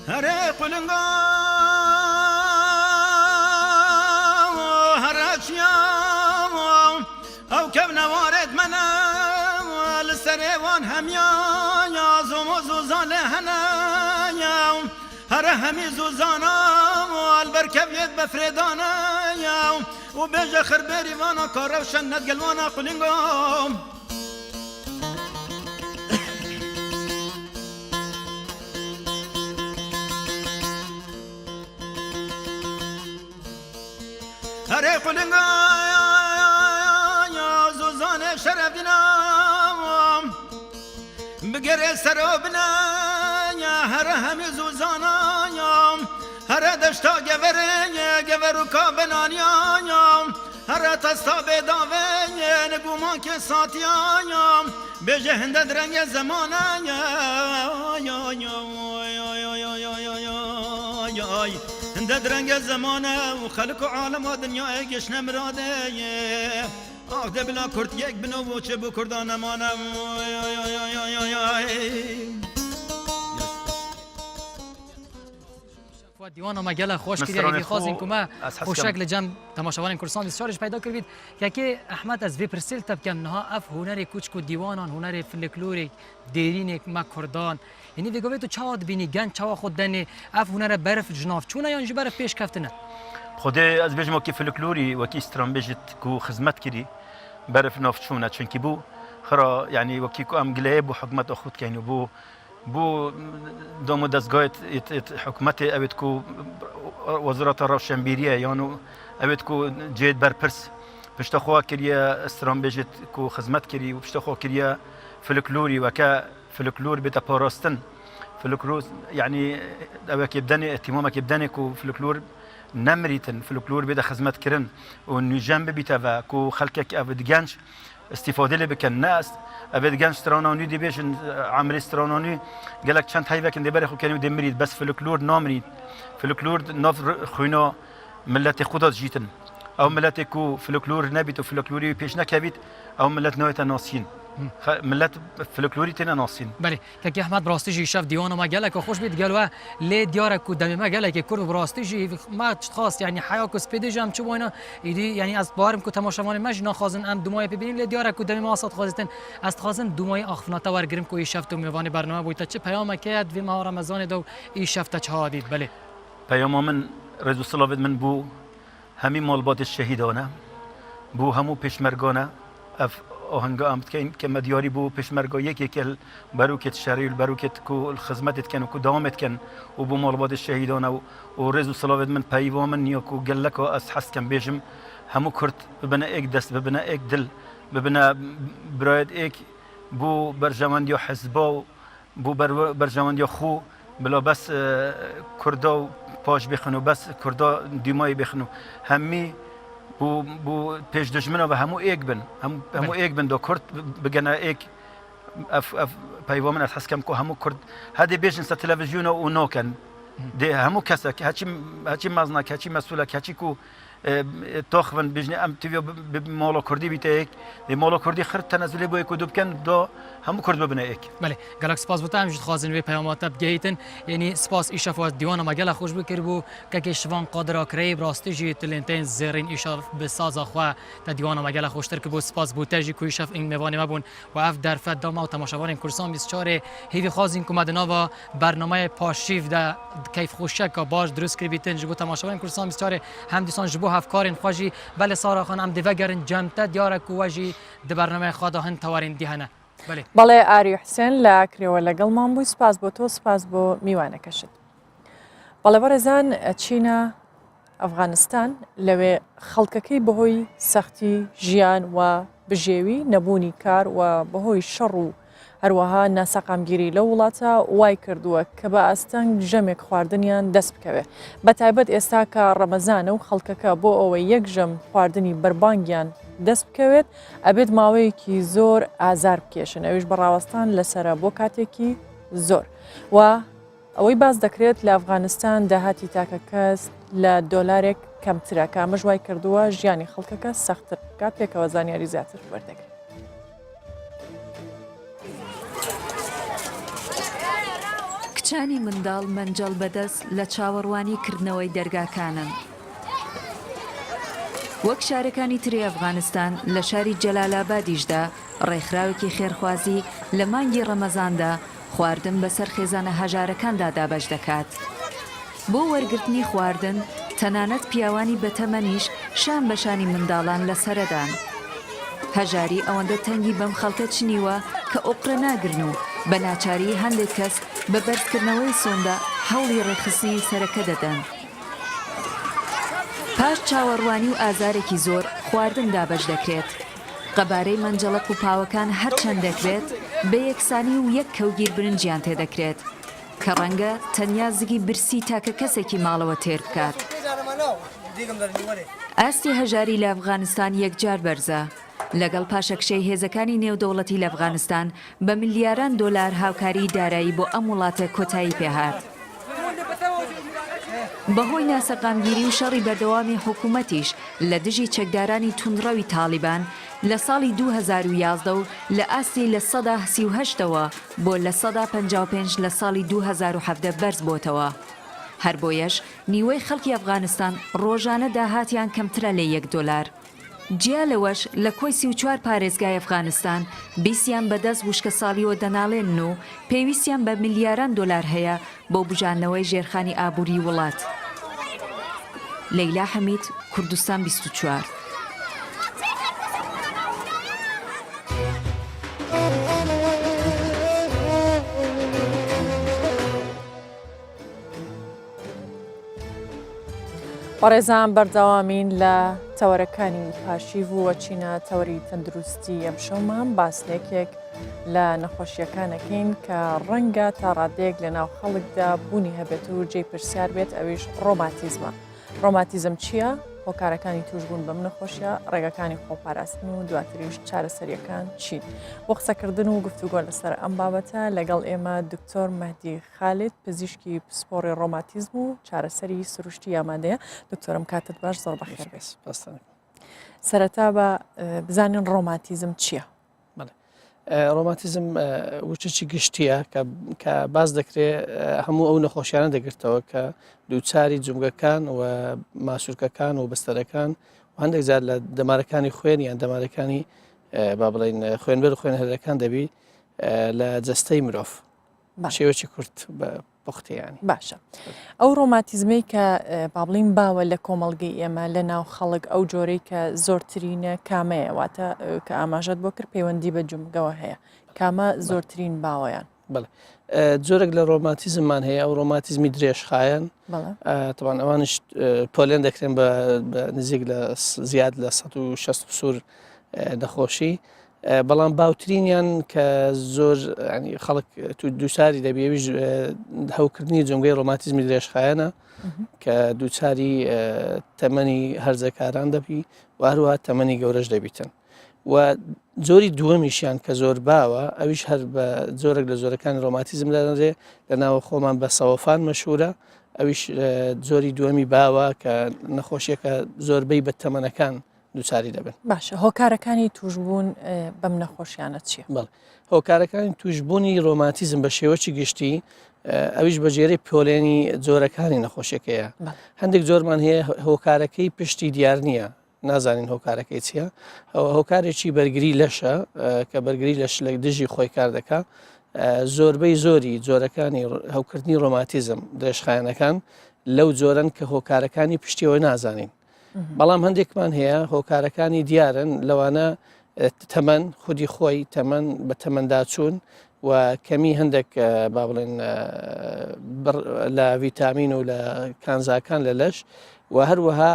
هره قلنگا هرچیا او کم نوارد منا لسریوان همیا یا زومو زوزان هنا یا هره همی زوزانا البرکبیت بفردانا یا و بیج خربری وانا کاروشن ندگلوانا قلنگا هره قلنگا یا زوزان شرفینا بگره سرابنا یا هره همی زوزانا یا هره دشتا گورو کابنان یا هره تستا بداوه نگومان که ساتیا یا بیجه هنده درنگ زمانا یا ده درنگ زمانه و خلق و عالم و دنیا گشت نمراده آه ده بلا کرد یک بنو و چه بو کردان امانه دیوان ما گله خوش کردی خواستین که ما خوشک لجم تماشاوان کورسان بسیارش پیدا کردید که احمد از وی پرسیل تب کم نها اف هنر کوچک و دیوانان هنر فلکلوری دیرین ما کردان یعنی ویگوی تو چاواد بینی گن چاوا خود دنی اف هنر برف جناف چونه یا برف پیش کفتنه خود از بیشتر کی فلکلوری و کی استرام بیشت کو خدمت کردی برف ناف چونه چون کی بو خرا یعنی و کی کو ام گلیب و حکمت خود کینو بو دوم دستگاه حکومت اوید کو وزارت روشنبیریه یانو اوید کو جید برپرس پشت خوا کریه استرام بیشت کو خدمت کری و پشت خوا کریه فلکلوری و که فلکلور بیت پاراستن فلکلور یعنی اوید بدنی اهتمامک بدنی کو فلکلور نمریتن فلکلور بیت خدمت کرن و نجام بیت و کو خلقک اوید گنج استفاده لی بکن ناس اوید گنج استرانانی دی بیشن عمری استرانانی گلک چند هایی وکن دی بری خو کنیم دی مرید بس فلکلور نامرید فلکلور ناف خوینا ملت خدا جیتن او ملت کو فلکلور نبید و فلکلوری پیش نکبید او ملت نویت ناسین ملت فلکلوری تینا ناسین بله که احمد براستیجی شف دیوان ما گلک خوش بید گلوه لی دیارک کو دم ما گلک کرد براستیجی ما خواست یعنی حیا کو سپیدج هم چه وینا ایدی یعنی از بارم کو تماشاوان ماج نخوازن ام دومای ببینیم لی دیارک کو دم ما اسات خواستن از خوازن دومای اخفناتا ورگریم کو شفت و میوان برنامه بود چه پیام کرد و ما رمضان دو ای شفت چه هادید بله پیام من رضا صلوات من بو همین مالبات شهیدانه بو همو پشمرگانه اف آهنگا امت که مدیاری بو پشمرگا یکی که بروکت شریل بروکت کو خدمتت کن و کو دوامت کن و بو مالبات شهیدانه و رضا صلوات من پیام من نیا کو گلک از حس کن بیشم همو کرد ببنا ایک دست ببنا ایک دل ببنا براید ایک بو برجماندی حزبا بو برجماندی خو بلا بس کردا پاش بخنو بس کردا دیمای بخنو همی بو پیش دشمنا و همو ایک بن همو ایک بن دو کرد بگنا ایک اف پیوامن از حس کم کو همو کرد هدی بیشن ست تلویزیون و نوکن ده همو کسا که هچی مزنا که هچی مسئوله که هچی کو تاخون بجنی ام تیوی مالا کردی بیت ایک دی مالا کردی خرد تنزلی با ایکو دوب کن دا همو کرد ببینه ایک بله گلک سپاس بوده همجد خوازن وی پیامات بگیتن یعنی سپاس ایشاف و دیوان ما گله خوش بکر بو که شوان قادر اکری براستی جی تلنتین زرین ایشاف بساز خو تا دیوان ما گله خوشتر که بو سپاس بوده جی کو ایشاف این میوانی ما بون و اف در فد دام و تماشاوان کورسان 24 هیوی خوازین کمدنا و برنامه پاشیف دا کیف خوشک باش درست کری بیتن جبو تماشاوان کورسان 24 هم دیسان جبو هفکارین خوشی بله سارا خان ام دیوگرن جمتا دیاره کوواجی د برنامه خدا هن توارین دیهنه بله آری حسین لاکری و لگل من بوی سپاس بو تو سپاس بو میوانه کشید بله برزن چین افغانستان لوی خلقکی بهوی سختی جیان و بجیوی نبونی کار و بهوی شر هەروەها ناسەقامگیری لە وڵاتە وای کردووە کە بە ئاستەنگ ژەمێک خواردنیان دەست بکەوێت بە تایبەت ئێستا کە ڕەمەزانە و خەڵکەکە بۆ ئەوەی یەک ژەم خواردنی بەربانگیان دەست بکەوێت ئەبێت ماوەیەکی زۆر ئازار بکێشن ئەویش بەڕاوەستان لەسرە بۆ کاتێکی زۆر و ئەوەی باز دەکرێت لە ئەفغانستان داهاتی تاکە کەس لە دۆلارێک کەمترە کە ئەمەش وای کردووە ژیانی خەڵکەکە سەختتر بکات پێکەوە زانیاری زیاتر وەردەگرێت کچانی منداڵ مەنجەڵ بەدەست لە چاوەڕوانی کردنەوەی دەرگاکانن. وەک شارەکانی تری ئەفغانستان لە شاری جەلالابادیشدا ڕێکخراوێکی خێرخوازی لە مانگی ڕەمەزاندا خواردن بەسەر خێزانە هەژارەکاندا دابەش دەکات. بۆ وەرگرتنی خواردن تەنانەت پیاوانی بەتەمەنیش شان بەشانی منداڵان لەسەرەدان. هەژاری ئەوەندە تەنگی بەم خەڵکە چنیوە کە ئۆقرە ناگرن و بە ناچاری هەندێک کەس بە بەرزکردنەوەی سۆندا هەوڵی ڕێخستنی سەرەکە دەدەن. پاش چاوەڕوانی و ئازارێکی زۆر خواردن دابەش دەکرێت. قەبارەی مەنجەڵەک و پاوەکان هەرچەند دەکرێت بە یەکسانی و یەک کەوگیر برنجیان تێدەکرێت کە ڕەنگە تەنیا زگی برسی تاکە کەسێکی ماڵەوە تێر بکات. ئاستی هەژاری لە ئەفغانستان یەکجار بەرزە. لەگەڵ پاشەکشەی هێزەکانی نێودەوڵەتی لە ئەفغانستان بە ملیاران دۆلار هاوکاری دارایی بۆ ئەم وڵاتە کۆتایی پێهات. بەهۆی ناسەقامگیری و شەڕی بەردەوامی حکوومەتیش لە دژی چەکدارانی تونڕەوی تالیبان لە ساڵی 2011 و لە ئاستی لە 138ەوە بۆ لە 155 لە ساڵی 2017 بەرز بۆتەوە. هەر بۆیەش نیوەی خەڵکی ئەفغانستان ڕۆژانە داهاتیان کەمترە لە $1. جیا لەوەش لە کۆی 34 پارێزگای ئەفغانستان بیسیان بەدەست وشکە ساڵیەوە دەناڵێن و پێویستیان بە $میلیاران هەیە بۆ بژانەوەی ژێرخانی ئابووری وڵات. لەیلا حەمید، کوردستان 24. بەڕێزان بەردەوامین لە تەوەرەکانی پاشیڤ و وەچینە تەوەری تەندروستی ئەم شەومان باسلێکێک لە نەخۆشیەکانەکەین کە ڕەنگە تا ڕادەیەک لە ناو خەڵکدا بوونی هەبێت و جێی پرسیار بێت ئەویش ڕۆماتیزمە. ڕۆماتیزم چییە؟ هۆکارەکانی توشبوون بەم نەخۆشیە، ڕێگەکانی خۆپاراستن و دواتریش چارەسەریەکان چین؟ بۆ قسەکردن و گفتوگۆ لەسەر ئەم بابەتە لەگەڵ ئێمە دکتۆر مەهدی خالید، پزیشکی پسپۆڕی ڕۆماتیزم و چارەسەری سروشتی ئامادەیە. دکتۆرم کاتت باش، زۆر بەخێر بێت. سەرەتا بە بزانین ڕۆماتیزم چییە؟ ڕۆماتیزم وچەی گشتیە کە باز دەکرێت هەموو ئەو نەخۆشیانە دەگرتەوە کە دووچاری جومگەکان و ماسوورکەکان و بەستەرەکان و هەندێک جار لە دەمارەکانی خوێن یان دەمارەکانی با بڵین خوێنبەر و خوێنهێنەرەکان دەبی لە جەستەی مرۆڤ شێوەی کورت بە پوختیانی. باشە. ئەو ڕۆماتیزمەی کە با بڵین باوە لە کۆمەڵگەی ئێمە لە ناو خەڵک ئەو جۆرەی کە زۆرترینە کامەیە، واتە کە ئاماژەت بۆ کرد پەیوەندی بە جومگەوە هەیە، کامە زۆرترین باوەیان؟ بڵێ جۆرێک لە ڕۆماتیزممان هەیە، ئەو ڕۆماتیزمی درێژخایەن تەوان ئەوانش پۆلێن دەکرێن بە نزیک لە زیاد لە 160 سوور نەخۆشی، بەڵام باوترینیان کە زۆر خەڵک دووچاری دەبێویش هەوکردنی جۆمگەی ڕۆماتیزمی درێژخایەنە کە دووچاری تەمەنی هەرزەکاران دەبی و هەروەها تەمەنی گەورەش دەبیتن. و جۆری دووەمیشیان کە زۆر باوە ئەویش هەر بە جۆرێک لە جۆرەکانی ڕۆماتیزم لەنرێ لە ناوە خۆمان بە سەوەفان مەشهورە، ئەویش جۆری دووەمی باوە کە نەخۆشیەکە زۆربەی بە تەمەنەکان دووچاری دەبن. باشە، هۆکارەکانی توشبوون بەم نەخۆشیانە چییە؟ بەڵێ هۆکارەکانی توشبوونی ڕۆماتیزم بە شێوەی گشتی ئەویش بەجێرەی پۆلێنی جۆرەکانی نەخۆشیەکەیە. هەندێک جۆرمان هەیە هۆکارەکەی پشتی دیار نییە، نازانین هۆکارەکەی چییە. هۆکارێکی بەرگری لەشە کە بەرگری لەش لە دژی خۆی کار دەکات. زۆربەی زۆری جۆرەکانی هەوکردنی ڕۆماتیزم درێژخایەنەکان لەو جۆرن کە هۆکارەکانی پشتیەوە نازانین. بەڵام هەندێکمان هەیە هۆکارەکانی دیارن لەوانە تەمەن خودی خۆی تەمەن بە تەمەنداچوون و کەمی هەندێک با بڵێن لە ڤیتامین و لە کانزاکان لە لەش و هەروەها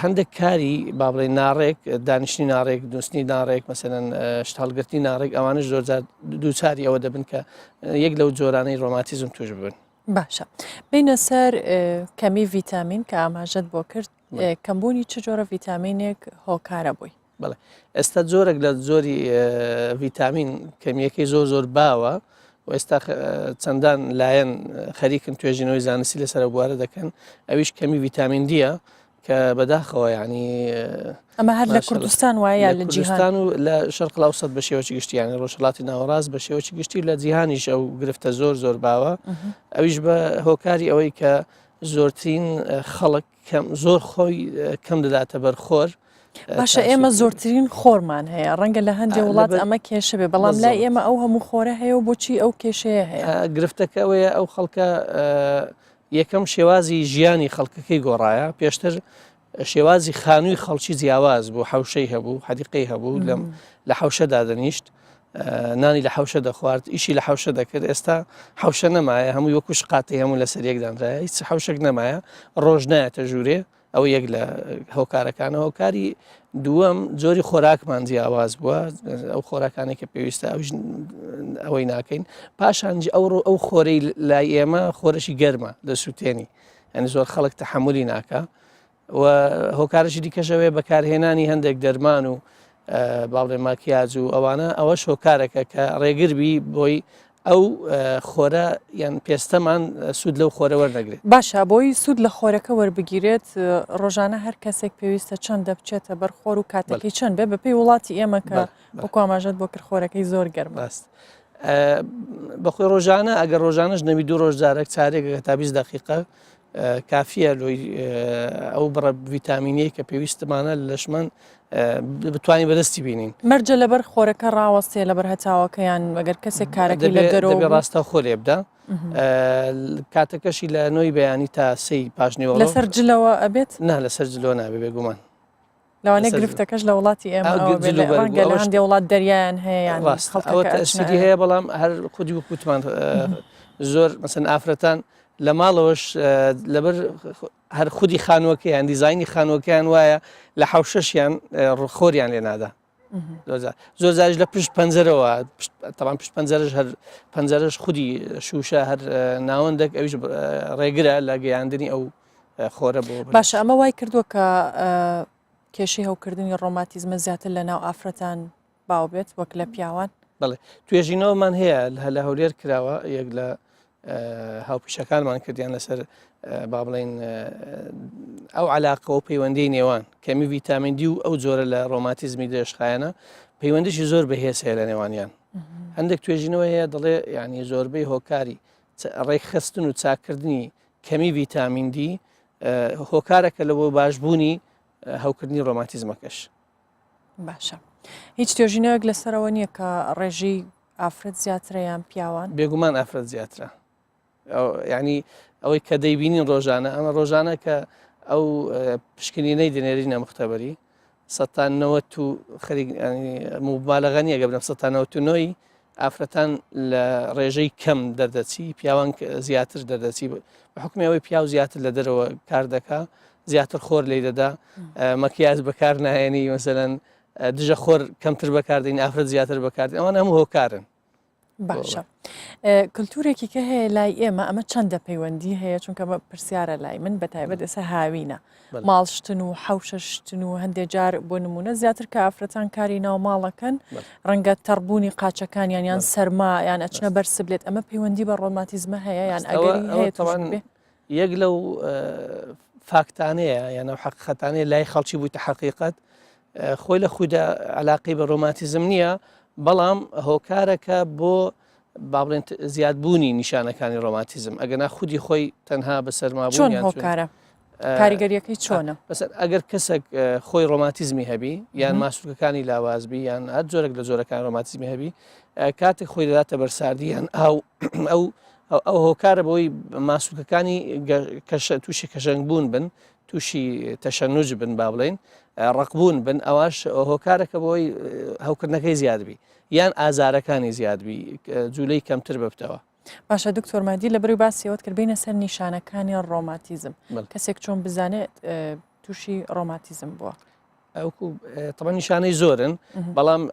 هەندێک کاری با بڵێن ناڕێک دانیشتنی ناڕێک دروستنی ناڕێک مەسەرەن شتهەڵگرتنی ناڕێک ئەوانش زۆر دووچاری ئەوە دەبن کە یەک لەو جۆرانەی ڕۆماتیزم توش ببن. باشە، بینە سەر کەمی ڤیتامین کە ئاماژەت بۆ کرد، کەمبوونی چ جۆرە ڤیتامینێک هۆکارە بووی؟ بڵێ ئێستا جۆرێک لە زۆری ڤیتامین کەمیەکەی زۆر باوە و ئێستا چەندان لایەن خەریکن توێژینەوەی زانستی لەسەر بوارە دەکەن، ئەویش کەمی ڤیتامین دیە کە بەداخەوە ینی ئەمە هەر لە کوردستان وایە لە جیهان و لە شەرق ئاوسەد بە شێوەی گشتیانی ڕۆژهەڵاتی ناوەڕاست بە شێوەی گشتی لە جیهانیش ئەو گرفتە زۆر باوە، ئەویش بە هۆکاری ئەوەی کە زۆرترین خەڵک زۆر خۆی کەم دەداتە بەرخۆر. باشە، ئێمە زۆرترین خۆرمان هەیە، ڕەنگە لە هەندێک وڵات ئەمە کێشە بێ، بەڵام لای ئێمە ئەو هەموو خۆرە هەیە و بۆچی ئەو کێشەیە هەیە؟ گرفتەکە ئەوەیە ئەو خەڵکە یەکەم شێوازی ژیانی خەڵکەکەی گۆڕایە، پێشتر شێوازی خانووی خەڵکی جیاواز بوو، حەوشەی هەبوو، حەدیقەی هەبوو، لە حەوشەدا دەنیشت، نانی لە حەوشە دەخوارد، ئیشی لە حەوشە دەکرد. ئێستا حەوشە نەمایە، هەموو وەکو شقاتی هەموو لەسەر یەکدانرایە، هیچ حەوشێک نەمایە، ڕۆژ نایەتە ژوورێ. ئەو یەک لە هۆکارەکانە. هۆکاری دووەم جۆری خۆراکمان جیاواز بووە، ئەو خۆراکانی کە پێویستە ئەوەی ناکەین. پاشانجی ئەو خۆرەی لای ئێمە خۆرەشی گەرمە لە سووتێنی، ئەنی زۆر خەڵک تەحملی ناکە و هۆکارشی دیکەشەوەی بەکارهێنانی هەندێک دەرمان و باڵێ ماکیاج و ئەوانە ئەوەش هۆکارەکە کە ڕێگربی بۆی ئەو خۆرە یان پێستەمان سوود لەو خۆرە وەرنەگرێت. باشە بۆی سوود لە خۆرەکە وەربگیرێت ڕۆژانە هەر کەسێک پێویستە چەند دەبچێتە بەرخۆر و کاتەکەی چەند بێ بەپێی وڵاتی ئێمە کە وەکو ئاماژەت بۆ کرد خۆرەکەی زۆر گەرم باست. بەخۆی ڕۆژانە ئەگەر ڕۆژانش نەوی 2 ڕۆژدارێک چارێک تا 20 دقیقە کافیە لۆی ئەو بڕە ڤیتامینەیە کە پێویستمانە لەشمان بتوانین بەدەستی بینین. مەرجە لەبەر خۆرەکە ڕاوەستێ لەبەر هەتاوەکەیان ئەگەر کەسێک کارەکەی لە دەرەوە ڕاستە خۆ لێ بدە کاتەکەشی لە نۆی بەیانی تا 3 پاشنیەوە لەسەر جلەوە ئەبێت نا لەسەر جلۆ نابێ بێگومان لەوانەیە گرفتەکەش لە وڵاتی ئێمە ڕەنگە لە هەندێک وڵات دەریایان هەیە ئەوەسیری هەیە بەڵام هەر خودی وکوتمان زۆر مەسەن ئافرەتان لە ماڵەوەش لەبەر هەر خودی خانووەکەیان دیزایانی خانووەکەیان وایە لە حوشەشیان ڕخۆریان لێ نادا زۆر زاریش لە پشت پەنجەرەوە تاوان پشت پەنجەرش هەر پەنجەرش خودی شوشە هەر ناوەندێک ئەویش ڕێگرە لە گەیاندنی ئەو خۆرە بۆ باشە ئەمە وای کردووە کە کێشەی هەوکردنی ڕۆماتیزمە زیاتر لە ناو ئافرەتان باو بێت وەک لە پیاوان بڵێ توێژینەوەمان هەیە لە هەولێر کراوە یەک لە هاوپیشەکانمان کردیان لەسەر با بڵێن ئەو علاقە و پەیوەندی نێوان کەمی ڤیتامین دی و ئەو جۆرە لە ڕۆماتیزمی درێژخایەنە پەیوەندیشی زۆر بەهێز هەیە لە نێوانیان هەندێک توێژینەوە هەیە دەڵێ ینی زۆربەی هۆکاری ڕێکخستن و چاکردنی کەمی ڤیتامین دی هۆکارەکە لە بۆ باشبوونی هەوکردنی ڕۆماتیزمەکەش. باشە هیچ توێژینەوەک لەسەرەوە نییە کە ڕێژی ئافرەت زیاترە یان پیاوان بێگومان ئافرەت زیاترە ینی ئەوەی کە دەیبینین ڕۆژانە ئەمە ڕۆژانە کە ئەو پشکنینەی دنێرینە مختبەری 1990 مبالغەنیە گەبنە 1990 ئافرەتان لە ڕێژەی کەم دەردەچی پیاوان زیاتر دەردەچی بە حکمی ئەوەی پیاو زیاتر لە دەرەوە کار دەکا زیاتر خۆر لی دەدا مەکیاج بەکار نایێنی مەسەلەن دژە خۆر کەمتر بەکاردین ئافرەت زیاتر بەکاردین ئەوان هەموو هۆکارن. باشە کللتورێکی کە هەیە لای ئێمە ئەمە چەندە پەیوەندی هەیە چونکە پرسیارە لای من بەتایبەت ئێستا هاوینە ماڵشتن و حوشەشتن و هەندێک جار بۆ نمونە زیاتر کە ئافرەتان کاری ناو ماڵەکەن ڕەنگە تەڕبوونی قاچەکان یان سەرما یان ئەچنە بەرسبلێت ئەمە پەیوەندی بە ڕۆماتیزمە هەیە یان ئەگەری هەیە یەک لەو فاکتانەیە یان حەقیقەتانەیە لای خەڵکی بوویتە حەقیقەت خۆی لە خوددا علاقی بە ڕۆماتیزم نییە بەڵام هۆکارەکە بۆ با بڵێن زیادبوونی نیشانەکانی ڕۆماتیزم ئەگەنا خودی خۆی تەنها بە سەرمابوون هۆکارە کاریگەریەکەی چۆنە بەسەر ئەگەر کەسێک خۆی ڕۆماتیزمی هەبی یان ماسوولەکانی لاوازبی یان هەر جۆرەك لە جۆرەکان ڕۆماتیزمی هەبی کاتێک خۆی دەداتە بەرساردی یان ئەو هۆکارە بەوەی ماسوولەکانی تووشی کەژەنگبوون بن تووشی تەشەنوج بن با بڵێن ڕقبوون بن ئەوش هۆکارەکە بۆی هەوکردنەکەی زیادبی یان ئازارەکانی زیادبی جوولەی کەمتر ببتەوە. باشە دکتۆر مادی لە بەروی باسیەوەت کرد بینە سەر نیشانەکانی ڕۆماتیزم کەسێک چۆن بزانێت تووشی ڕۆماتیزم بووە. ئەوکو تەبەن نیشانەی زۆرن بەڵام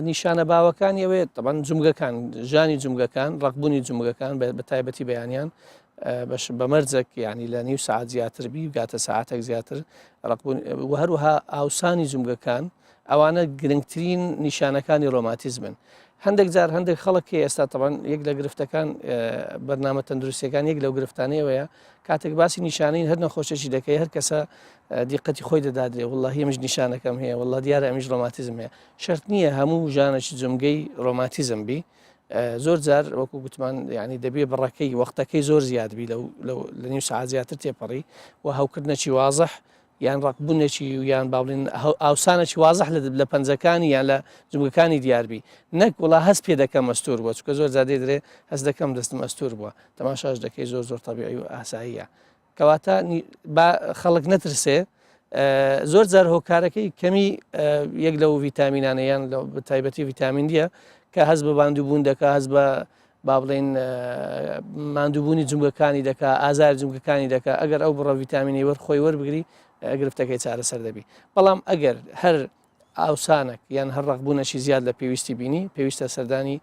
نیشانە باوەکانی ئەوێت تەبەن جومگەکان ژانی جومگەکان ڕقبوونی جومگەکان بە تایبەتی بەیانیان بەمەرجێک ینی لە نیو سعات زیاتر بی گاتە ساعتێک زیاتر و هەروەها ئاوسانی جومگەکان ئەوانە گرنگترین نیشانەکانی ڕۆماتیزمن. هەندێک جار هەندێک خەڵکی ئێستا تەبەن یەک لە گرفتەکان بەرنامە تەندروستیەکان یەک لەو گرفتانەیەوەیە کاتێک باسی نیشانین هەر نەخۆشیی دەکەی هەر کەسە دیقەتی خۆی دەدادرێ والله هێمش نیشانەکەم هەیە والله دیارە ئەمیش ڕۆماتیزم هەیە شەرت نییە هەموو ژانێکی جومگەی ڕۆماتیزم بی زۆر جار وەکو گوتمان ینی دەبێ بڕەکەی وەختەکەی زۆر زیادبی لە نیو سعات زیاتر تێپەڕی و هەوکردنەکی وازەح یان ڕقبوونێکی یان باڵین ئاوسانێکی وازەح لە پەنجەکانی یان لە جومگەکانی دیاربی نەک وڵا هەست پێ دەکەم مەستور بووە چکە زۆر زیادێ درێ هەست دەکەم دەستم مەستور بووە تەماشاش دەکەی زۆر زۆر تەبیعی و ئاساییە کەواتە خەڵک نەترسێ زۆر جار هۆکارەکەی کەمی یەک لەو ڤیتامینانە یان بە تایبەتی ڤیتامین دیە کە هەست بە ماندووبوون دەکا هەست بە با بڵێن ماندووبوونی جومگەکانی دەکا ئازار جومگەکانی دەکا ئەگەر ئەو بڕە ڤیتامینی وەرخۆی وەربگری گرفتەکەی چارەسەر دەبی بەڵام ئەگەر هەر ئاوسانێک یان هەر ڕقبوونەشی زیاد لە پێویستی بینی پێویستە سەردانی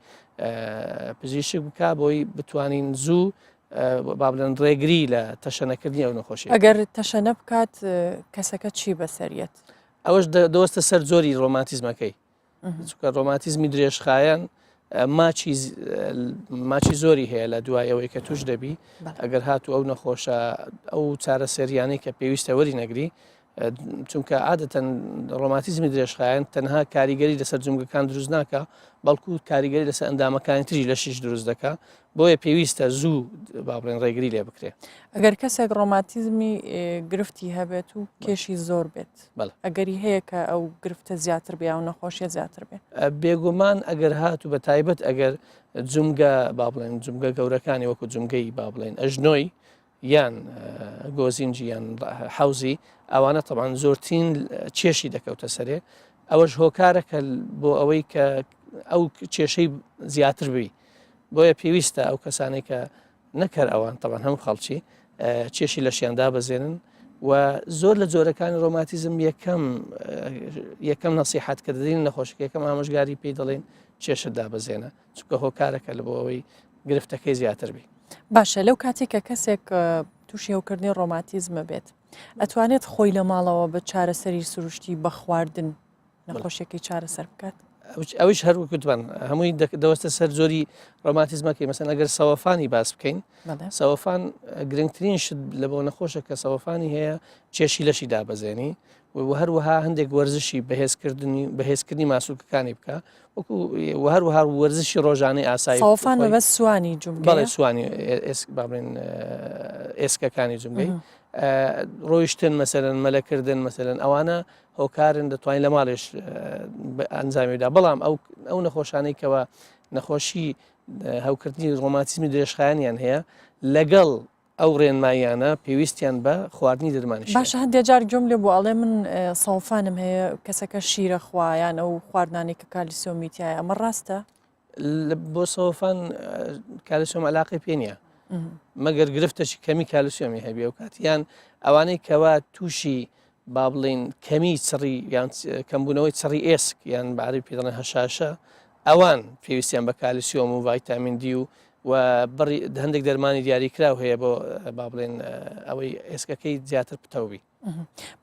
پزیشک بکە بۆی بتوانین زوو با بڵێن ڕێگری لە تەشەنەکردنی ئەو نەخۆشی ئەگەر تەشەنە بکات کەسەکە چی بەسەریەت ئەوەش دەوەستە سەر زۆری ڕۆماتیزمەکەی چکە ڕۆماتیزمی درێژخایەن ماچی زۆری هەیە لە دوایەوەی کە توش دەبی ئەگەر هاتو ئەو نەخۆشە ئەو چارە سەریانەی کە پێویستە وەری نەگری چونکە عادەتەن ڕۆماتیزمی درێژخایەن تەنها کاریگەری لەسەر جمگەکان دروست ناکە بەڵکو کاریگەری لەسەر ئەندامەکانی تری لە شیش دروست دەکە بۆیە پێویستە زوو با بڵێن ڕێگری لێ بکرێ ئەگەر کەسێک ڕۆماتیزمی گرفتی هەبێت و کێشی زۆر بێت ئەگەری هەیە کە ئەو گرفتە زیاتر بێ و نەخۆشیە زیاتر بێت بێگومان ئەگەر هاتو بە تایبەت ئەگەر جمگە با بڵێن جمگە گەورەکانی وەکو جمگەی با بڵێن ئەژنۆی یان گۆزینجی یان حوزی ئەوانە طبعاً زۆرترین کێشی دەکەوتە سەرێ ئەوەش هۆکارەکە بۆ ئەوەی کە ئەو کێشەی زیاتر بی بۆیە پێویستە ئەو کەسانی کە نەکەر ئەوان طبعاً هەموو خەڵکی کێشی لە شیاندا بەزێنن و زۆر لە جۆرەکانی ڕۆماتیزم یەکەم نەسیحەت کە دەدەین نەخۆشک یەکەم ئامۆژگاری پێی دەڵێن کێشتدا بەزێنە چونکە هۆکارەکە لە بۆ ئەوەی گرفتەکەی زیاتر بی باشە لەو کاتێک کە کەسێک تووشی هێوکردنی ڕۆماتیزمە بێت ئەتوانێت خۆی لە ماڵەوە بە چارەسەری سروشتی بە خواردن نەخۆشیەکەی چارەسەر بکات ئەوش هەروکوتوان هەمووی دەوەستە سەر زۆری ڕۆماتیزمەکەی مەسەن ئەگەر سەوەفانی باس بکەین سەوەفان گرنگترین شت لە بۆ نەخۆشە کە سەوەفانی هەیە کێشی لەشی دابەزێنی و هەروەها هەندێک وەرزشی بەهێزکردنی ماسوولکەکانی بکە وەکو هەروەها وەرزشی ڕۆژانەی ئاسایی سەوەفان بەبەست سوانی جمگە بەڵێ سوانی بابڵێن ئێسکەکانی جمگەی ڕۆیشتن مەسەرەن مەلەکردن مەسەرەن ئەوانە هۆکارن دەتوانین لە ماڵێش ئەنجامیدا بەڵام ئەو نەخۆشانەی کەەوە نەخۆشی هەوکردنی ڕۆماتیزمی درێژخایانیان هەیە لەگەڵ ئەو ڕێنماییانە پێویستیان بە خواردنی دەرمانی باشە هەندێک جار گوم لێ بۆ ئەڵێ من ساڵفانم هەیە کەسەکە شیرە خوایان ئەو خواردنانی کە کالیسیۆمیتیایە ئەمە ڕاستە بۆ سەوفان کالیسیۆم علاقی پێ نییە مەگەر گرفتەشی کەمی کالیسیۆمی هەبێ و کاتیان ئەوانەی کەوا تووشی با بڵین کەمی چڕی یان کەمبوونەوەی چڕی ئێسک یان بەعربی پێدەڵێن هەشاشە ئەوان پێویستیان بە کالیسیۆم و ڤایتامین دی و هەندێک دەرمانی دیاریکراو هەیە بۆ با بڵێن ئەوەی ئێسکەکەی زیاتر پتەوبی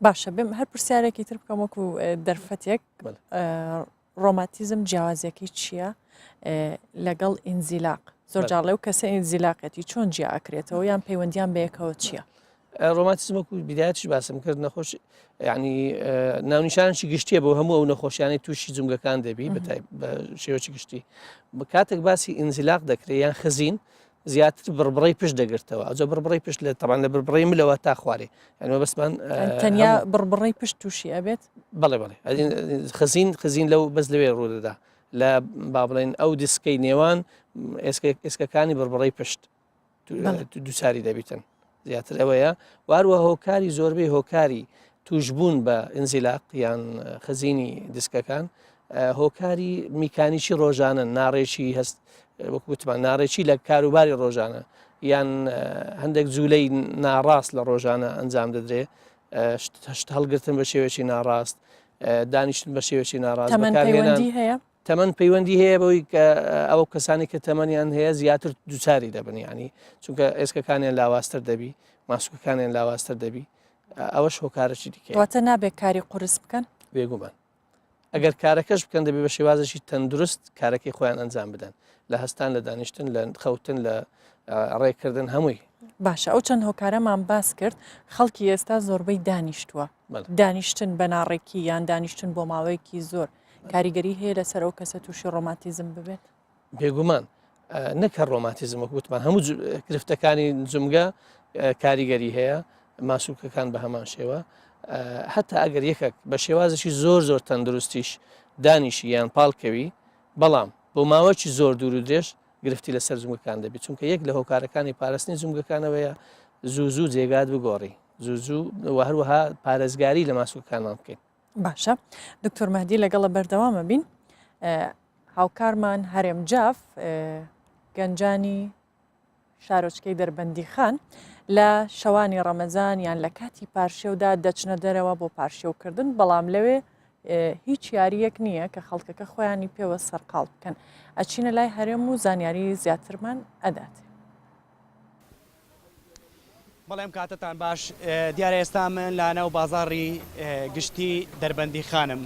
باشە بم هەر پرسیارێکی تر بکەم وەکو دەرفەتێک ڕۆماتیزم جیاوازیەکەی چییە لەگەڵ ئینزیلاق زۆر جاڵێ و کەسە ئینزیلاقەتی چۆن جیا ئەکرێتەوە یان پەیوەندیان بەیەکەوە چییە ڕۆماتیزمەکو بیدایەتش باسم کرد نەخۆش ینی ناونیشانشی گشتیە بۆ هەموو ئەو نەخۆشیانی تووشی جمگەکان دەبی بە شێوەی گشتی کاتێک باسی ئینزیلاق دەکرێت یان خزین زیاتر بڕبڕی پشت دەگرتەوە ئەجە بڕبڕی پشت لە تەبان لە بڕبڕی ملەوە تا خوارێ یانمە بەسمان تەنیا بڕبڕی پشت تووشی ئەبێت بەڵێ بڵێ خزین لەو بەس لەوێ ڕوودەدا لە با بڵێن ئەو دیسکەی نێوان ئێسکەکانی بڕبڕی پشت دووساری دەبیتن زیاتر ئەوەیە واروە هۆکاری زۆربەی هۆکاری توشبوون بە ئینزیلاق یان خزینی دیسکەکان هۆکاری میکانیکی ڕۆژانە ناڕێکی هەست وەکوتمان ناڕێکی لە کاروباری ڕۆژانە یان هەندێک جوولەی ناڕاست لە ڕۆژانە ئەنجام دەدرێ هەڵگرتن بە شێوێکی ناڕاست دانیشتن بە شێوێکی ناڕاست هەیە تەمەەن پەیوەندی هەیە بەوەی ئەو کەسانی کە تەمەنیان هەیە زیاتر دووچاری دەبن ینی چونکە ئێسکەکانیان لاوااستەر دەبی ماسوکەکانیان لاوااستەر دەبی ئەوەش هۆکارەی دیکە واتە نابێت کاری قورس بکەن بێگومان ئەگەر کارەکەش بکەن دەبێ بە شێوازشی تەندروست کارەکەی خۆیان ئەنجام بدەن لە هەستان لە دانیشتن لە خەوتن لە ڕێکردن هەمووی باشە ئەو چەند هۆکارەمان باس کرد خەڵکی ئێستا زۆربەی دانیشتووە دانیشتن بە ناڕێکی یان دانیشتن بۆ ماوەیەکی زۆر کاریگەری هەیە لەسەر ئەو کەسە تووشی ڕۆماتیزم ببێت بێگومان نەکە ڕۆماتیزم وەکوتمان هەموو گرفتەکانی جمگە کاریگەری هەیە ماسوولکەکان بە هەمان شێوە حتا ئەگەر یەکێک بە شێوازشی زۆر تەندروستیش دانیشی یان پاڵکەوی بەڵام بۆ ماوەکی زۆر دوور و درێژ گرفتی لەسەر جمگەکان دەبێت چونکە یەک لە هۆکارەکانی پاراستنی جمگەکانەوەیە زوو جێگات بگۆڕی زوو هەروەها پارێزگاری لە ماسوولکانمان بکەین باشە دکتۆر مەهدی لەگەڵە بەردەوامە بین هاوکارمان هەرێم جاف گەنجانی شارۆچکەی دەربەندی خان لە شەوانی ڕەمەزان یان لە کاتی پارشێودا دەچنە دەرەوە بۆ پارشێوکردن بەڵام لەوێ هیچ یاریەک نییە کە خەڵکەکە خۆیانی پێوە سەرقاڵ بکەن ئەچینە لای هەرێم و زانیاری زیاترمان ئەدات بەڵێم کاتتان باش دیارە ئێستا من لە ناو بازاڕی گشتی دەربەندی خانم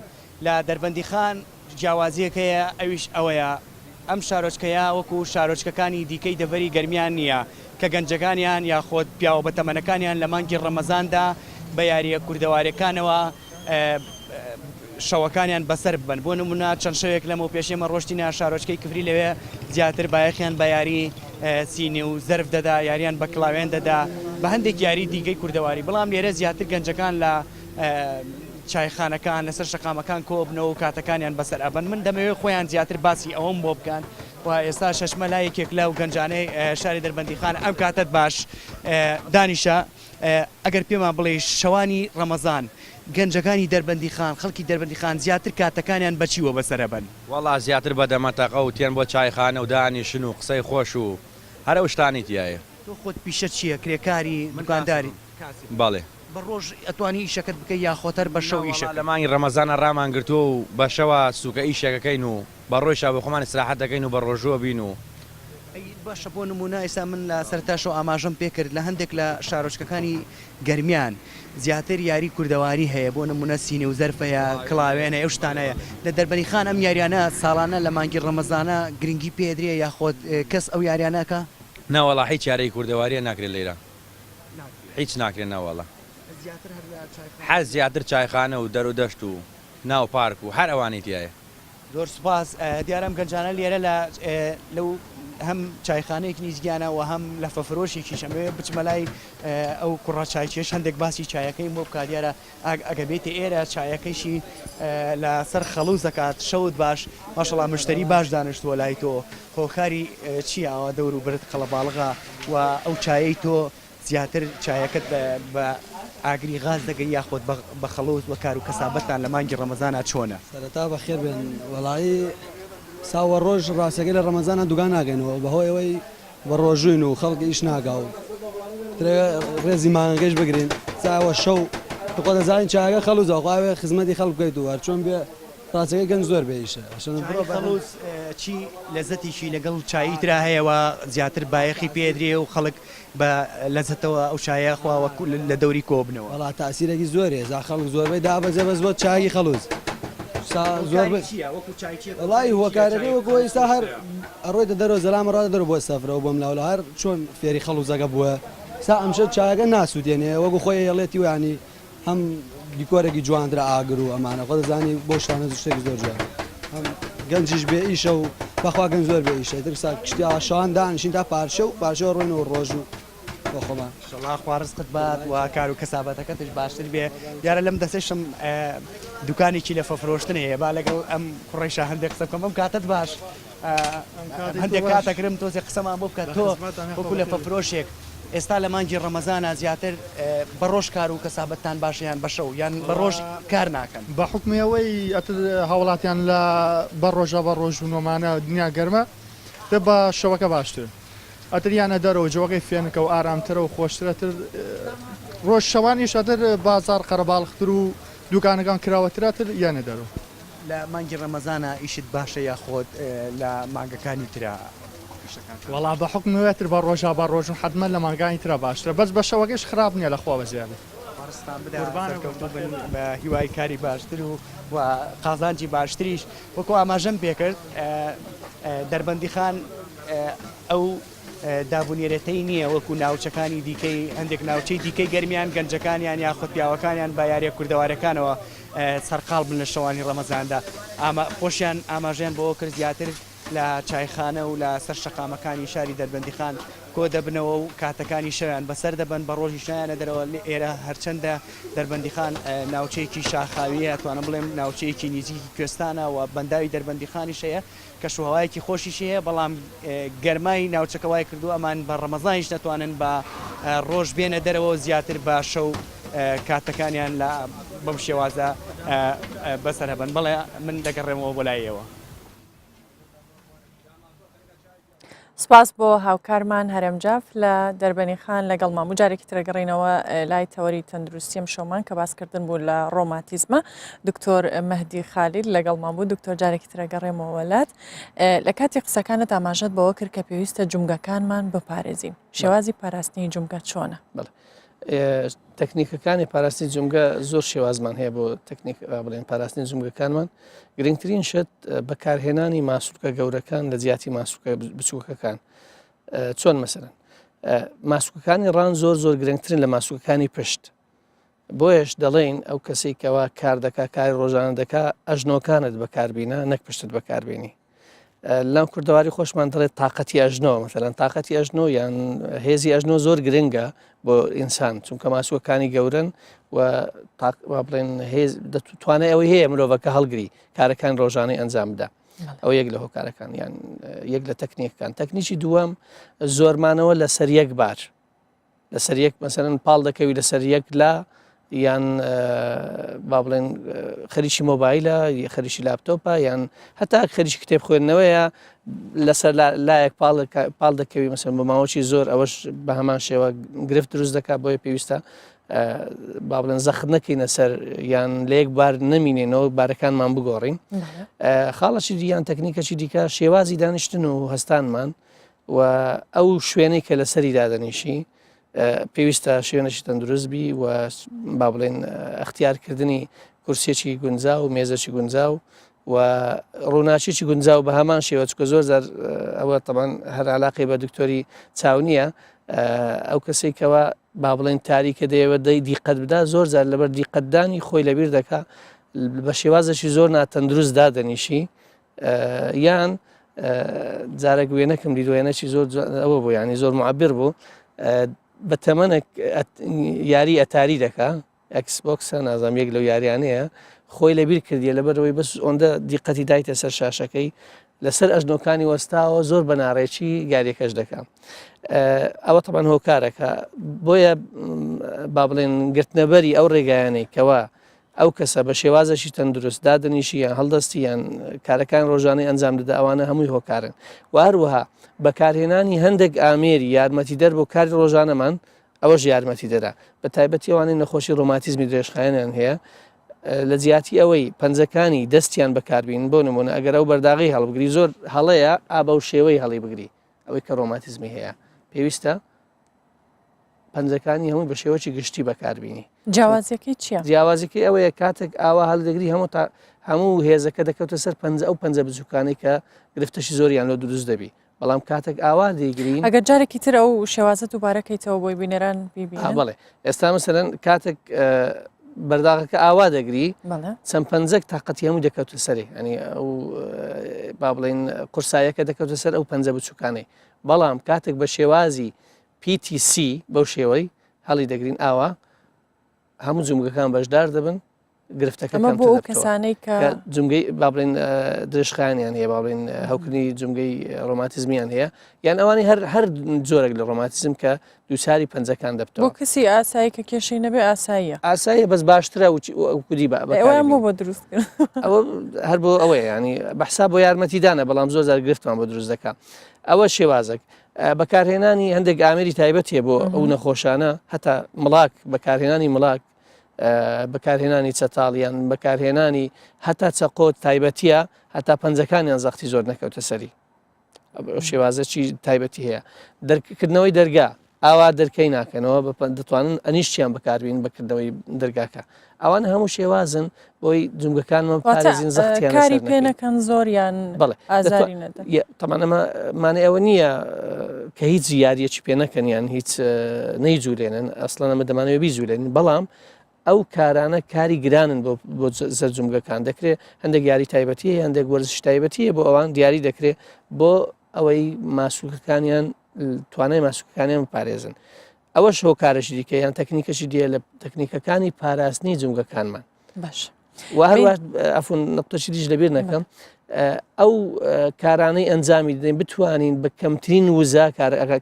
لە دەربەندی خان جیاوازیەکەیە ئەویش ئەوەیە ئەم شارۆچکەیە وەکو شارۆچکەکانی دیکەی دەڤەری گەرمیان نییە کە گەنجەکانیان یاخۆت پیاوە بەتەمەنەکانیان لە مانگی ڕەمەزاندا بە یاریە کوردەوارەکانەوە شەوەکانیان بەسەر ببن بۆ نمونە چەند شەوێک لەمە پێشێمە ڕۆشتینە شارۆچکەی کفری لەوێ زیاتر بایەخیان بە یاری سینی و زەرف دەدا یاریان بە کڵاوێن دەدا بە هەندێک یاری دیگەی کوردەواری بەڵام لێرە زیاتر گەنجەکان لە چایخانەکان لەسەر شەقامەکان کۆبنەوە و کاتەکانیان بەسەر ئەبن من دەمەوێت خۆیان زیاتر باسی ئەوەم بۆ بکەن و ئێستا شەشمە لایەکێک لەو گەنجانەی شاری دەربەندیخان ئەم کاتت باش دانیشە ئەگەر پێمان بڵێ شەوانی ڕەمەزان گەنجەکانی دەربەندیخان خەڵکی دەربەندیخان زیاتر کاتەکانیان بەچیوە بەسەرە بن وەڵا زیاتر بە دەمەتەقە و تێن بۆ چایخانە و دانیشن و قسەی خۆش و هەرە شتانی تایە تۆ خۆت پیشە چییە کرێکاری دوکانداری بەڵێ بە ڕۆژ ئەتوانی ئیشەکەت بکەی یاخۆتەر بە شەو ئیشە لە مانگی ڕەمەزانە ڕامان گرتووە و بە شەوە سوکە ئیشەکەکەین و بە ڕۆیشا بە خۆمان استراحەت دەکەین و بە ڕۆژوە بین و باشە بۆ نمونە ئێستا من لە سەرتاشەوە ئاماژەم پێکرد لە هەندێک لە شارۆچکەکانی گەرمیان زیاتر یاری کوردەواری هەیە بۆ نمونە سینی و زەرفەیە کڵاوێنە ئەو شتانەیە لە دەربەنیخان ئەم یاریانە ساڵانە لە مانگی ڕەمەزانە گرنگی پێدرێ یاخۆت کەس ئەو یاریانەکە ناوەڵا هیچ یارەی کوردەواریە ناکرێت لێرە هیچ ناکرێت ناوەڵە هەر زیاتر چایخانە و دەر و دەشت و ناو پارک و هەر ئەوانی تایە زۆر سوپاس دیارم گەنجانە لێرە لەو هەم چایخانەیەک نیزگیانە و هەم لە فەفرۆشێکی شەمەوێ بچمە لای ئەو کوڕاچایکێش هەندێک باسی چایەکەی بۆ بکات دیارە ئەگە بێتی ئێرە چایەکەیشی لەسەر خەڵوز دەکات شەوت باش ماشەڵا مشتری باش دانیشتووە لای تۆ هۆکاری چیەوە دەور و برت قەڵەباڵغا و ئەو چایەی تۆ زیاتر چایەکەت بە ئاگری غاز دەگەی یاخۆت بە خەڵوز و کار و کەسابەتان لە مانگی ڕەمەزانە چۆنە سەرەتا بەخێر بێن وەڵایی ساوە ڕۆژ ڕاستەکەی لە ڕەمەزانە دوگان ناگەنەوە بەهۆی ئەوەی بە ڕۆژوین و خەڵکی ئیش ناگا و ڕێزی مانگەش بگرین چاوە شەو خۆ دەزانین چاگە خەڵوزەخواوێ خزمەتی خەڵک بکەیت و هەرچۆن بێ ڕاستەکەی گەنج زۆر بێیشە خەڵوز چی لەزەتیشی لەگەڵ چایی ترا هەیەەوە زیاتر بایەخی پێدرێ و خەڵک بە لەزەتەوە ئەو شایە خواوە لە دەوری کۆبنەوە وڵات تاسیرێکی زۆرێ زا خەڵک زۆربەی دابەزێ بەس بۆ چاگی خەڵوز زۆر وڵی هۆکارەکەی وەکو ئێستا هەر ئەڕۆیتە دەرەوە زەلامە ڕادە دەرە بۆ سەفرەوە بۆم لاوە هەر چۆن فێری خەڵوزەکە بووە سا ئەمشە چاگە ناسووتێنێ وەکو خۆی هێڵێتی وانی هەم دیکۆرێکی جواندرا ئاگر و ئەمانە خۆ دەزانی بۆ شانە شتێکی زۆر جوان گەنجیش بێ ئیشە و بەخوا گەنج زۆر بێ ئیشە ترسا کشتی ئاشان دانیشین تا پارچە و پارچەوە ڕۆینەوە ڕۆژ و خۆمان خوارزقت بات و کار و کەسابەتەکەتش باشتر بێ دیارە لەم دەسێشم دوکانێکی لە فەفرۆشتن هەیە با لەگەڵ ئەم کوڕیشە هەندێک قسە بکەم ئەم کاتت باش هەندێک کاتەکرم تۆزێ قسەمان بۆ بکات تۆ وەکو لە فەفرۆشێک ئێستا لە مانگی ڕەمەزانە زیاتر بە ڕۆژ کار و کەسابەتتان باشیان بە شەو یان بە ڕۆژ کار ناکەن بە حکومیەوەی هاوڵاتیان لە بە ڕۆژە بە ڕۆژبوونەمانە دنیا گەرمە دە بە شەوەکە باشتر ئەتریانە دەرەوە جوەکەی فێنکە و ئارامترە و خۆشترەتر ڕۆژ شەوانیش ئەتر بازار قەرەباڵختر و دوکانەکان کراوەتراتر یانە دەرەوە لە مانگی ڕەمەزانە ئیشت باشە یاخۆت لە مانگەکانی ترا وەڵا بە حکومەوەتر بە ڕۆژا بە ڕۆژن حدمە لە مانگانی ترا باشترە بەس بە شەوەکەش خراپ نییە لە خۆ بەزیادە بە هیوای کاری باشتر و قازانجی باشتریش وەکو ئاماژەم پێکرد دەربەندیخان ئەو دابونێرەتەی نییە وەکو ناوچەکانی دیکەی هەندێک ناوچەی دیکەی گەرمیان گەنجەکانیان یاخود پیاوەکانیان با یاریە کوردەوارەکانەوە سەرقاڵ بن لە شەوانی ڕەمەزاندا خۆشیان ئاماژیان بۆ کرد زیاتر لە چایخانە و لە سەر شەقامەکانی شاری دەربەندیخان کۆ دەبنەوە و کاتەکانی شەویان بەسەر دەبن بە ڕۆژی شایانە دەرەوە ئێرە هەرچەندە دەربەندیخان ناوچەیەکی شاخاویە توانم بڵێم ناوچەیەکی نزیکی کوێستانە و بەنداوی دەربەندیخانیش هەیە کە شوهەوایەکی خۆشیش هەیە بەڵام گەرمای ناوچەکەوای کردو ئەمان بە ڕەمەزانیش نەتوانن بە ڕۆژ بێنە دەرەوە زیاتر بە شەو کاتەکانیان لە بەم شێوازە بەسەر هەبن بەڵێ من دەگەڕێمەوە بۆ لایەوە. سپاس بۆ هاوکارمان هەرەمجاف لە دەربەنیخان لەگەڵ مامۆ جارێکی ترەگەڕینەوە لای تەوەری تەندروستیم شۆمان کە باسکردن بوو لە ڕۆماتیزمە دکتۆر مەهدی خالید لەگەڵ مامۆ دکتۆر جارێکی ترەگەڕێمەوە وەلات لە کاتی قسەکانت ئاماژەت بەوە کرد کە پێویستە جومگەکانمان بپارێزین شێوازی پاراستنی جومگە چۆنە؟ تەکنیکەکانی پاراستنی جومگە زۆر شێوازمان هەیە بۆ تەکنیک بڵێن پاراستنی جومگەکانمان گرنگترین شت بەکارهێنانی ماسوولکە گەورەکان لە جیاتی ماسوولکە بچووکەکان چۆن مەسەرەن ماسوولکەکانی ڕان زۆر گرنگترین لە ماسوولکەکانی پشت بۆیش دەڵێن ئەو کەسێک کەوا کار دەکا کاری ڕۆژانە دەکا ئەژنۆکانت بەکاربینە نەک پشتت بەکاربیێنی لەم کوردەواری خۆشمان دەڵێت تااقەتی ئەژنۆ مەسەلەن تااقەتی ئەژنۆ یان هێزی ئەژنۆ زۆر گرنگە بۆ ئینسان چونکە ماسووەکانی گەورن و بڵێن توانای ئەوەی هەیە مرۆڤەکە هەڵگری کارەکان ڕۆژانەی ئەنجام بدە ئەو یەک لە هۆکارەکان یان یەک لە تەکنیکەکان تەکنیکی دووەم زۆرمانەوە لەسەر یەک بار لەسەر یەک مەسەرەن پاڵ دەکەوی لەسەر یەک لا یان با بڵێن خەریکی مۆبایلە خەریکی لاپتۆپە یان هەتا خەریکی کتێب خوێندنەوەیە لەسەر لایەک پاڵ دەکەوی مەسەن بە ماوەی زۆر ئەوەش بە هەمان شێوە گرفت دروست دەکات بۆیە پێویستە با بڵێن زەخت نەکەینە سەر یان لە یەک بار نەمینێنەوە بارەکانمان بگۆڕین خاڵەشی دییان تەکنیکەکی دیکە شێوازی دانیشتن و هەستانمان و ئەو شوێنەی کە لەسەری دادەنیشی پێویستە شوێنەشی تەندروستبی و با بڵێن ئەختیارکردنی کورسێکی گونجاو و مێزەکی گونجاو و ڕووناچێکی گونجاو بە هەمان شێوە چکە زۆر زار ئەوە تەمان هەر علاقی بە دکتۆری چاو نییە ئەو کەسێکەوە با بڵێن تاریکە دەیەوە دیقەت بدا زۆر زار لەبەر دیقەتدانی خۆی لەبیر دەکا بە شێوازەشی زۆر ناتەندروست دادەنیشی یان جارێک وێنەکەم دیدوێنەی زۆر ئەوە بوو ینی زۆر معبر بوو بە تەمەنێک یاری ئەتاری دەکا ئەکسبۆکسە نازام یەک لەو یاریانەیە خۆی لەبیر کردیە لەبەرەوەی بەس ئەوەندە دیقەتی دایتە سەر شاشەکەی لەسەر ئەژنۆکانی وەستاوە زۆر بە ناڕێکی یاریەکەش دەکات ئەوە تەمان هۆکارەکە بۆیە با بڵێن گرتنەبەری ئەو ڕێگایانەی کەوا ئەو کەسە بە شێوازەشی تەندروست دادنیشی یان هەڵدەستی یان کارەکان ڕۆژانەی ئەنجام دەدا ئەوانە هەمووی هۆکارن و هەروەها بەکارهێنانی هەندێک ئامێری یارمەتی دەر بۆ کاری ڕۆژانەمان ئەوەش یارمەتی دەدا بە تایبەتی ئەوانەی نەخۆشی ڕۆماتیزمی درێژخایەنیان هەیە لە جیاتی ئەوەی پەنجەکانی دەستیان بەکاربین بۆ نمونە ئەگەر ئەو بەرداغی هەڵبگری زۆر هەڵەیە ئابە و شێوەی هەڵی بگری ئەوەی کە ڕۆماتیزمی هەیە پێویستە پەنجەکانی هەمووی بە شێوەی گشتی بەکاربینی جیاوازەکەی چییە؟ جیاوازەکەی ئەوەیە کاتێک ئاوا هەڵدەگری هەموو هێزەکە دەکەوتە سەر ئەو پەنجە بچووکانی کە گرفتەشی زۆریان لە دروست دەبی بەڵام کاتێک ئاوا دەیگرین ئەگەر جارێکی تر ئەو شێوازە دووبارەکەیتەوە بۆی بینەران بیبینن بڵێ ئێستا مەسەرەن کاتێک بەرداغەکە ئاوا دەگری چەند پەنجەک تااقەتی هەموو دەکەوتە سەری ئەنی ئەو با بڵێن قورسایەکە دەکەوتە سەر ئەو پەنجە بچووکانەی بەڵام کاتێک بە شێوازی PTC بەو شێوەی هەڵی دەگرین ئاوا هەموو جومگەکان بەشدار دەبن گرفتەکە بۆ ئەو کەسانەی کە جومگەی با بڵێن درێژخایانیان هەیە با بڵێن هەوکردنی جومگەی ڕۆماتیزمیان هەیە یان ئەوانی هەر جۆرێک لە ڕۆماتیزم کە دووساری پەنجەکان دەبتەوە بۆ کەسی ئاسایی کە کێشەی نەبێ ئاساییە ئاساییە بەس باشترە کودی ئەویان بۆ دروست ئەوە هەر بۆ ئەوەیە ینی بەحسا بۆ یارمەتیدانە بەڵام زۆر زار گرفتمان بۆ دروست دەکات ئەوە شێوازێک بەکارهێنانی هەندێک ئامێری تایبەتیە بۆ ئەو نەخۆشانە هەتا مڵاک بەکارهێنانی مڵاک بەکارهێنانی چەتاڵیان بەکارهێنانی هەتا چەقۆت تایبەتیە هەتا پەنجەکانیان زەختی زۆر نەکەوتە سەری شێوازەی تایبەتی هەیە دەرکردنەوەی دەرگا ئاوا دەرکەی ناکەنەوە دەتوانن ئەنیشتیان بەکاربین بەکردنەوەی دەرگاکە ئەوانە هەموو شێوازن بۆی جومگەکانمان پارێزین زەختیان کاری پێنەکەن زۆریان ئازاری نەدەن تەمانەمانە ئەوە نییە کە هیچ یاریەکی پێ نەکەنیان هیچ نەیجوولێنن ئەسڵەن ئەمە دەمانەوە بیجوولێنین بەڵام ئەو کارانە کاری گرانن بۆ زەرجومگەکان دەکرێت هەندێک یاری تایبەتی هەندێک وەرزش تایبەتیە بۆ ئەوان دیاری دەکرێت بۆ ئەوەی ماسوولکەکانیان توانای ماسوولکەکانیان پارێزن ئەوەش هۆکارەشی دیکە یان تەکنیکەشی دیە لە تەکنیکەکانی پاراستنی جومگەکانمان باش و هەروە ئەفون نقطەشی دیش لەبیر نەکەم ئەو کارانەی ئەنجامی دەدەین بتوانین بە کەمترین وزە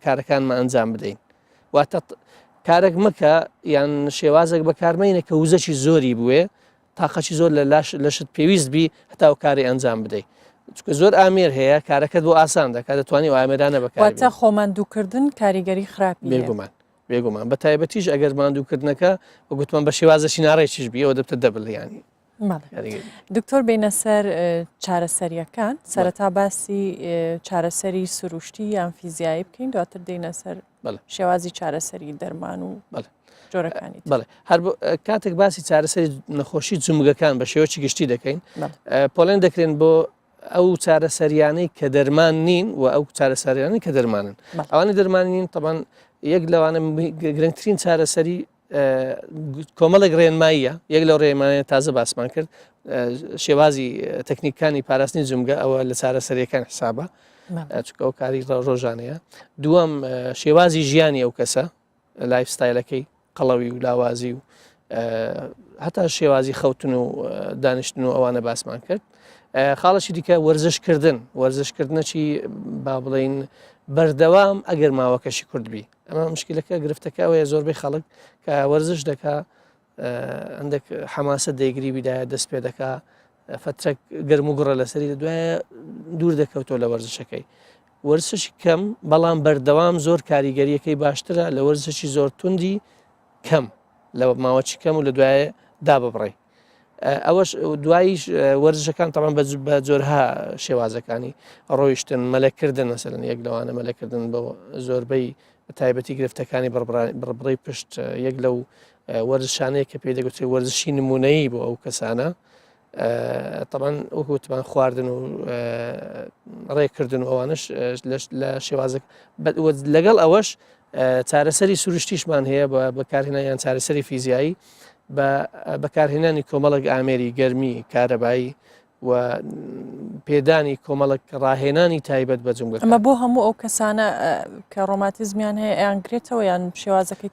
کارەکانمان ئەنجام بدەین واتە کارێک مەکە یان شێوازێک بەکارمەینە کە وزەی زۆری بووێ تااقەی زۆر لە شت پێویست بی هەتا و کاری ئەنجام بدەیت چکە زۆر ئامێر هەیە کارەکەت بۆ ئاسان دەکات دەتوانانی و ئامێرانە بەکاتە خۆماندووکردن کاریگەری خراپی بێگومان بە تایبەتیش ئەگەر ماندووکردنەکە وەگوتمان بە شێوازەشی ناڕێکیش بی ئەوە دەبتە دەبڵیانی دکتۆر بینە سەر چارەسەریەکان سەرەتا باسی چارەسەری سروشتی یان فیزیایی بکەین دواتر دێنە سەر شێوازی چارەسەری دەرمان و جۆرەکانی بڵێ هەر کاتێک باسی چارەسەری نەخۆشی جومگەکان بە شێوەی گشتی دەکەین پۆلێن دەکرێن بۆ ئەو چارەسەریانەی کە دەرمان نین و ئەو چارەسەریانی کە دەرمانن ئەوانی دەرمان نین طبعاً یەک لەوانە گرنگترین چارەسەری کۆمەڵێک ڕێنماییە یەک لەو ڕێمانە تازە باسمان کرد شێوازی تەکنیکانی پاراستنی جومگە ئەوە لە چارەسەریەکان حسابە چکە ئەو کاری ڕۆژانەیە دووەم شێوازی ژیانی ئەو کەسە لایف ستایلەکەی قەڵەوی و لاوازی و هەتا شێوازی خەوتن و دانیشتن و ئەوانە باسمان کرد خاڵەشی دیکە وەرزشکردنەکی با بڵین بەردەوام ئەگەر ماوەکەشی کوردبی ئەمە مشکلەکە گرفتەکەوەیە زۆربەی خەڵک کە وەرزش دەکا هەندێک حەماسە دەیگری بیدایە دەست پێ دەکا فترە گەرم و گوڕە لەسەری دوایە دوور دەکەوتەوە لە وەرزشەکەی وەرزشی کەم بەڵام بەردەوام زۆر کاریگەریەکەی باشترە لە وەرزشی زۆر توندی کەم لە ماوەچی کەم و لە دوایە داببڕێ ئەوەش دواییش وەرزشەکان تەمان بە جۆرها شێوازەکانی ڕۆیشتن مەلەکردن مەسەرەن یەک لەوانە مەلەکردن بە زۆربەی تایبەتی گرفتەکانی بڕبڕی پشت یەک لەو وەرزشانەیە کە پێ دەگوترێت وەرزشی نمونەیی بۆ ئەو کەسانە طبعاً وەکوتمان خواردن و ڕێکردن و ئەوانش لە شێوازێک لەگەڵ ئەوەش چارەسەری سروشتیشمان هەیە بە بەکارهێنانیان چارەسەری فیزیایی بە بەکارهێنانی کۆمەڵک ئامێری گەرمی کارەبایی و پێدانی کۆمەڵک ڕاهێنانی تایبەت بە جومگە ئەمە بۆ هەموو ئەو کەسانە کە ڕۆماتیزمیان هەیە ئەیانگرێتەوە یان شێوازەکەی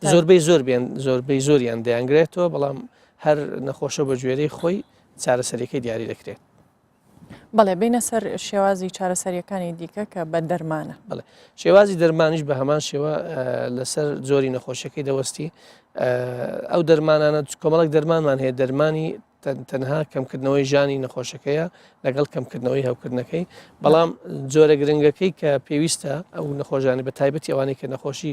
زۆربەی زۆریان دەیانگرێتەوە بەڵام هەر نەخۆشە بە گوێرەی خۆی چارەسەریەکەی دیاری دەکرێت بەڵێ بینە سەر شێوازی چارەسەریەکانی دیکە کە بە دەرمانە بڵێ شێوازی دەرمانیش بە هەمان شێوە لەسەر زۆری نەخۆشیەکەی دەوەستی ئەو دەرمانانە کۆمەڵک دەرمانمان هەیە دەرمانی تەنها کەمکردنەوەی ژانی نەخۆشەکەیە لەگەڵ کەمکردنەوەی هەوکردنەکەی بەڵام جۆرە گرنگەکەی کە پێویستە ئەو نەخۆشانی بە تایبەتی ئەوانەی کە نەخۆشی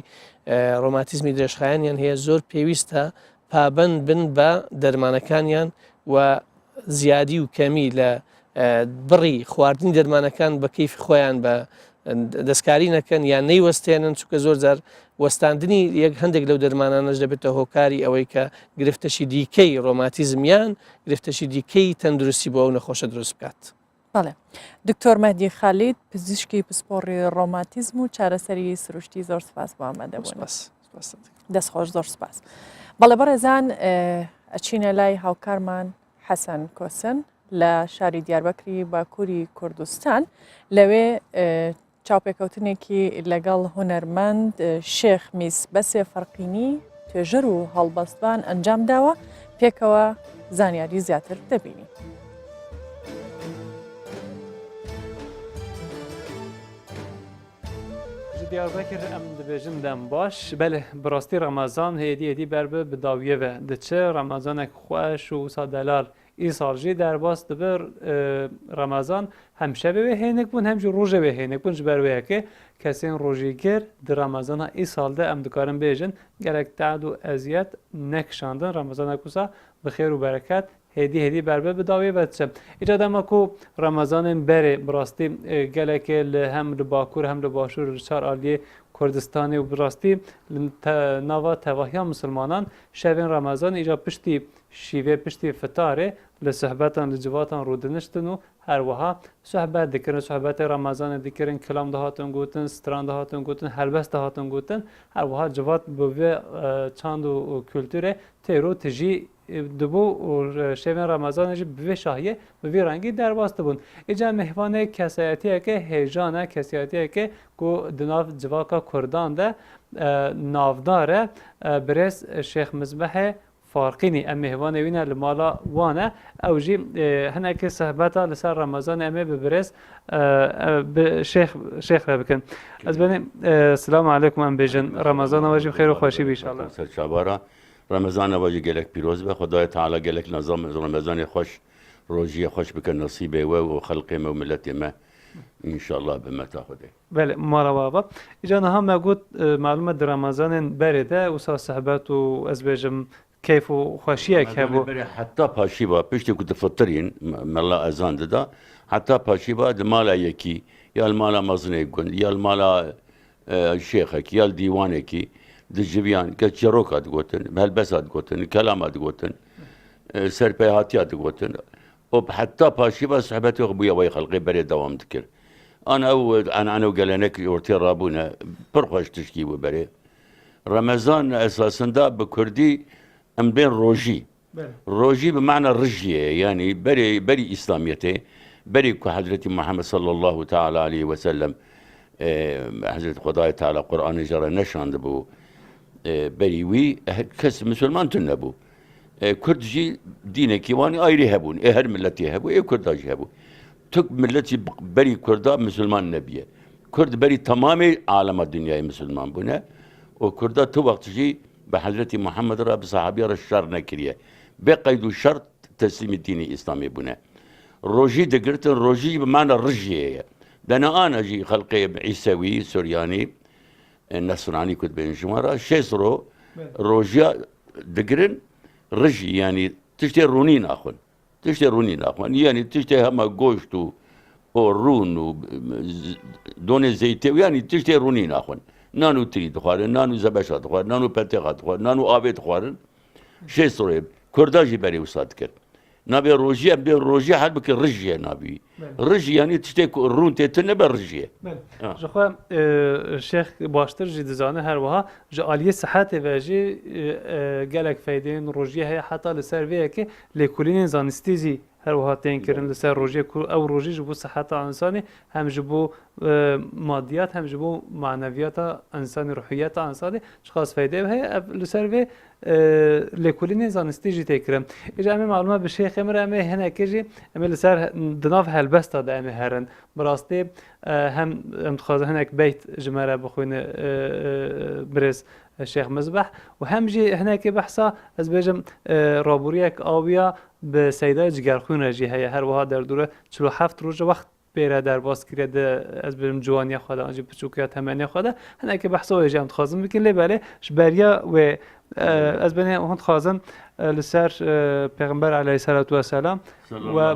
ڕۆماتیزمی درێژخایانیان هەیە زۆر پێویستە پابند بن بە دەرمانەکانیان و زیادی و کەمی لە بڕی خواردنی دەرمانەکان بە کەیف خۆیان بە دەستکاری نەکەن یان نەیوەستێنن چونکە زۆر جار وەستاندنی یەک هەندێک لەو دەرمانانەش دەبێتە هۆکاری ئەوەی کە گرفتەشی دیکەی ڕۆماتیزمیان گرفتەشی دیکەی تەندروستی بۆ ئەو نەخۆشە دروست بکات. بەڵێ دکتۆر مەهدی خالید پزیشکی پسپۆڕی ڕۆماتیزم و چارەسەری سروشتی زۆر سپاس بۆ ئامادەبوون دەستخۆش زۆر سپاس. بەڵێ بەڕێزان ئەچینە لای هاوکارمان حەسەن کۆسن لە شاری دیاربەکری باکووری کوردستان لەوێ چاوپێکەوتنێکی لەگەڵ هونەرمەند شێخ میسبەسێ فەرقینی توێژەر و هەڵبەستوان ئەنجام داوە پێکەوە زانیاری زیاتر دەبینی. دیاربەکر ئەم دەبێژن دەم باش بەێ بڕاستی ڕەمازان هێدی بەربە بداویەوە دەچێ ڕەمازانێک خوۆش و سادەلار ئیساڵژی دەرباس دەبەر ڕەمازان هەمشە بێ هێنێک بوون هەمجی ڕۆژە بێ هێنێک بوون بەروەیەکە کەسێن ڕۆژی گر ڕەمازانە ئیساڵدە ئەم دکارن بێژن گەرەک تاد و ئەزیەت نەکشاندن ڕەمازانە کوسا بەخێر و بەرەکەت هێدی بەربە بداوێ بەچە ئیجا دەمەک و ڕەمەزانên berê bi rastî gelekê li hem li bakur hem li başûr li çar aliyê Kurdistanê û bi rastî nava tevahiya musilmanan şevên Remezan îca piştî şîvê piştî fitarê li sohbetan li civatan rûdiniştin û her wiha sohbet dikirin sohbetê Remezanê dikirin kilam dihatin gotin stran dihatin gotin helbest dihatin gotin her wiha civat bi vê çand û kültûrê têro tijî dibû û şevên Remezanê jî bi vê şahiyê bi vê rengî derbas dibûn. Îca mehvanê kesayetiyeke hêjan e kesayetiyeke ku di nav civaka Kurdan de navdar e birêz Şêx Mizbehê Farqînî em mehvanê wî ne li mala wan e ew jî hinekî sehbeta li ser Remezanê em ê bi birêz şêx re bikin. Ez benê Selamu aleykum em bêjin Remezana we jî xêr û xweşî bî inşallah. رمضان واجی گلک پیروز به خدای تعالی گلک نظام رمضان خوش روزی خوش بکن نصیبه و خلق ما و ملت ما ان شاء الله به متا خدا. بله مرحبا. ایجا هم مگود معلومه در رمضان برده و صحبت و از بجم کیف و خوشیه که بو. حتی پاشی با پشتی کت فطرین ملا اذان داده حتی پاشی با مالا یکی یا مالا مزنه گند یا مالا شیخ کی یا دیوانه کی دجبيان كجروكات قوتن بهالبسات قوتن كلامات قوتن سربيهاتيات قوتن وحتى باشي بس صحبتي وابويا ويا خلقي بري دوام ذكر انا وقالنك ورتي رابونا برخوش تشكي وبري رمضان اساسا دا بكردي ام بين روجي بمعنى الرجية يعني بري اسلاميته بري كحضرة محمد صلى الله تعالى عليه وسلم حضرة خداي تعالى قرآن جرى نشان دبو بريوي كس مسلمان تنبو كرد جي دينك يواني ايري هبون هر ملتي هبو كرداجي هبو تك ملتي بري كردا مسلمان نبيه كرد بري تمامي عالم الدنيا مسلمان بنا وكردا تو وقت جي بحضرة محمد رب صحابي الشر نكريه بقيدو شرط تسليم الدين الاسلامي بنا روجي دقرت روجي بمعنى الرجيه انا جي خلقي عيسوي سورياني النصراني كنت بين جمارة شيسرو روجيا دقرن رجي يعني تشتري رونين اخون يعني تشتري هما قوشتو او رون دون زيتي يعني تشتري رونين اخون نانو تريد خوارن نانو زبشات خوارن نانو بنتقات خوارن نانو آبت خوارن شيسرو كرداجي بري وصاد كر نبي روجيا بروجيا حد بك الرجية نبي رجي يعني تشتكي الرون تتنى بالرجية. جخوا الشيخ باشتر جي دزانه هر وها جالية صحة واجي قالك فايدين روجيا هي حتى لسيرفيه كي لكلين زانستيزي هر وها تنكرن لسر روجيا او روجي جبو صحة انساني هم جبو ماديات هم جبو معنويات انساني روحيات انساني خاص فايده هي لسيرفيه لكلين زانستيجي تكرم اجا امي معلومه بالشيخ امر امي هنا كيجي امي لسر دناف هالبستا دا امي هرن براستي هم متخاذ هناك بيت جمره بخوين برز الشيخ مذبح وهم جي هناك بحثا از بيجم رابوريك اويا بسيده جگرخون جي هي هر وها در دوره 47 روز وقت بیره در باز کرده از برم جوانی خدا آنجا بچوکیات همانی خدا هناك بحثا ويجي متخاذم بكن لي بالي شبريا و از بني هون خازن لسر پیغمبر علیه الصلاة والسلام و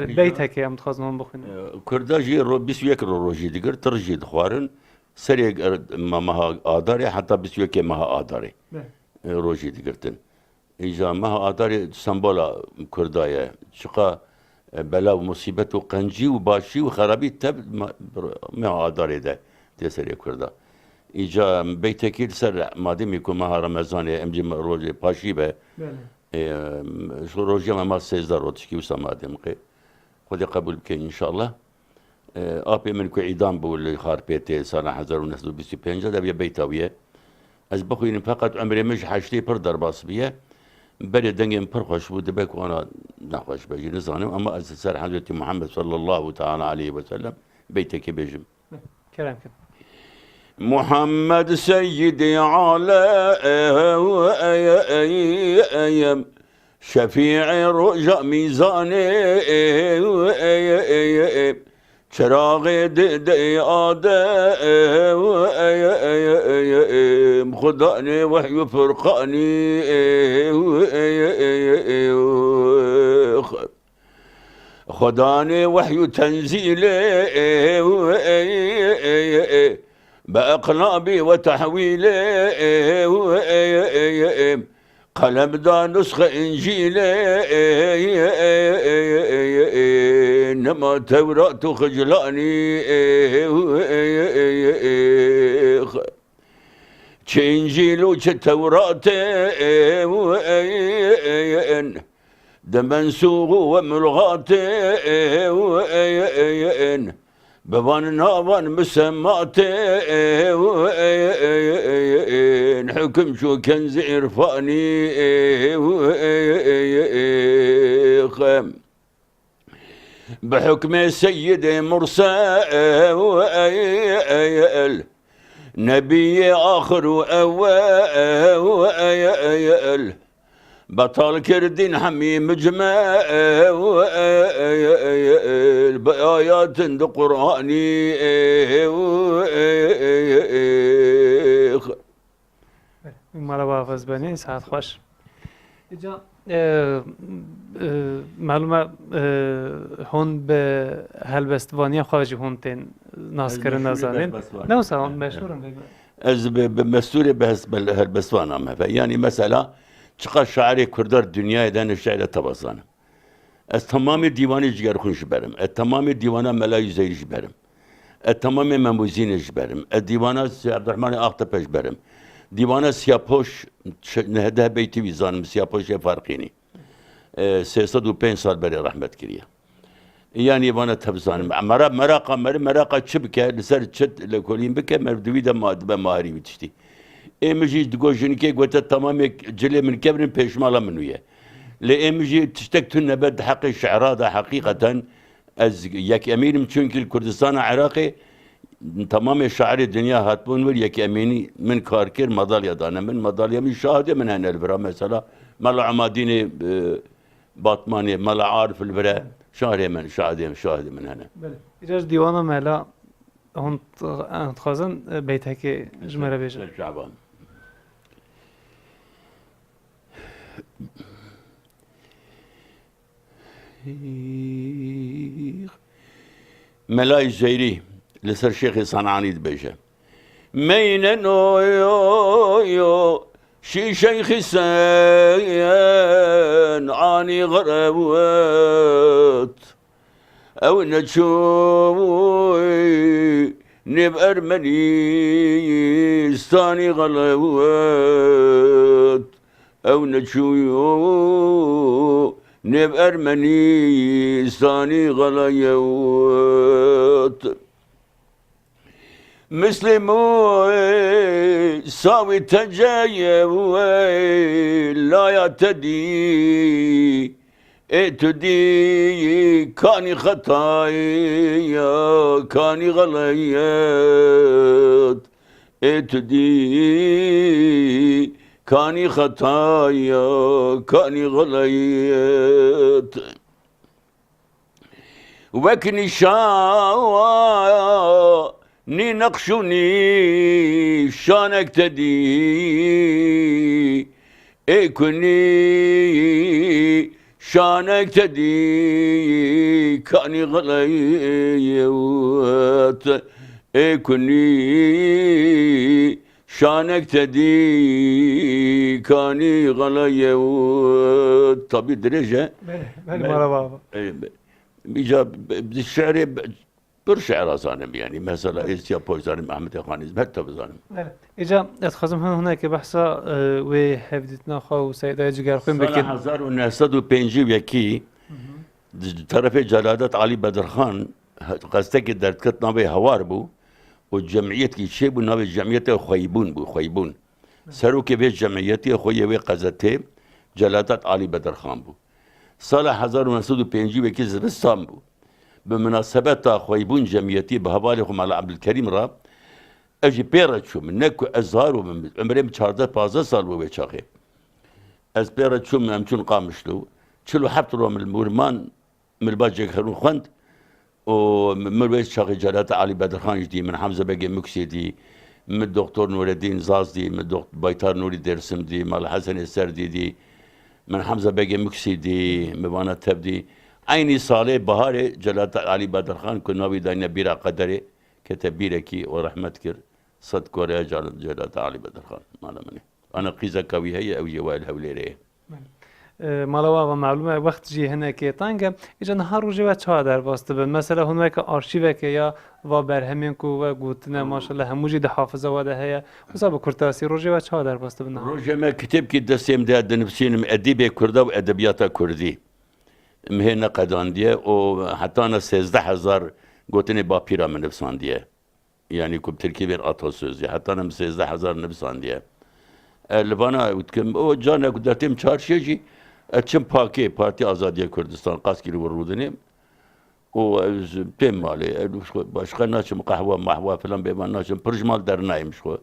بیت هکی هم تخازن هم بخونه کرداجی رو 21 روزی دیگر ترجی دخوارن سری ماها آداری حتی 21 ماها آداری روزی دیگرتن ایجا ماها آداری سمبولا کردایه چقا بلا و مصیبت و قنجی و باشی و خرابی تب ماها آداری ده تسری کردا ایجا بیتکی سر مادم یکو ماه رمضان امجی روزی پاشی به روزی ما 13 روز کی وسا مادم قی خودی قبول بکن ان شاء الله آبی من کو اعدام بول خار پیته سال 1925 ده بیا بیتاویه از بخوین فقط عمری مش حشتی پر در باس بیه بری دنگم پر خوش بود بک وانا نخوش بجی نزانم اما از سر حضرت محمد صلی الله تعالی علیه و سلم بیتکی بجم كلام كده محمد سيدي على شفيع رجاء ميزاني چراغ دي آدم خداني وحي فرقاني خداني وحي تنزيلي بأقلابي وتحويلي قلم دا نسخة إنجيلي إنما توراة خجلاني چه إنجيل و چه توراة ده منسوخ وملغات بوان ناوان مسمات حكم شو كنز عرفاني بحكم سيد مرسل نبي آخر وأول بطل كردين حمي مجمع بآيات قرآني مرحبا فزباني ساعت خوش اجا معلومه هون به هلبستوانی خواجی هون تین ناس کردن نزانین نه سلام مشهورم از بمسؤول بهس بالبسوان أما يعني مثلا چقدر شاعر كردار دنيا دان الشعر تبصانه از تمام دیوان جگر خونش برم از تمام دیوان ملای زیرش برم از تمام مموزینش برم از دیوان عبدالرحمن آختپش برم دیوان سیاپوش نهده بیتی ویزانم سیاپوش فرقینی 305 سال بری رحمت کریه يعني وانا تبزانم مراقه چه بکه لسر چت لکولین بکه مردوی ده ماهری بیتشتی امجی دگوشن که گوته تمام جلی من کبرن پیشمالا منویه لامجي تشتكتوا نبد حق الشعراء ده حقيقة از يك اميرم چونكي الكردستان عراقي تمام شاعر الدنيا هاتبون ول يك اميني من كاركر مداليا دانا من مداليا من شاهده من هنا البرا مثلا ملا عماديني باطماني ملا عارف البرا شاهده من شاهده من هنا إيش ديوانا ملا هون تخازن بيتك جمرة بيجا شعبان ملاي الجيري لسر شيخ صنعاني دبيجة مين نويو شي شيخ سين عاني غربوت او نتشوي نب ارمنيستاني غلبوت او نتشوي نب ارمنيستاني غليوت مسلموي ساوي تجايوي لا يعتدي اتدي كاني خطايا كاني غليات اتدي كاني خطايا كاني غليات وكني شاوى ني نقشوني شانك تدي اكني شانك تدي كاني غليات اكني شانك تدي كاني غليات طبي درجة بابا بيجاب بالشعر برشعر زانم يعني مثلا إيش يا زانم أحمد خانيز بهتا بزانم إجا أتخزم هناك بحثا وحفظتنا خو سيدة جگر خوين بكين 1905 يكي طرف جلالة علي بدر خان قصدك درت ناوي هوار بو والجمعية كي شيء بو ناوي جمعية خويبون سرو كي بيت جمعيتي خويا قزته جلالة علي بدر خان بو سال 1905 يكي زبستان بو بمناسبة خويبون جمعيتي بهوالهم على عبد الكريم راب اجي بيرت شو من نكو ازهار ومن عمري 14 سال وبيشاخي از بيرت شو من امشون قامشلو شلو حبطلو من المورمان من الباجي خرون خند ومرويش شاخي جلالة علي بدر خان جدي من حمزة بقي مكسي دي من الدكتور نور الدين زاز دي من الدكتور بيطار نوري درسم دي من الحسن السردي دي من حمزة بقي مكسي دي مبانا تبدي عيني صالح بهاري جلالة علي بدر خان كنا بيدانا بيرا قدري كتبيركي ورحمتك صد كوريا جلالة علي بدر خان مالا مني انا قيزة كوي هي او جوال هوليري مالا معلومه وقت جي هناك طنجة اجا نهار وجوا چا در واسطه مثلا هناك ارشيفك يا و برهمين كو و گوتنا ما شاء الله هموجي ده حافظه و ده هي وصاب كرتاسي روجوا چا در واسطه بالنهار روجا ما كتب كي دسيم ده دنفسين اديب كرده و ادبيات كردي مهنه قدانديه وحتى انا 13000 گوتني با بيرا من نفسانديه يعني كوب تركيبين اطو سوزي حتى انا 13000 نفسانديه لبانا وتكم او جانا قدرتم چارشيجي اتشم باكي بارتي ازاديه كردستان قاسكي ورودني و بيم مالي باشقا ناشم قهوه محوه فلان بما ناشم برجمال درنايم شو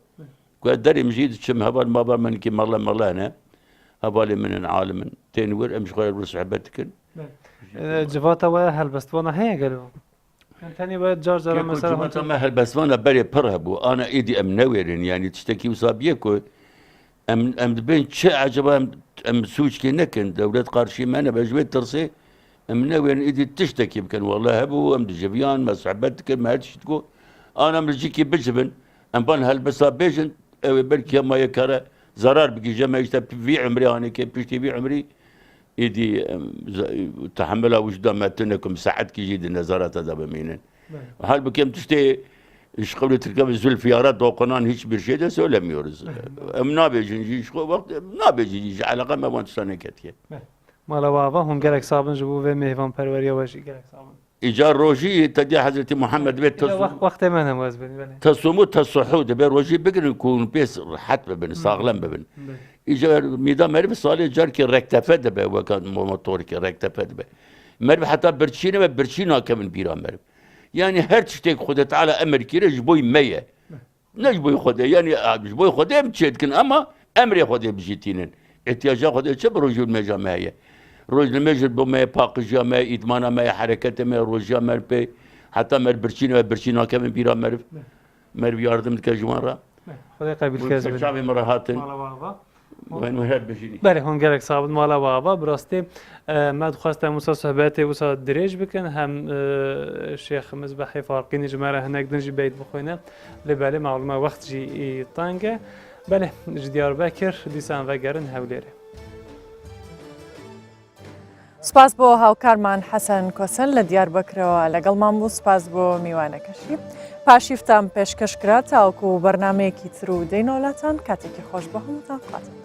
قدر مجيد تشم هبال ما من كي مالله هنا هبالي من عالم تنور امش غير صحبتك جواتا و هلبستوانا هي قالوا ثاني بعد جورج مثلا جواتا ما هلبستوانا بري برهبو انا ايدي ام نويرن يعني تشتكي وصابيكو ام بين شيء عجبا ام سوشكي نكن دولة قارشي ما انا بجويت ترسي ام نويرن ايدي تشتكي يمكن والله هبو ام دجبيان ما صحبتك ما هادش تقول انا مرجيكي بجبن ئەمبان هەلبەسا بێژن ئەوێ بەرکی ئەمە یەکارە زەرار بگی ژەمەیشتە وی عمری هەنێکێ پشتی وی عمری ئیدی تحملە وجدامەتنەکم سەعەتکیژی دی نەزارەتەدا بمینن هەل بکەم تشتێ işqavli Türkiye ve zülfiyara dokunan hiçbir şey de söylemiyoruz. Nabêjin jî wekt nabêjî ji eleqa me van tiştanê ketiye. Mala bava hûn gelek sabin ji bo vê mêvanperweriya we jî gelek sabin. İca rojî tediya Hezretî Muhammed ve wextê me hemwaz bin. Tesumu tesuhû dibe rojî bigirin ku hûn pês rahat bibin, sağlam bibin. İca mîda merî salê carkê rektefe dibe weka motorkê rektefe dibe. Merî heta birçîne ve birçî nakevin bîra merî. Yani her tiştek Xuda Teala emir kire ji boy meye. Ne ji boy Xuda yani ji boy Xuda em çetkin ama emre Xuda bijitinin. İhtiyaca Xuda çe rojul meja meye. Rojul meja bu me pakıja me idmana me harekete me roja mer pe hatta mer birçin ve birçin hakemin bira mer mer yardım ke jumara. Xuda qabil kez. Şabi merahatin. وين وهاد بجيني بله هون گرک صاحب مالا بابا براستی ما دخواستم موسا صحبتی وسا دریج بکن هم شیخ مزبحی فارقینی جماره هنگ دنجی بیت بخوینه لباله معلومه وقت جی طنگه بله جدیار بکر دیسان و گرن هولیره سپاس بۆ هاوکارمان حەسەن کۆسن لە دیاربەکرەوە لەگەڵمان بوو سپاس بۆ میوانەکەشی پاشیفتان پێشکەشکرا تاوەکو بەرنمەیەکی تر و دەینۆڵەتان کاتێکی خۆش بە هەمووتان قاتن.